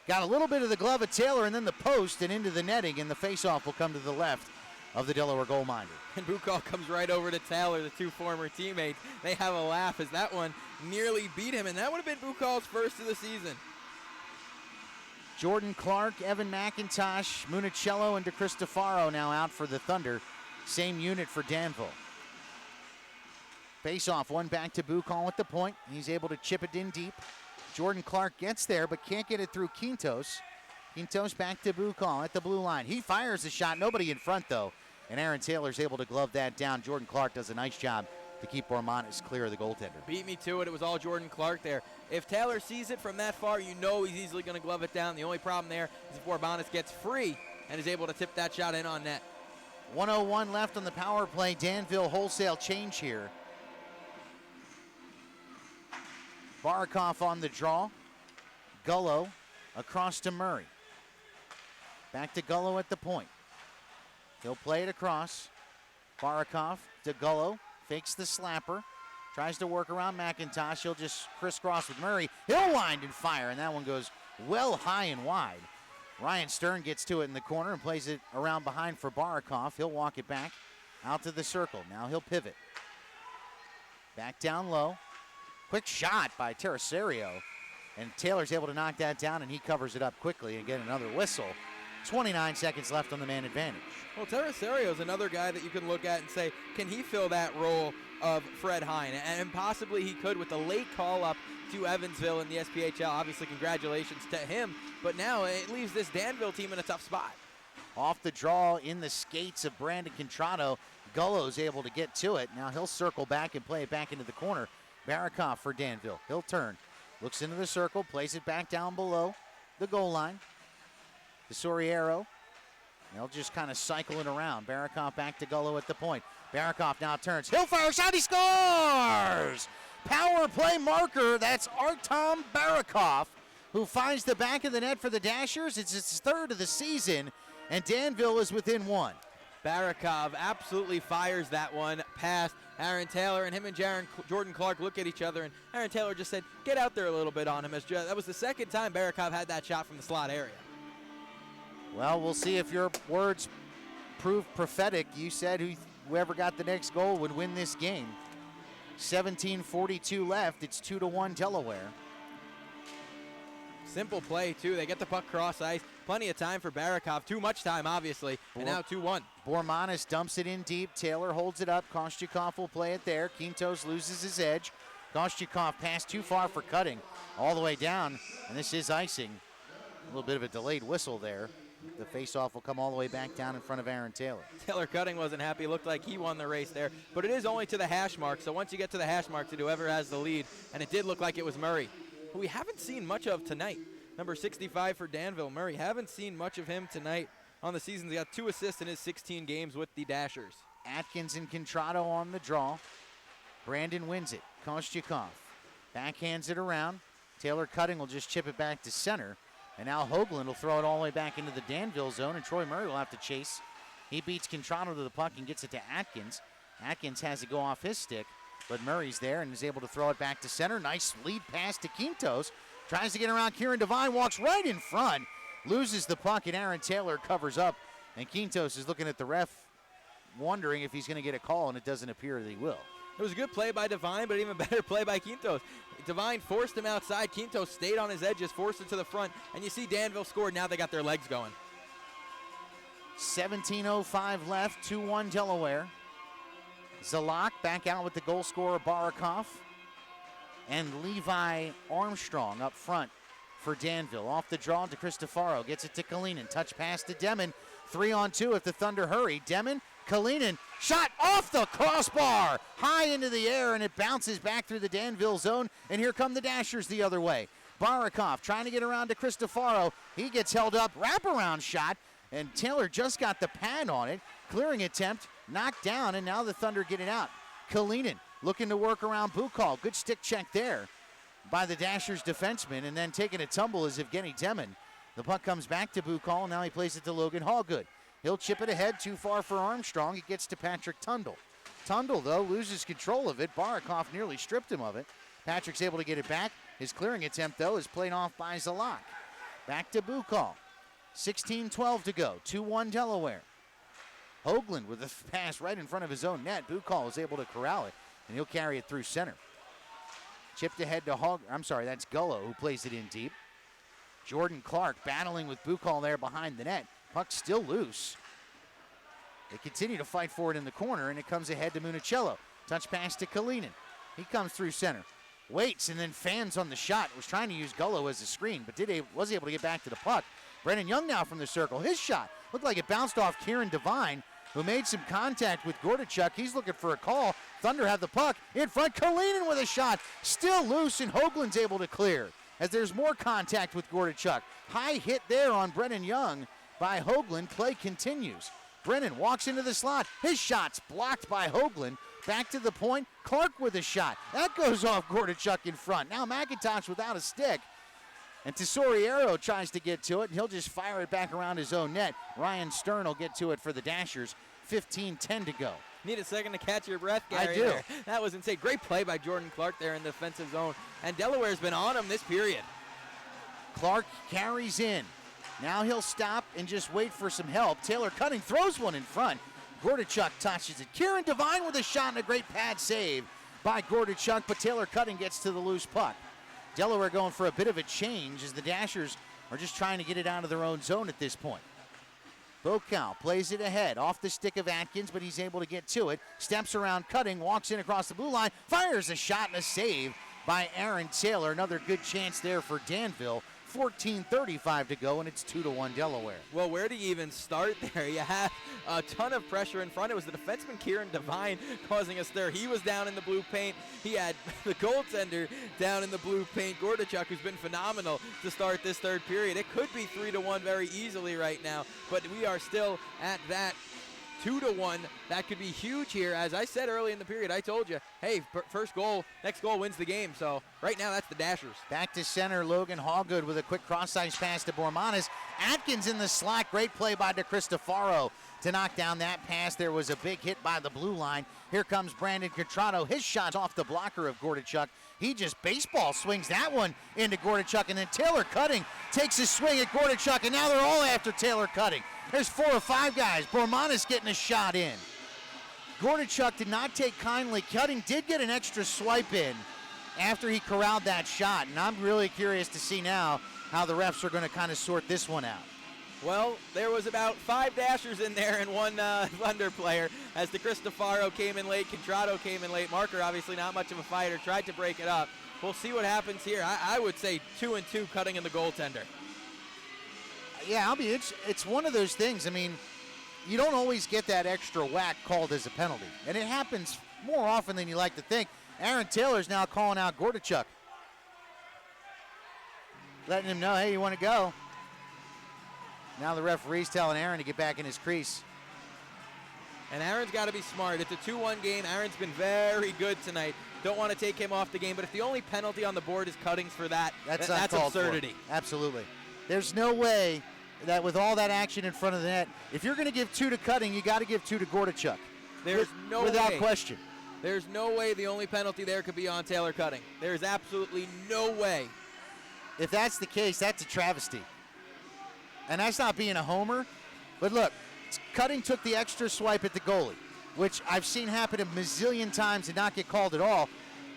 Got a little bit of the glove of Taylor and then the post and into the netting, and the faceoff will come to the left of the Delaware goalminder. And Bukal comes right over to Taylor, the 2 former teammates. They have a laugh as that one nearly beat him, and that would have been Bukal's first of the season. Jordan Clark, Evan McIntosh, Minicello, and DeCristofaro now out for the Thunder. Same unit for Danville. Face off, one back to Bukal at the point. He's able to chip it in deep. Jordan Clark gets there, but can't get it through Quintos. Quintos back to Bukal at the blue line. He fires a shot, nobody in front though. And Aaron Taylor's able to glove that down. Jordan Clark does a nice job to keep Bormanis clear of the goaltender. Beat me to it. It was all Jordan Clark there. If Taylor sees it from that far, you know he's easily going to glove it down. The only problem there is if Bormanis gets free and is able to tip that shot in on net. 1:01 left on the power play. Danville wholesale change here. Barakov on the draw. Gullo across to Murray. Back to Gullo at the point. He'll play it across. Barakov to Gullo. Fakes the slapper. Tries to work around McIntosh. He'll just crisscross with Murray. He'll wind and fire, and that one goes well high and wide. Ryan Stern gets to it in the corner and plays it around behind for Barakov. He'll walk it back out to the circle. Now he'll pivot. Back down low. Quick shot by Terracerio. And Taylor's able to knock that down, and he covers it up quickly and get another whistle. 29 seconds left on the man advantage. Well, Terracerio is another guy that you can look at and say, can he fill that role of Fred Hine? And possibly he could with the late call-up to Evansville in the SPHL. Obviously, congratulations to him. But now it leaves this Danville team in a tough spot. Off the draw in the skates of Brandon Contrado. Gullo's able to get to it. Now he'll circle back and play it back into the corner. Barakov for Danville. He'll turn. Looks into the circle, plays it back down below the goal line. To Soriero. They'll just kind of cycle it around. Barakov back to Gullo at the point. Barakov now turns. He'll fire a shot. He scores! Power play marker. That's Artem Barakov, who finds the back of the net for the Dashers. It's his third of the season, and Danville is within one. Barakov absolutely fires that one past Aaron Taylor, and him and Jordan Clark look at each other, and Aaron Taylor just said, get out there a little bit on him. That was the second time Barakov had that shot from the slot area. Well, we'll see if your words prove prophetic. You said whoever got the next goal would win this game. 17:42 left. It's 2-1 Delaware. Simple play, too. They get the puck cross ice. Plenty of time for Barakov. Too much time, obviously. And now 2-1. Bormanis dumps it in deep. Taylor holds it up. Kostyukov will play it there. Quintos loses his edge. Kostyukov passed too far for Cutting. All the way down. And this is icing. A little bit of a delayed whistle there. The faceoff will come all the way back down in front of Aaron Taylor. Taylor Cutting wasn't happy. Looked like he won the race there. But it is only to the hash mark. So once you get to the hash mark, to whoever has the lead. And it did look like it was Murray, who we haven't seen much of tonight. Number 65 for Danville. Murray, haven't seen much of him tonight on the season. He got 2 assists in his 16 games with the Dashers. Atkins and Contrado on the draw. Brandon wins it. Kostyukov backhands it around. Taylor Cutting will just chip it back to center. And now Hoagland will throw it all the way back into the Danville zone, and Troy Murray will have to chase. He beats Contrado to the puck and gets it to Atkins. Atkins has to go off his stick, but Murray's there and is able to throw it back to center. Nice lead pass to Quintos. Tries to get around Kieran Devine, walks right in front, loses the puck, and Aaron Taylor covers up. And Quintos is looking at the ref, wondering if he's going to get a call, and it doesn't appear that he will. It was a good play by Devine, but even better play by Quintos. Devine forced him outside. Quintos stayed on his edges, forced it to the front, and you see Danville scored. Now they got their legs going. 17:05 left, 2-1 Delaware. Zalak back out with the goal scorer Barakov. And Levi Armstrong up front for Danville. Off the draw to Cristofaro. Gets it to Kalinin. Touch pass to Demon. 3-on-2 if the Thunder hurry. Demon, Kalinin, shot off the crossbar. High into the air, and it bounces back through the Danville zone. And here come the Dashers the other way. Barakov trying to get around to Cristofaro. He gets held up. Wraparound shot. And Taylor just got the pad on it. Clearing attempt. Knocked down, and now the Thunder get it out. Kalinin looking to work around Bukal. Good stick check there by the Dashers defenseman, and then taking a tumble is Evgeny Demon. The puck comes back to Bukal, and now he plays it to Logan Hallgood. He'll chip it ahead, too far for Armstrong. It gets to Patrick Tundle. Tundle, though, loses control of it. Barakov nearly stripped him of it. Patrick's able to get it back. His clearing attempt, though, is played off by Zalak. Back to Bukal. 16:12 to go. 2-1 Delaware. Hoagland with a pass right in front of his own net. Bukal is able to corral it, and he'll carry it through center. Chipped ahead to that's Gullo who plays it in deep. Jordan Clark battling with Bukal there behind the net. Puck still loose. They continue to fight for it in the corner, and it comes ahead to Municello. Touch pass to Kalinin. He comes through center. Waits and then fans on the shot. Was trying to use Gullo as a screen, but was able to get back to the puck. Brennan Young now from the circle. His shot looked like it bounced off Kieran Devine, who made some contact with Gordachuk. He's looking for a call. Thunder have the puck in front. Kalinin with a shot. Still loose, and Hoagland's able to clear as there's more contact with Gordachuk. High hit there on Brennan Young by Hoagland. Play continues. Brennan walks into the slot. His shot's blocked by Hoagland. Back to the point. Clark with a shot. That goes off Gordachuk in front. Now McIntosh without a stick. And Tesoriero tries to get to it, and he'll just fire it back around his own net. Ryan Stern will get to it for the Dashers. 15-10 to go. Need a second to catch your breath, Gary. I do. There. That was insane. Great play by Jordan Clark there in the defensive zone. And Delaware's been on him this period. Clark carries in. Now he'll stop and just wait for some help. Taylor Cutting throws one in front. Gordachuk touches it. Kieran Devine with a shot and a great pad save by Gordachuk, but Taylor Cutting gets to the loose puck. Delaware going for a bit of a change as the Dashers are just trying to get it out of their own zone at this point. Bocal plays it ahead, off the stick of Atkins, but he's able to get to it. Steps around Cutting, walks in across the blue line, fires a shot and a save by Aaron Taylor. Another good chance there for Danville. 14:35 to go, and it's 2-1 Delaware. Well, where do you even start there? You have a ton of pressure in front. It was the defenseman Kieran Devine causing us there. He was down in the blue paint. He had the goaltender down in the blue paint. Gordachuk, who's been phenomenal to start this third period. It could be 3-1 very easily right now, but we are still at that 2-1. That could be huge here. As I said early in the period, I told you, hey, first goal, next goal wins the game. So right now, that's the Dashers. Back to center, Logan Hallgood with a quick cross-ice pass to Bormanis. Atkins in the slot. Great play by DeCristofaro to knock down that pass. There was a big hit by the blue line. Here comes Brandon Contrato. His shot's off the blocker of Gordachuk. He just baseball swings that one into Gordachuk, and then Taylor Cutting takes a swing at Gordachuk, and now they're all after Taylor Cutting. There's 4 or 5 guys. Bormanis getting a shot in. Gordachuk did not take kindly. Cutting did get an extra swipe in after he corralled that shot, and I'm really curious to see now how the refs are going to kind of sort this one out. Well, there was about 5 Dashers in there and 1 Thunder player as DeCristofaro came in late, Contrato came in late. Marker, obviously not much of a fighter, tried to break it up. We'll see what happens here. I would say 2-2 Cutting in the goaltender. Yeah, it's one of those things. I mean, you don't always get that extra whack called as a penalty, and it happens more often than you like to think. Aaron Taylor's now calling out Gordachuk, letting him know, hey, you want to go? Now the referee's telling Aaron to get back in his crease. And Aaron's got to be smart. It's a 2-1 game. Aaron's been very good tonight. Don't want to take him off the game, but if the only penalty on the board is Cuttings for that, that's absurdity. Absolutely. There's no way that with all that action in front of the net, if you're going to give 2 to Cutting, you got to give 2 to Gordachuk. Without question. There's no way the only penalty there could be on Taylor Cutting. There's absolutely no way. If that's the case, that's a travesty. And that's not being a homer. But look, Cutting took the extra swipe at the goalie, which I've seen happen a mazillion times and not get called at all.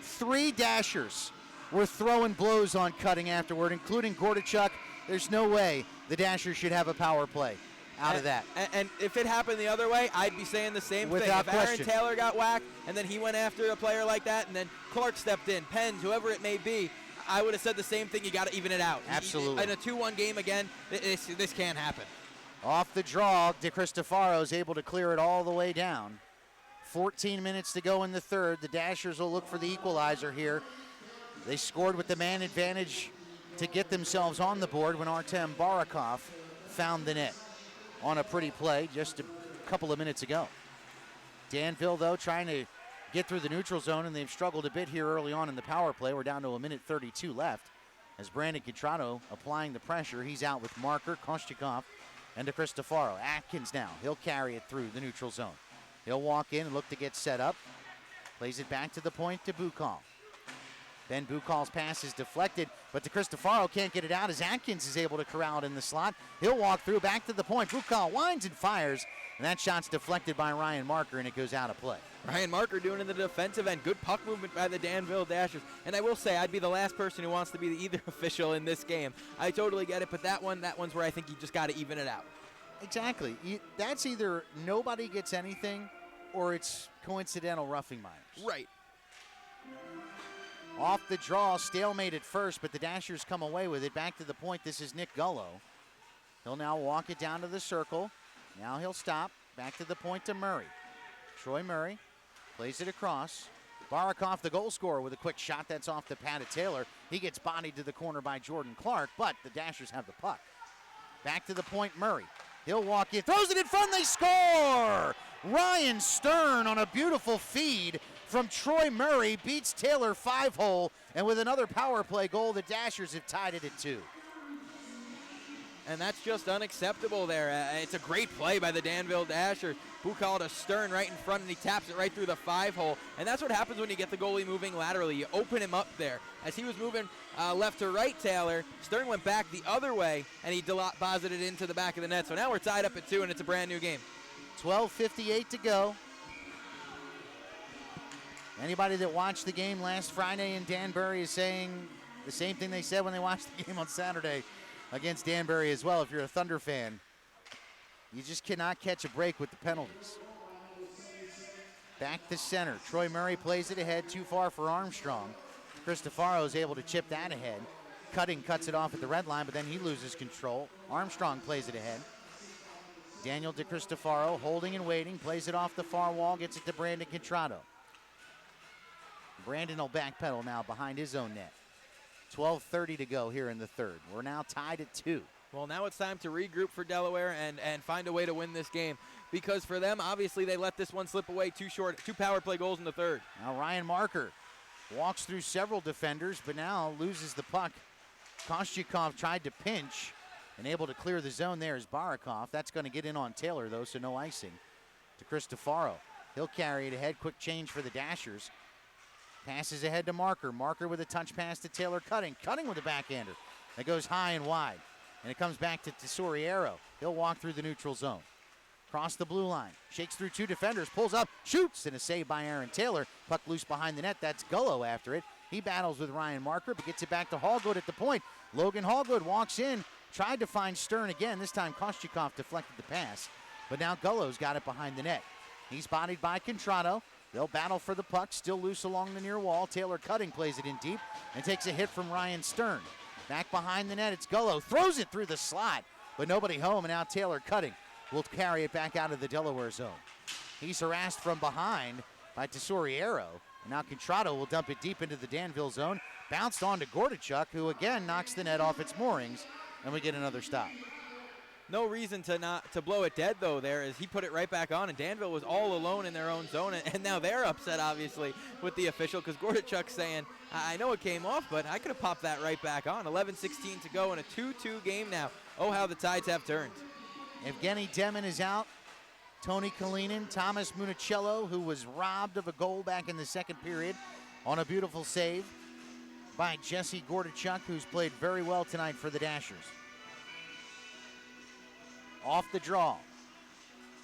3 Dashers were throwing blows on Cutting afterward, including Gordachuk. There's no way the Dashers should have a power play out of that. And if it happened the other way, I'd be saying the same thing. If Aaron Taylor got whacked and then he went after a player like that and then Clark stepped in, Pens, whoever it may be, I would have said the same thing. You got to even it out. Absolutely. In a 2-1 game again, this can't happen. Off the draw, DeCristofaro is able to clear it all the way down. 14 minutes to go in the third. The Dashers will look for the equalizer here. They scored with the man advantage to get themselves on the board when Artem Barakov found the net on a pretty play just a couple of minutes ago. Danville, though, trying to get through the neutral zone, and they've struggled a bit here early on in the power play. We're down to 1:32 left as Brandon Contrato applying the pressure. He's out with Marker, Kostyakov, and DeCristofaro. Atkins now. He'll carry it through the neutral zone. He'll walk in and look to get set up. Plays it back to the point to Bukal. Ben Bukal's pass is deflected, but DeCristofaro can't get it out as Atkins is able to corral it in the slot. He'll walk through back to the point. Bukal winds and fires, and that shot's deflected by Ryan Marker, and it goes out of play. Ryan Marker doing in the defensive end. Good puck movement by the Danville Dashers. And I will say, I'd be the last person who wants to be either official in this game. I totally get it, but that one's where I think you just got to even it out. Exactly. That's either nobody gets anything or it's coincidental roughing minors. Right. Off the draw, stalemate at first, but the Dashers come away with it. Back to the point, this is Nick Gullo. He'll now walk it down to the circle. Now he'll stop. Back to the point to Murray. Troy Murray plays it across. Barakoff, the goal scorer, with a quick shot. That's off the pad of Taylor. He gets bodied to the corner by Jordan Clark, but the Dashers have the puck. Back to the point, Murray. He'll walk in, throws it in front, they score! Ryan Stern on a beautiful feed from Troy Murray beats Taylor 5-hole, and with another power play goal, the Dashers have tied it at 2. And that's just unacceptable there. It's a great play by the Danville Dashers. Bukal to Stern right in front, and he taps it right through the 5-hole. And that's what happens when you get the goalie moving laterally. You open him up there. As he was moving left to right, Taylor, Stern went back the other way, and he deposited it into the back of the net. So now we're tied up at 2, and it's a brand new game. 12:58 to go. Anybody that watched the game last Friday in Danbury is saying the same thing they said when they watched the game on Saturday against Danbury as well. If you're a Thunder fan, you just cannot catch a break with the penalties. Back to center. Troy Murray plays it ahead, too far for Armstrong. Cristofaro is able to chip that ahead. Cutting cuts it off at the red line, but then he loses control. Armstrong plays it ahead. Daniel DeCristofaro holding and waiting, plays it off the far wall, gets it to Brandon Contrado. Brandon will backpedal now behind his own net. 12:30 to go here in the third. We're now tied at 2. Well, now it's time to regroup for Delaware and find a way to win this game. Because for them, obviously, they let this one slip away too short. 2 power play goals in the third. Now Ryan Marker walks through several defenders, but now loses the puck. Kostyukov tried to pinch and able to clear the zone there is Barakoff. That's going to get in on Taylor, though, so no icing. To Cristofaro. He'll carry it ahead. Quick change for the Dashers. Passes ahead to Marker. Marker with a touch pass to Taylor Cutting. Cutting with a backhander. That goes high and wide. And it comes back to Tesoriero. He'll walk through the neutral zone. Cross the blue line. Shakes through 2 defenders. Pulls up. Shoots. And a save by Aaron Taylor. Puck loose behind the net. That's Gullo after it. He battles with Ryan Marker, but gets it back to Hallgood at the point. Logan Hallgood walks in. Tried to find Stern again. This time Kostyukov deflected the pass. But now Gullo's got it behind the net. He's bodied by Contrado. They'll battle for the puck, still loose along the near wall. Taylor Cutting plays it in deep and takes a hit from Ryan Stern. Back behind the net, it's Gullo. Throws it through the slot, but nobody home, and now Taylor Cutting will carry it back out of the Delaware zone. He's harassed from behind by Tesoriero. And now Contrado will dump it deep into the Danville zone. Bounced on to Gordichuk, who again knocks the net off its moorings, and we get another stop. No reason to blow it dead, though, there, as he put it right back on, and Danville was all alone in their own zone, and now they're upset, obviously, with the official, because Gordichuk's saying, I know it came off, but I could have popped that right back on. 11:16 to go in a 2-2 game now. Oh, how the tides have turned. Evgeny Demmin is out. Tony Kalinin, Thomas Municello, who was robbed of a goal back in the second period on a beautiful save by Jesse Gordichuk, who's played very well tonight for the Dashers. Off the draw.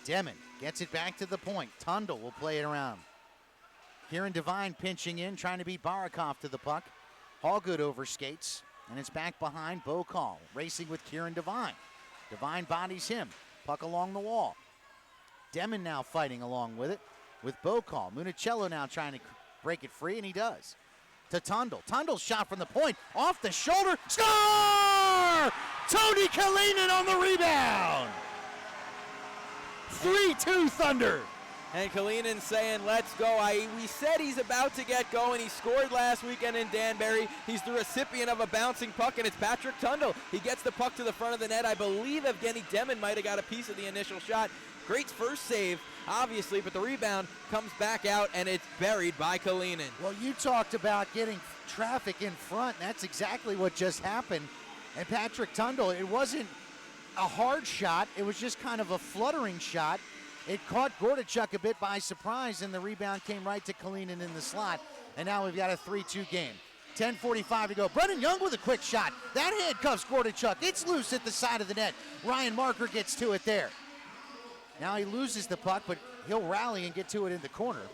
Demmin gets it back to the point. Tundle will play it around. Kieran Devine pinching in, trying to beat Barakoff to the puck. Hallgood overskates, and it's back behind Bokal, racing with Kieran Devine. Devine bodies him. Puck along the wall. Demmin now fighting along with it with Bokal. Municello now trying to break it free, and he does. To Tundle. Tundle's shot from the point. Off the shoulder. Score! Tony Kalinin on the rebound. 3-2 Thunder. And Kalinin saying, let's go. We said he's about to get going. He scored last weekend in Danbury. He's the recipient of a bouncing puck, and it's Patrick Tundle. He gets the puck to the front of the net. I believe Evgeny Demmin might have got a piece of the initial shot. Great first save, obviously, but the rebound comes back out, and it's buried by Kalinin. Well, you talked about getting traffic in front. That's exactly what just happened. And Patrick Tundle, it wasn't a hard shot. It was just kind of a fluttering shot. It caught Gordichuk a bit by surprise, and the rebound came right to Kalinin in the slot. And now we've got a 3-2 game. 10:45 to go. Brendan Young with a quick shot. That handcuffs Gordichuk. It's loose at the side of the net. Ryan Marker gets to it there. Now he loses the puck, but he'll rally and get to it in the corner.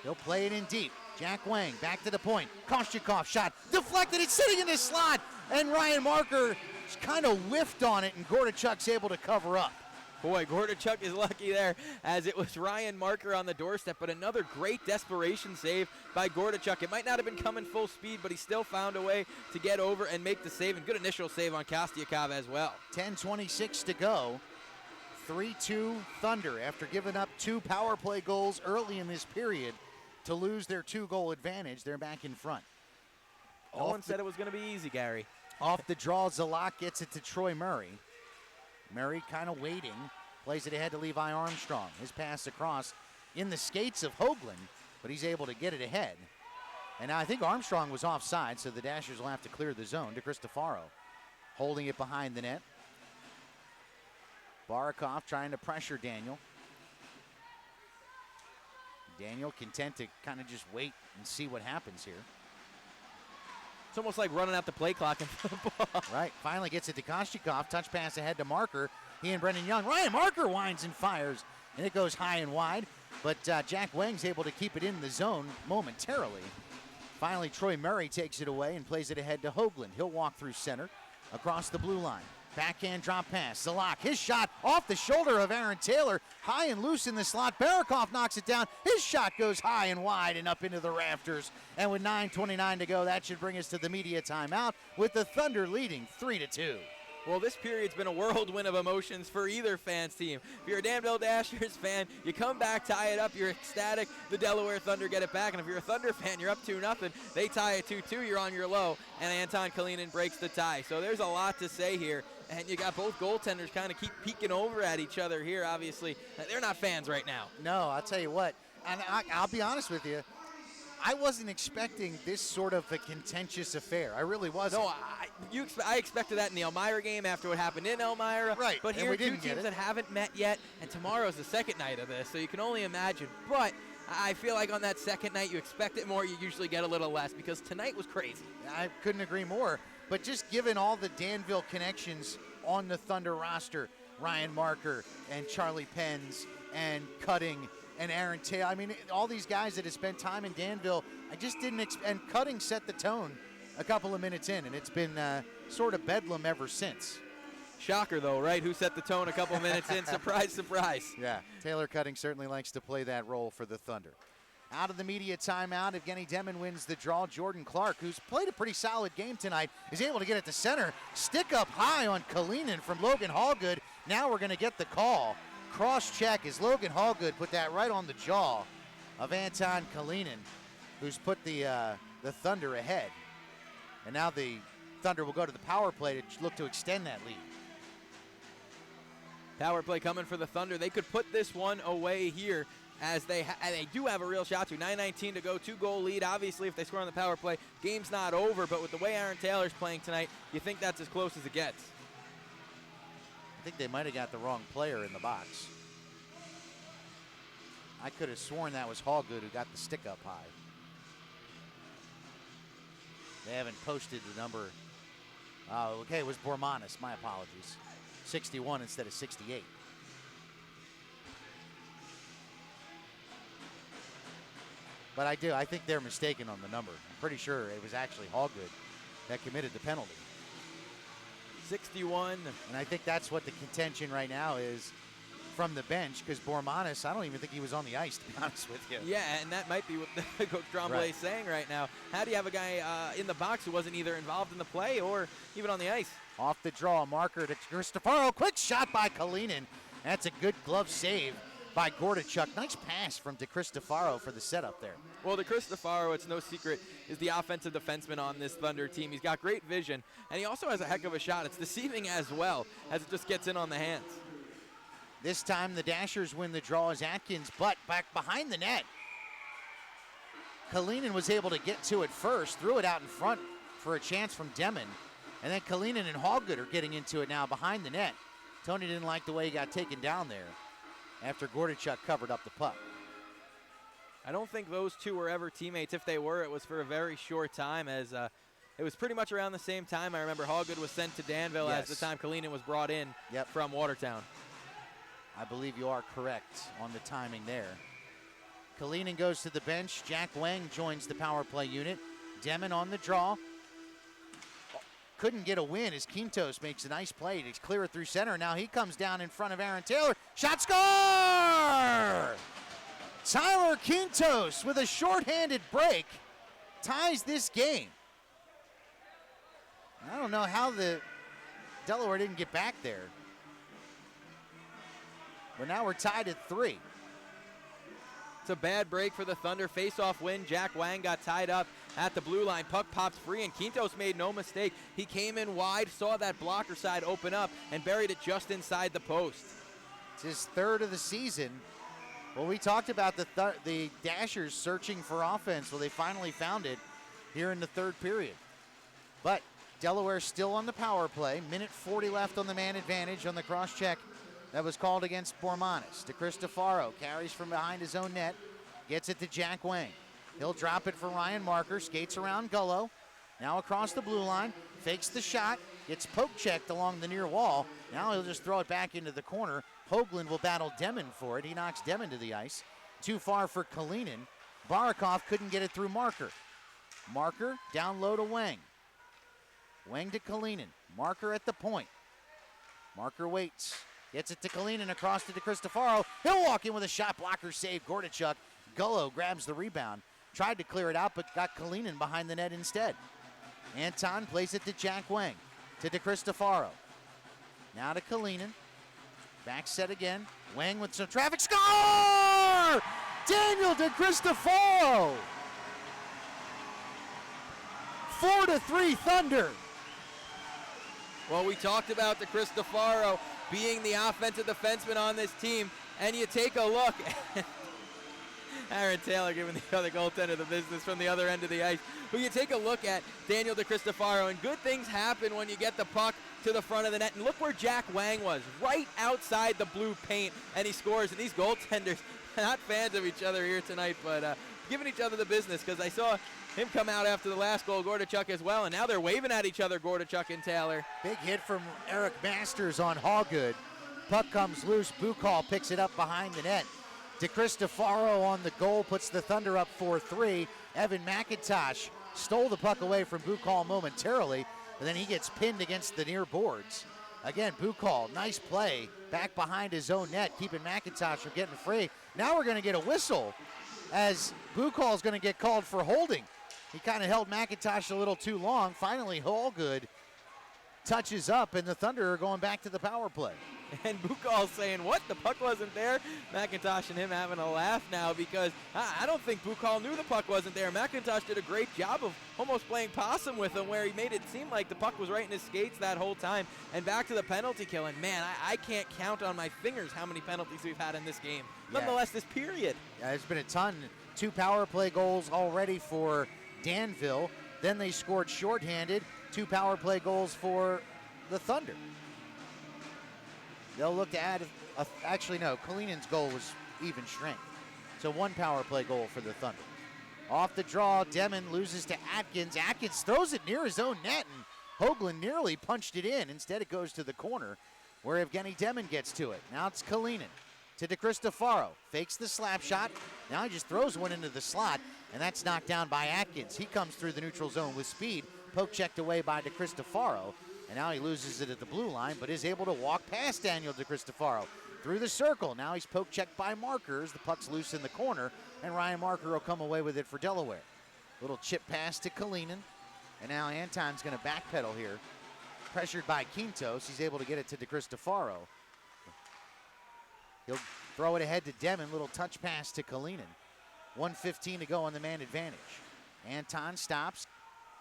He'll play it in deep. Jack Wang back to the point. Kostyukov shot. Deflected. It's sitting in the slot. And Ryan Marker kind of whiffed on it, and Gordichuk's able to cover up. Boy, Gordachuk is lucky there, as it was Ryan Marker on the doorstep, but another great desperation save by Gordachuk. It might not have been coming full speed, but he still found a way to get over and make the save, and good initial save on Kostyakov as well. 10:26 to go. 3-2 Thunder after giving up 2 power play goals early in this period to lose their 2-goal advantage. They're back in front. No one said it was going to be easy, Gary. Off the draw, Zalak gets it to Troy Murray. Murray kind of waiting, plays it ahead to Levi Armstrong. His pass across in the skates of Hoagland, but he's able to get it ahead. And now I think Armstrong was offside, so the Dashers will have to clear the zone to Cristofaro. Holding it behind the net. Barakov trying to pressure Daniel. Daniel content to kind of just wait and see what happens here. It's almost like running out the play clock in football. Right, finally gets it to Kostyakov. Touch pass ahead to Marker. He and Brendan Young. Ryan Marker winds and fires, and it goes high and wide. But Jack Wang's able to keep it in the zone momentarily. Finally, Troy Murray takes it away and plays it ahead to Hoagland. He'll walk through center across the blue line. Backhand drop pass. Zalak, his shot off the shoulder of Aaron Taylor. High and loose in the slot. Barakov knocks it down. His shot goes high and wide and up into the rafters. And with 9:29 to go, that should bring us to the media timeout with the Thunder leading 3-2. Well, this period's been a whirlwind of emotions for either fans team. If you're a Danville Dashers fan, you come back, tie it up, you're ecstatic. The Delaware Thunder get it back. And if you're a Thunder fan, you're up 2-0. They tie it 2-2, you're on your low. And Anton Kalinin breaks the tie. So there's a lot to say here. And you got both goaltenders kind of keep peeking over at each other here, obviously. They're not fans right now. No, I'll tell you what. And I'll be honest with you. I wasn't expecting this sort of a contentious affair. I really wasn't. No, I expected that in the Elmira game after what happened in Elmira. Right. But here are two teams that haven't met yet, and tomorrow's the second night of this, so you can only imagine. But I feel like on that second night, you expect it more, you usually get a little less, because tonight was crazy. I couldn't agree more. But just given all the Danville connections on the Thunder roster, Ryan Marker and Charlie Penz and Cutting and Aaron Taylor. I mean, all these guys that have spent time in Danville, I just didn't and Cutting set the tone a couple of minutes in, and it's been sort of bedlam ever since. Shocker, though, right? Who set the tone a couple minutes in? Surprise, surprise. Yeah, Taylor Cutting certainly likes to play that role for the Thunder. Out of the media timeout, Evgeny Demin wins the draw. Jordan Clark, who's played a pretty solid game tonight, is able to get it to center. Stick up high on Kalinin from Logan Hallgood. Now we're going to get the call. Cross-check as Logan Hallgood put that right on the jaw of Anton Kalinin, who's put the Thunder ahead. And now the Thunder will go to the power play to look to extend that lead. Power play coming for the Thunder. They could put this one away here, as they do have a real shot to. 9:19 to go, 2-goal lead. Obviously, if they score on the power play, game's not over. But with the way Aaron Taylor's playing tonight, you think that's as close as it gets. I think they might have got the wrong player in the box. I could have sworn that was Hallgood who got the stick up high. They haven't posted the number. Oh, okay, it was Bormanis. My apologies. 61 instead of 68. But I think they're mistaken on the number. I'm pretty sure it was actually Hallgood that committed the penalty. 61. And I think that's what the contention right now is from the bench, because Bormanis, I don't even think he was on the ice, to be honest with you. Yeah, and that might be what Coach Tremblay is saying right now. How do you have a guy in the box who wasn't either involved in the play or even on the ice? Off the draw, Marker to Cristofaro. Quick shot by Kalinin. That's a good glove save by Gordachuk. Nice pass from DeCristofaro for the setup there. Well, DeCristofaro, it's no secret, is the offensive defenseman on this Thunder team. He's got great vision, and he also has a heck of a shot. It's deceiving as well, as it just gets in on the hands. This time the Dashers win the draw as Atkins, but back behind the net. Kalinin was able to get to it first, threw it out in front for a chance from Demin. And then Kalinin and Hallgood are getting into it now behind the net. Tony didn't like the way he got taken down there after Gordachuk covered up the puck. I don't think those two were ever teammates. If they were, it was for a very short time, as it was pretty much around the same time. I remember Hallgood was sent to Danville as the time Kalinin was brought in from Watertown. I believe you are correct on the timing there. Kalinin goes to the bench. Jack Wang joins the power play unit. Demin on the draw. couldn't get a win as Quintos makes a nice play to clear it through center. Now he comes down in front of Aaron Taylor. Shot, score! Tyler Quintos with a shorthanded break ties this game. I don't know how the Delaware didn't get back there. But now we're tied at 3. It's a bad break for the Thunder. Face-off win. Jack Wang got tied up at the blue line. Puck pops free, and Quintos made no mistake. He came in wide, saw that blocker side open up, and buried it just inside the post. It's his 3rd of the season. Well, we talked about the Dashers searching for offense. Well, they finally found it here in the 3rd period. But Delaware still on the power play. Minute 40 left on the man advantage on the cross-check that was called against Bormanis. DeCristofaro carries from behind his own net, gets it to Jack Wang. He'll drop it for Ryan Marker, skates around Gullo. Now across the blue line, fakes the shot, gets poke-checked along the near wall. Now he'll just throw it back into the corner. Hoagland will battle Demon for it. He knocks Demon to the ice. Too far for Kalinin. Barakov couldn't get it through Marker. Marker down low to Wang. Wang to Kalinin. Marker at the point. Marker waits. Gets it to Kalinin across to DeCristofaro. He'll walk in with a shot blocker save. Gordichuk. Gullo grabs the rebound. Tried to clear it out, but got Kalinin behind the net instead. Anton plays it to Jack Wang. To DeCristofaro. Now to Kalinin. Back set again. Wang with some traffic. Score! Daniel DeCristofaro! 4-3 Thunder. Well, we talked about DeCristofaro being the offensive defenseman on this team, and you take a look. Aaron Taylor giving the other goaltender the business from the other end of the ice. But you take a look at Daniel DeCristofaro, and good things happen when you get the puck to the front of the net. And look where Jack Wang was, right outside the blue paint, and he scores. And these goaltenders, not fans of each other here tonight, but giving each other the business, because I saw him come out after the last goal, Gordichuk as well, and now they're waving at each other, Gordichuk and Taylor. Big hit from Eric Masters on Hallgood. Puck comes loose. Bukal picks it up behind the net. DeCristofaro on the goal puts the Thunder up 4-3. Evan McIntosh stole the puck away from Bukal momentarily, but then he gets pinned against the near boards. Again, Bukal, nice play, back behind his own net, keeping McIntosh from getting free. Now we're going to get a whistle as Bukal is going to get called for holding. He kind of held McIntosh a little too long. Finally, Hallgood touches up, and the Thunder are going back to the power play. And Bukal saying, what, the puck wasn't there? McIntosh and him having a laugh now, because I don't think Bukal knew the puck wasn't there. McIntosh did a great job of almost playing possum with him, where he made it seem like the puck was right in his skates that whole time. And back to the penalty kill, and man, I can't count on my fingers how many penalties we've had in this game. Yeah. Nonetheless, this period. Yeah, there's been a ton. 2 power play goals already for Danville. Then they scored shorthanded. 2 power play goals for the Thunder. They'll look to add, actually no, Kalinin's goal was even strength. So 1 power play goal for the Thunder. Off the draw, Demon loses to Atkins. Atkins throws it near his own net, and Hoagland nearly punched it in. Instead it goes to the corner where Evgeny Demon gets to it. Now it's Kalinin to DeCristofaro. Fakes the slap shot. Now he just throws one into the slot, and that's knocked down by Atkins. He comes through the neutral zone with speed. Poke checked away by DeCristofaro. And now he loses it at the blue line, but is able to walk past Daniel DeCristofaro through the circle. Now he's poke checked by Markers. The puck's loose in the corner, and Ryan Marker will come away with it for Delaware. Little chip pass to Kalinin, and now Anton's going to backpedal here. Pressured by Quintos, he's able to get it to DeCristofaro. He'll throw it ahead to Demon. Little touch pass to Kalinin. 1:15 to go on the man advantage. Anton stops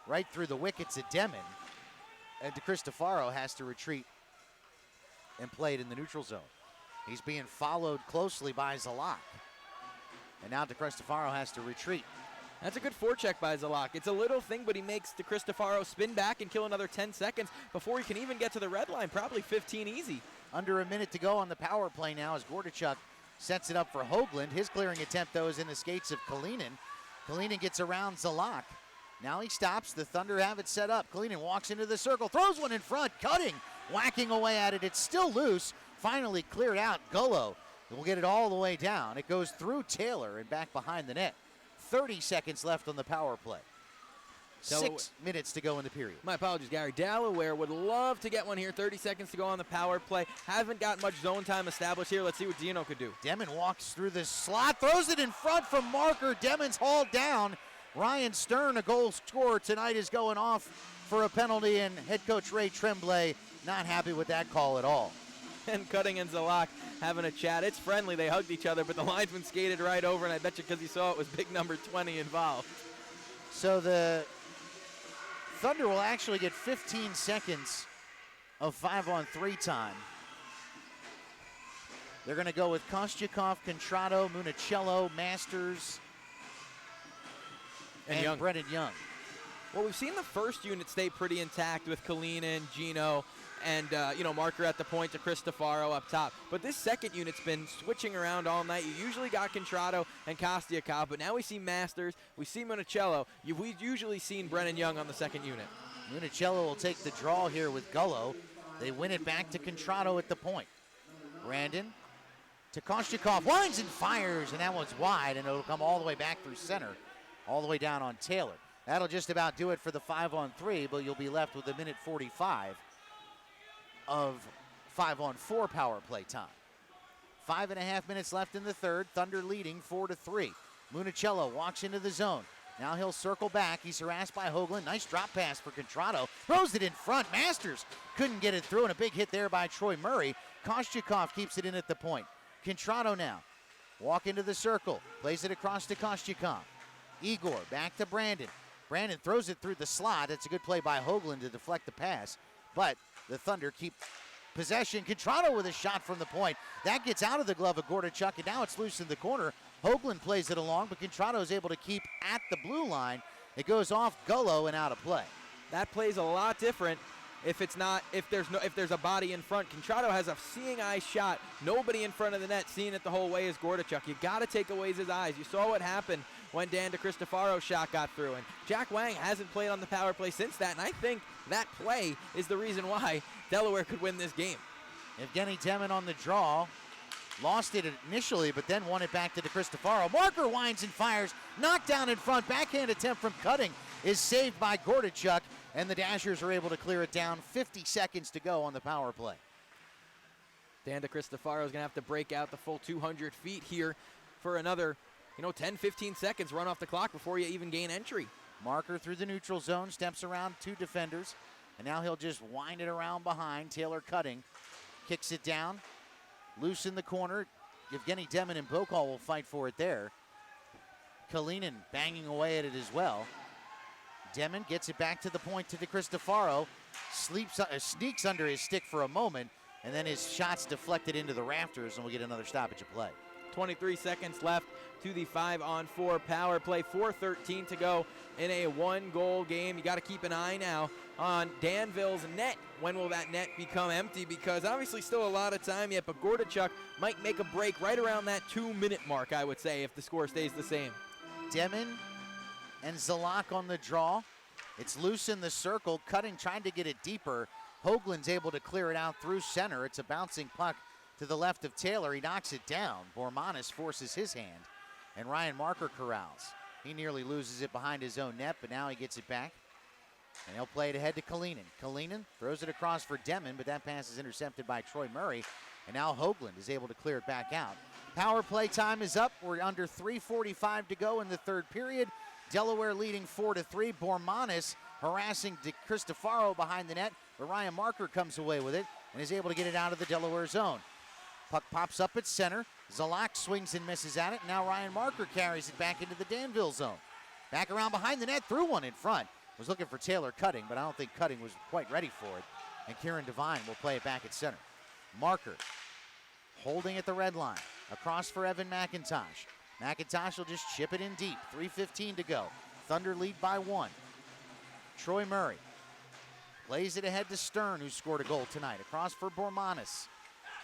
right through the wickets at Demon. And DeCristofaro has to retreat and play it in the neutral zone. He's being followed closely by Zalak. And now DeCristofaro has to retreat. That's a good forecheck by Zalak. It's a little thing, but he makes DeCristofaro spin back and kill another 10 seconds before he can even get to the red line. Probably 15 easy. Under a minute to go on the power play now as Gordichuk sets it up for Hoagland. His clearing attempt, though, is in the skates of Kalinin. Kalinin gets around Zalak. Now he stops. The Thunder have it set up. Kalinin walks into the circle, throws one in front, cutting, whacking away at it. It's still loose. Finally cleared out. Gullo will get it all the way down. It goes through Taylor and back behind the net. 30 seconds left on the power play. 6 minutes to go in the period. My apologies, Gary. Delaware would love to get one here. 30 seconds to go on the power play. Haven't got much zone time established here. Let's see what Dino could do. Demon walks through the slot, throws it in front from Marker. Demon's hauled down. Ryan Stern, a goal scorer tonight, is going off for a penalty, and head coach Ray Tremblay not happy with that call at all. And Cutting and Zalak having a chat. It's friendly. They hugged each other, but the linesman skated right over, and I bet you because he saw it was big number 20 involved. So the Thunder will actually get 15 seconds of 5-on-3 time. They're going to go with Kostyakov, Contrado, Municello, Masters, and Brennan Young. Well, we've seen the first unit stay pretty intact with Kalinin, Gino, and Marker at the point to Cristofaro up top. But this second unit's been switching around all night. You usually got Contrado and Kostyakov, but now we see Masters, we see Municello. We've usually seen Brennan Young on the second unit. Municello will take the draw here with Gullo. They win it back to Contrado at the point. Brandon to Kostyakov, winds and fires, and that one's wide, and it'll come all the way back through center, all the way down on Taylor. That'll just about do it for the 5-on-3, but you'll be left with 1:45 of 5-on-4 power play time. 5.5 minutes left in the third. Thunder leading 4-3. Municello walks into the zone. Now he'll circle back. He's harassed by Hoagland. Nice drop pass for Contrado. Throws it in front. Masters couldn't get it through, and a big hit there by Troy Murray. Kostyakov keeps it in at the point. Contrado now. Walk into the circle. Plays it across to Kostyakov. Igor back to Brandon. Brandon throws it through the slot. It's a good play by Hoagland to deflect the pass. But the Thunder keep possession. Contrado with a shot from the point. That gets out of the glove of Gordichuk, and now it's loose in the corner. Hoagland plays it along, but Contrado is able to keep at the blue line. It goes off Gullo and out of play. That plays a lot different if there's a body in front. Contrado has a seeing eye shot. Nobody in front of the net seeing it the whole way is Gordichuk. You got to take away his eyes. You saw what happened when Dan DeCristofaro's shot got through, and Jack Wang hasn't played on the power play since that, and I think that play is the reason why Delaware could win this game. Evgeny Demon on the draw. Lost it initially, but then won it back to DeCristofaro. Marker winds and fires. Knocked down in front. Backhand attempt from Cutting is saved by Gordichuk, and the Dashers are able to clear it down. 50 seconds to go on the power play. Dan DeCristofaro is going to have to break out the full 200 feet here for another 10, 15 seconds run off the clock before you even gain entry. Marker through the neutral zone, steps around two defenders, and now he'll just wind it around behind. Taylor Cutting kicks it down. Loose in the corner. Evgeny Demon and Bokal will fight for it there. Kalinin banging away at it as well. Demon gets it back to the point to DeCristofaro. Sneaks under his stick for a moment, and then his shot's deflected into the rafters, and we'll get another stoppage of play. 23 seconds left to the 5-on-4 power play. 4:13 to go in a one-goal game. You got to keep an eye now on Danville's net. When will that net become empty? Because obviously still a lot of time yet, but Gordichuk might make a break right around that 2-minute mark, I would say, if the score stays the same. Demon and Zalak on the draw. It's loose in the circle. Cutting trying to get it deeper. Hoagland's able to clear it out through center. It's a bouncing puck to the left of Taylor. He knocks it down. Bormanis forces his hand, and Ryan Marker corrals. He nearly loses it behind his own net, but now he gets it back, and he'll play it ahead to Kalinin. Kalinin throws it across for Demon, but that pass is intercepted by Troy Murray, and now Hoagland is able to clear it back out. Power play time is up. We're under 3:45 to go in the third period. Delaware leading 4-3. Bormanis harassing DeCristofaro behind the net, but Ryan Marker comes away with it and is able to get it out of the Delaware zone. Puck pops up at center. Zalak swings and misses at it. Now Ryan Marker carries it back into the Danville zone. Back around behind the net, threw one in front. Was looking for Taylor Cutting, but I don't think Cutting was quite ready for it. And Kieran Devine will play it back at center. Marker holding at the red line. Across for Evan McIntosh. McIntosh will just chip it in deep. 3:15 to go. Thunder lead by 1. Troy Murray plays it ahead to Stern, who scored a goal tonight. Across for Bormanis.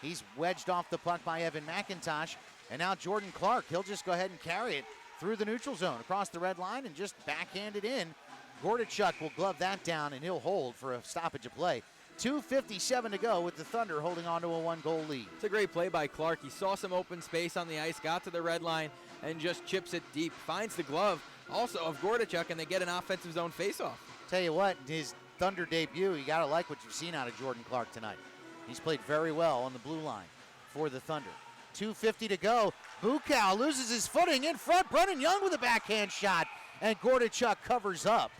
He's wedged off the puck by Evan McIntosh. And now Jordan Clark, he'll just go ahead and carry it through the neutral zone across the red line and just backhand it in. Gordichuk will glove that down, and he'll hold for a stoppage of play. 2:57 to go with the Thunder holding on to a 1-goal lead. It's a great play by Clark. He saw some open space on the ice, got to the red line, and just chips it deep. Finds the glove also of Gordichuk, and they get an offensive zone faceoff. Tell you what, his Thunder debut, you got to like what you've seen out of Jordan Clark tonight. He's played very well on the blue line for the Thunder. 2:50 to go. Bukow loses his footing in front. Brennan Young with a backhand shot, and Gordichuk covers up.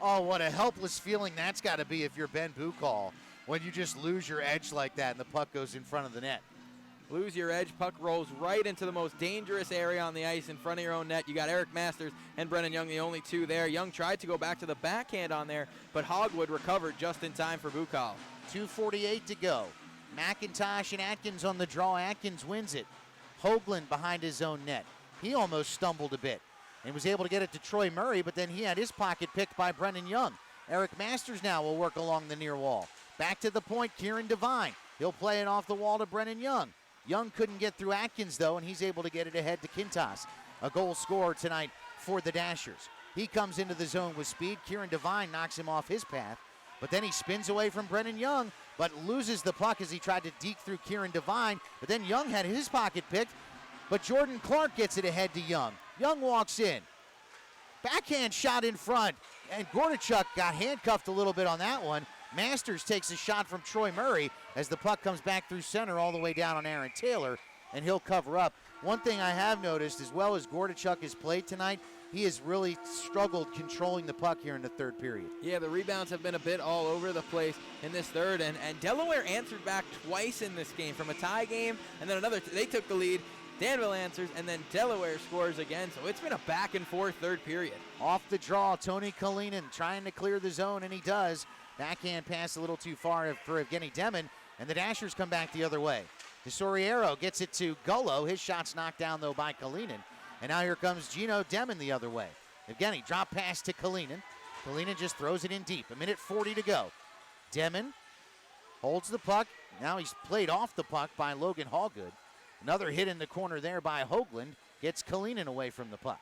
Oh, what a helpless feeling that's got to be if you're Ben Bukow when you just lose your edge like that and the puck goes in front of the net. Lose your edge, puck rolls right into the most dangerous area on the ice in front of your own net. You got Eric Masters and Brennan Young, the only two there. Young tried to go back to the backhand on there, but Hogwood recovered just in time for Bukow. 2:48 to go. McIntosh and Atkins on the draw. Atkins wins it. Hoagland behind his own net. He almost stumbled a bit and was able to get it to Troy Murray, but then he had his pocket picked by Brennan Young. Eric Masters now will work along the near wall. Back to the point, Kieran Devine. He'll play it off the wall to Brennan Young. Young couldn't get through Atkins, though, and he's able to get it ahead to Quintas. A goal scorer tonight for the Dashers. He comes into the zone with speed. Kieran Devine knocks him off his path, but then he spins away from Brennan Young, but loses the puck as he tried to deke through Kieran Devine, but then Young had his pocket picked, but Jordan Clark gets it ahead to Young. Young walks in. Backhand shot in front, and Gordichuk got handcuffed a little bit on that one. Masters takes a shot from Troy Murray as the puck comes back through center all the way down on Aaron Taylor, and he'll cover up. One thing I have noticed, as well as Gordichuk has played tonight, he has really struggled controlling the puck here in the third period. Yeah, the rebounds have been a bit all over the place in this third, and Delaware answered back twice in this game from a tie game, and then another. They took the lead. Danville answers, and then Delaware scores again, so it's been a back-and-forth third period. Off the draw, Tony Kalinin trying to clear the zone, and he does. Backhand pass a little too far for Evgeny Demon, and the Dashers come back the other way. DeSoriero gets it to Gullo. His shot's knocked down, though, by Kalinin. And now here comes Gino Demon the other way. Evgeny, drop pass to Kalinin. Kalinin just throws it in deep. 1:40 to go. Demon holds the puck. Now he's played off the puck by Logan Hallgood. Another hit in the corner there by Hoagland gets Kalinin away from the puck.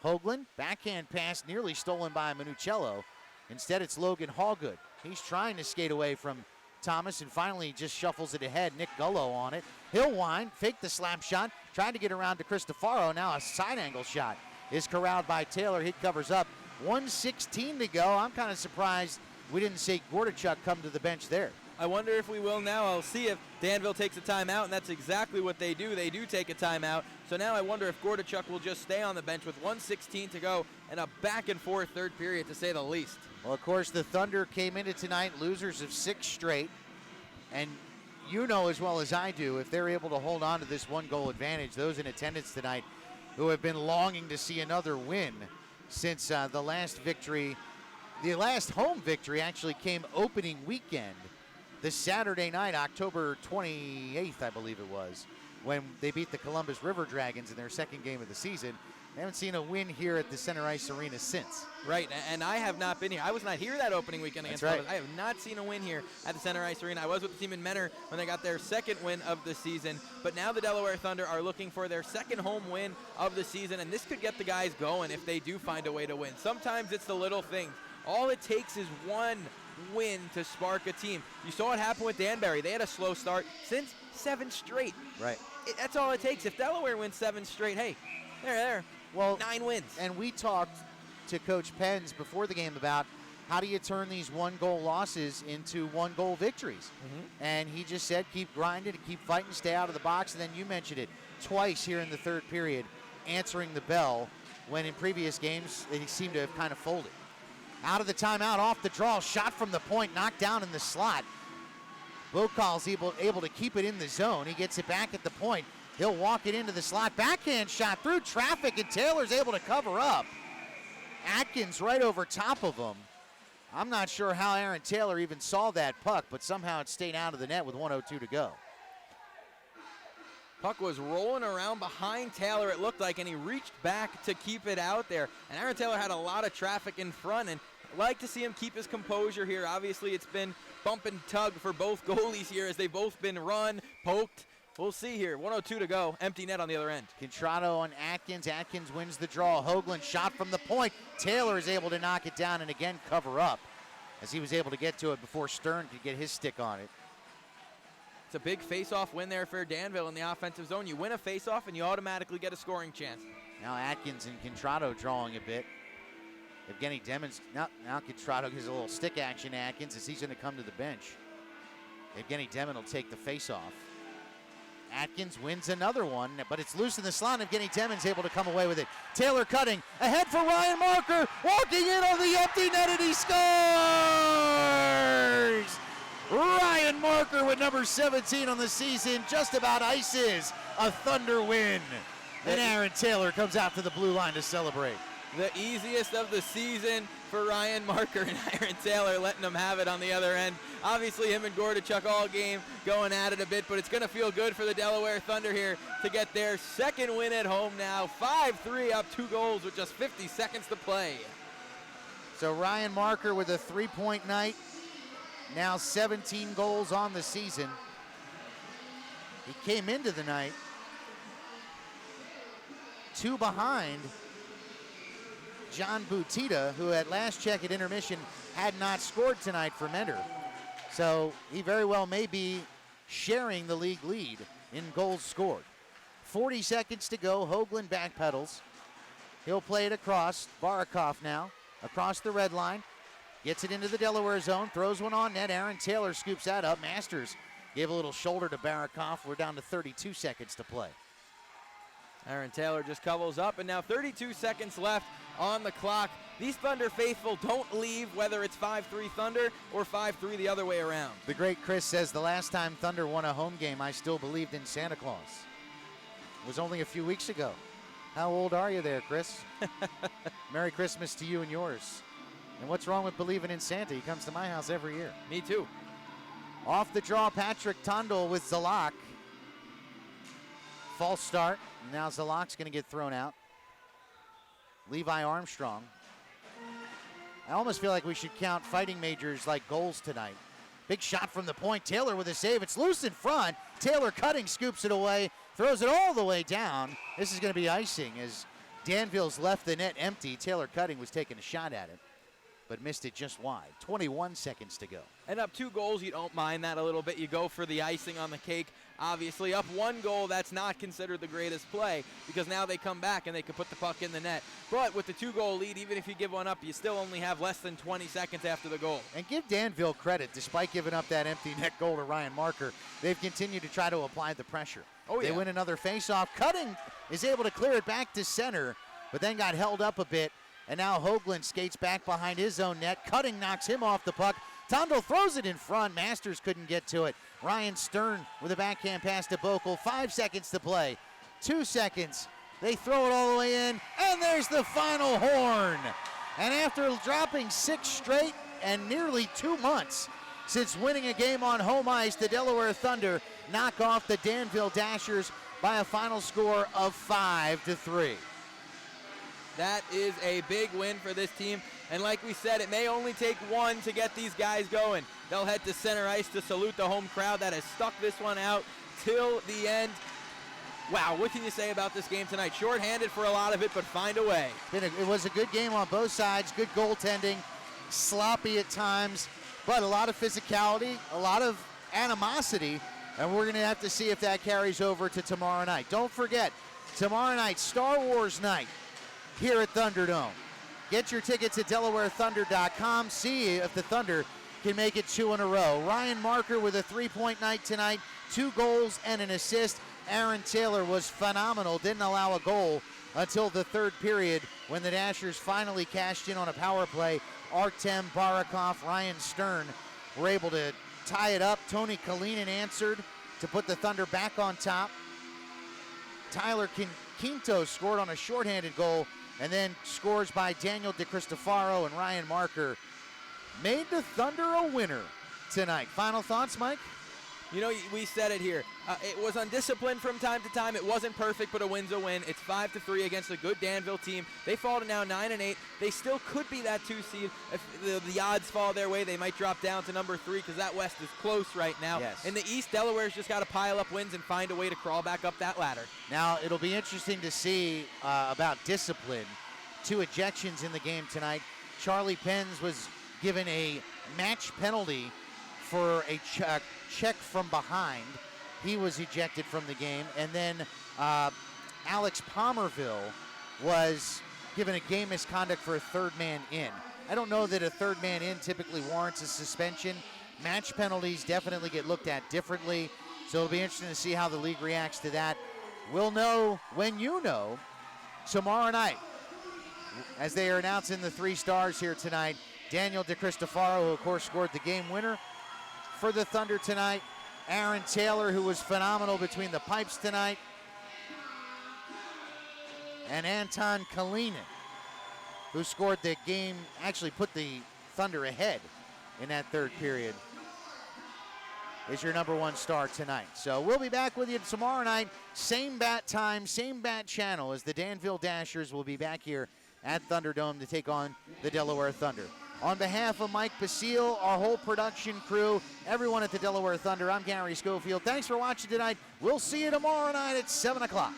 Hoagland, backhand pass nearly stolen by Manuccello. Instead, it's Logan Hallgood. He's trying to skate away from Thomas and finally just shuffles it ahead. Nick Gullo on it. He'll wind, fake the slap shot, tried to get around to Cristofaro. Now a side angle shot is corralled by Taylor. He covers up. 1:16 to go. I'm kind of surprised we didn't see Gordichuk come to the bench there. I wonder if we will now. I'll see if Danville takes a timeout, and that's exactly what they do. They do take a timeout. So now I wonder if Gordichuk will just stay on the bench with 1:16 to go and a back-and-forth third period, to say the least. Well, of course, the Thunder came into tonight losers of 6 straight. And you know as well as I do, if they're able to hold on to this one-goal advantage, those in attendance tonight who have been longing to see another win since the last victory, the last home victory actually came opening weekend. This Saturday night, October 28th, I believe it was, when they beat the Columbus River Dragons in their second game of the season. They haven't seen a win here at the Center Ice Arena since. Right, and I have not been here. I was not here that opening weekend against Columbus. I have not seen a win here at the Center Ice Arena. I was with the team in Menor when they got their second win of the season, but now the Delaware Thunder are looking for their second home win of the season, and this could get the guys going if they do find a way to win. Sometimes it's the little things. All it takes is one win to spark a team. You saw it happen with Danbury. They had a slow start since 7 straight. Right. That's all it takes. If Delaware wins 7 straight, hey, they're there. Well, 9 wins. And we talked to Coach Penz before the game about how do you turn these one-goal losses into one-goal victories. And he just said keep grinding, keep fighting, stay out of the box. And then you mentioned it twice here in the third period, answering the bell when in previous games they seem to have kind of folded. Out of the timeout, off the draw, shot from the point, knocked down in the slot. Bocal's able to keep it in the zone. He gets it back at the point. He'll walk it into the slot. Backhand shot through traffic, and Taylor's able to cover up. Atkins right over top of him. I'm not sure how Aaron Taylor even saw that puck, but somehow it stayed out of the net with 1:02 to go. Puck was rolling around behind Taylor, it looked like, and he reached back to keep it out there. And Aaron Taylor had a lot of traffic in front, and I'd like to see him keep his composure here. Obviously, it's been bump and tug for both goalies here as they've both been run, poked. We'll see here. 1:02 to go. Empty net on the other end. Contrato on Atkins. Atkins wins the draw. Hoagland shot from the point. Taylor is able to knock it down and again cover up as he was able to get to it before Stern could get his stick on it. It's a big face-off win there for Danville in the offensive zone. You win a face-off and you automatically get a scoring chance. Now Atkins and Contrado drawing a bit. Evgeny Demons, now Contrado gives a little stick action to Atkins as he's going to come to the bench. Evgeny Demon will take the face-off. Atkins wins another one, but it's loose in the slot. Evgeny Demon's able to come away with it. Taylor cutting, ahead for Ryan Marker, walking in on the empty net, and he scores! Ryan Marker with number 17 on the season, just about ices a Thunder win. And Aaron Taylor comes out to the blue line to celebrate. The easiest of the season for Ryan Marker, and Aaron Taylor letting him have it on the other end. Obviously him and Gordichuk all game going at it a bit, but it's going to feel good for the Delaware Thunder here to get their second win at home now. 5-3 up 2 goals with just 50 seconds to play. So Ryan Marker with a 3-point night, now 17 goals on the season. He came into the night 2 behind John Butita, who at last check at intermission had not scored tonight for Mentor. So he very well may be sharing the league lead in goals scored. 40 seconds to go. Hoagland backpedals. He'll play it across. Barakov now across the red line. Gets it into the Delaware zone. Throws one on net. Aaron Taylor scoops that up. Masters gave a little shoulder to Barakov. We're down to 32 seconds to play. Aaron Taylor just covers up, and now 32 seconds left on the clock. These Thunder faithful don't leave, whether it's 5-3 Thunder or 5-3 the other way around. The great Chris says the last time Thunder won a home game, I still believed in Santa Claus. It was only a few weeks ago. How old are you there, Chris? Merry Christmas to you and yours. And what's wrong with believing in Santa? He comes to my house every year. Me too. Off the draw, Patrick Tondel with Zalak. False start. Now Zalak's going to get thrown out. Levi Armstrong. I almost feel like we should count fighting majors like goals tonight. Big shot from the point. Taylor with a save. It's loose in front. Taylor cutting, scoops it away, throws it all the way down. This is going to be icing as Danville's left the net empty. Taylor cutting was taking a shot at it, but missed it just wide. 21 seconds to go. And up 2 goals, you don't mind that a little bit. You go for the icing on the cake. Obviously, up 1 goal, that's not considered the greatest play because now they come back and they can put the puck in the net. But with the 2-goal lead, even if you give one up, you still only have less than 20 seconds after the goal. And give Danville credit. Despite giving up that empty net goal to Ryan Marker, they've continued to try to apply the pressure. Oh, yeah. They win another faceoff. Cutting is able to clear it back to center, but then got held up a bit. And now Hoagland skates back behind his own net. Cutting knocks him off the puck. Tondel throws it in front. Masters couldn't get to it. Ryan Stern with a backhand pass to Bokel. 5 seconds to play. 2 seconds. They throw it all the way in. And there's the final horn. And after dropping 6 straight and nearly 2 months since winning a game on home ice, the Delaware Thunder knock off the Danville Dashers by a final score of 5-3. That is a big win for this team. And like we said, it may only take 1 to get these guys going. They'll head to center ice to salute the home crowd that has stuck this one out till the end. Wow, what can you say about this game tonight? Short-handed for a lot of it, but find a way. It was a good game on both sides. Good goaltending. Sloppy at times, but a lot of physicality, a lot of animosity. And we're going to have to see if that carries over to tomorrow night. Don't forget, tomorrow night, Star Wars night here at Thunderdome. Get your tickets at DelawareThunder.com. See if the Thunder can make it 2 in a row. Ryan Marker with a 3-point night tonight, 2 goals and an assist. Aaron Taylor was phenomenal, didn't allow a goal until the 3rd period when the Dashers finally cashed in on a power play. Artem Barakov, Ryan Stern were able to tie it up. Tony Kalinin answered to put the Thunder back on top. Tyler Quinto scored on a shorthanded goal, and then scores by Daniel DeCristofaro, and Ryan Marker made the Thunder a winner tonight. Final thoughts, Mike? You know, we said it here. It was undisciplined from time to time. It wasn't perfect, but a win's a win. It's 5-3 against a good Danville team. They fall to now 9-8. They still could be that 2 seed. If the odds fall their way, they might drop down to number 3 because that West is close right now. Yes. In the East, Delaware's just got to pile up wins and find a way to crawl back up that ladder. Now, it'll be interesting to see about discipline. 2 ejections in the game tonight. Charlie Penz was given a match penalty for a check from behind. He was ejected from the game. And then Alex Palmerville was given a game misconduct for a third man in. I don't know that a third man in typically warrants a suspension. Match penalties definitely get looked at differently, so it'll be interesting to see how the league reacts to that. We'll know when you know tomorrow night, as they are announcing the 3 stars here tonight. Daniel DeCristofaro, who of course scored the game winner for the Thunder tonight. Aaron Taylor, who was phenomenal between the pipes tonight. And Anton Kalinin, who scored the game, actually put the Thunder ahead in that third period, is your number 1 star tonight. So we'll be back with you tomorrow night, same bat time, same bat channel, as the Danville Dashers will be back here at Thunderdome to take on the Delaware Thunder. On behalf of Mike Basile, our whole production crew, everyone at the Delaware Thunder, I'm Gary Schofield. Thanks for watching tonight. We'll see you tomorrow night at 7 o'clock.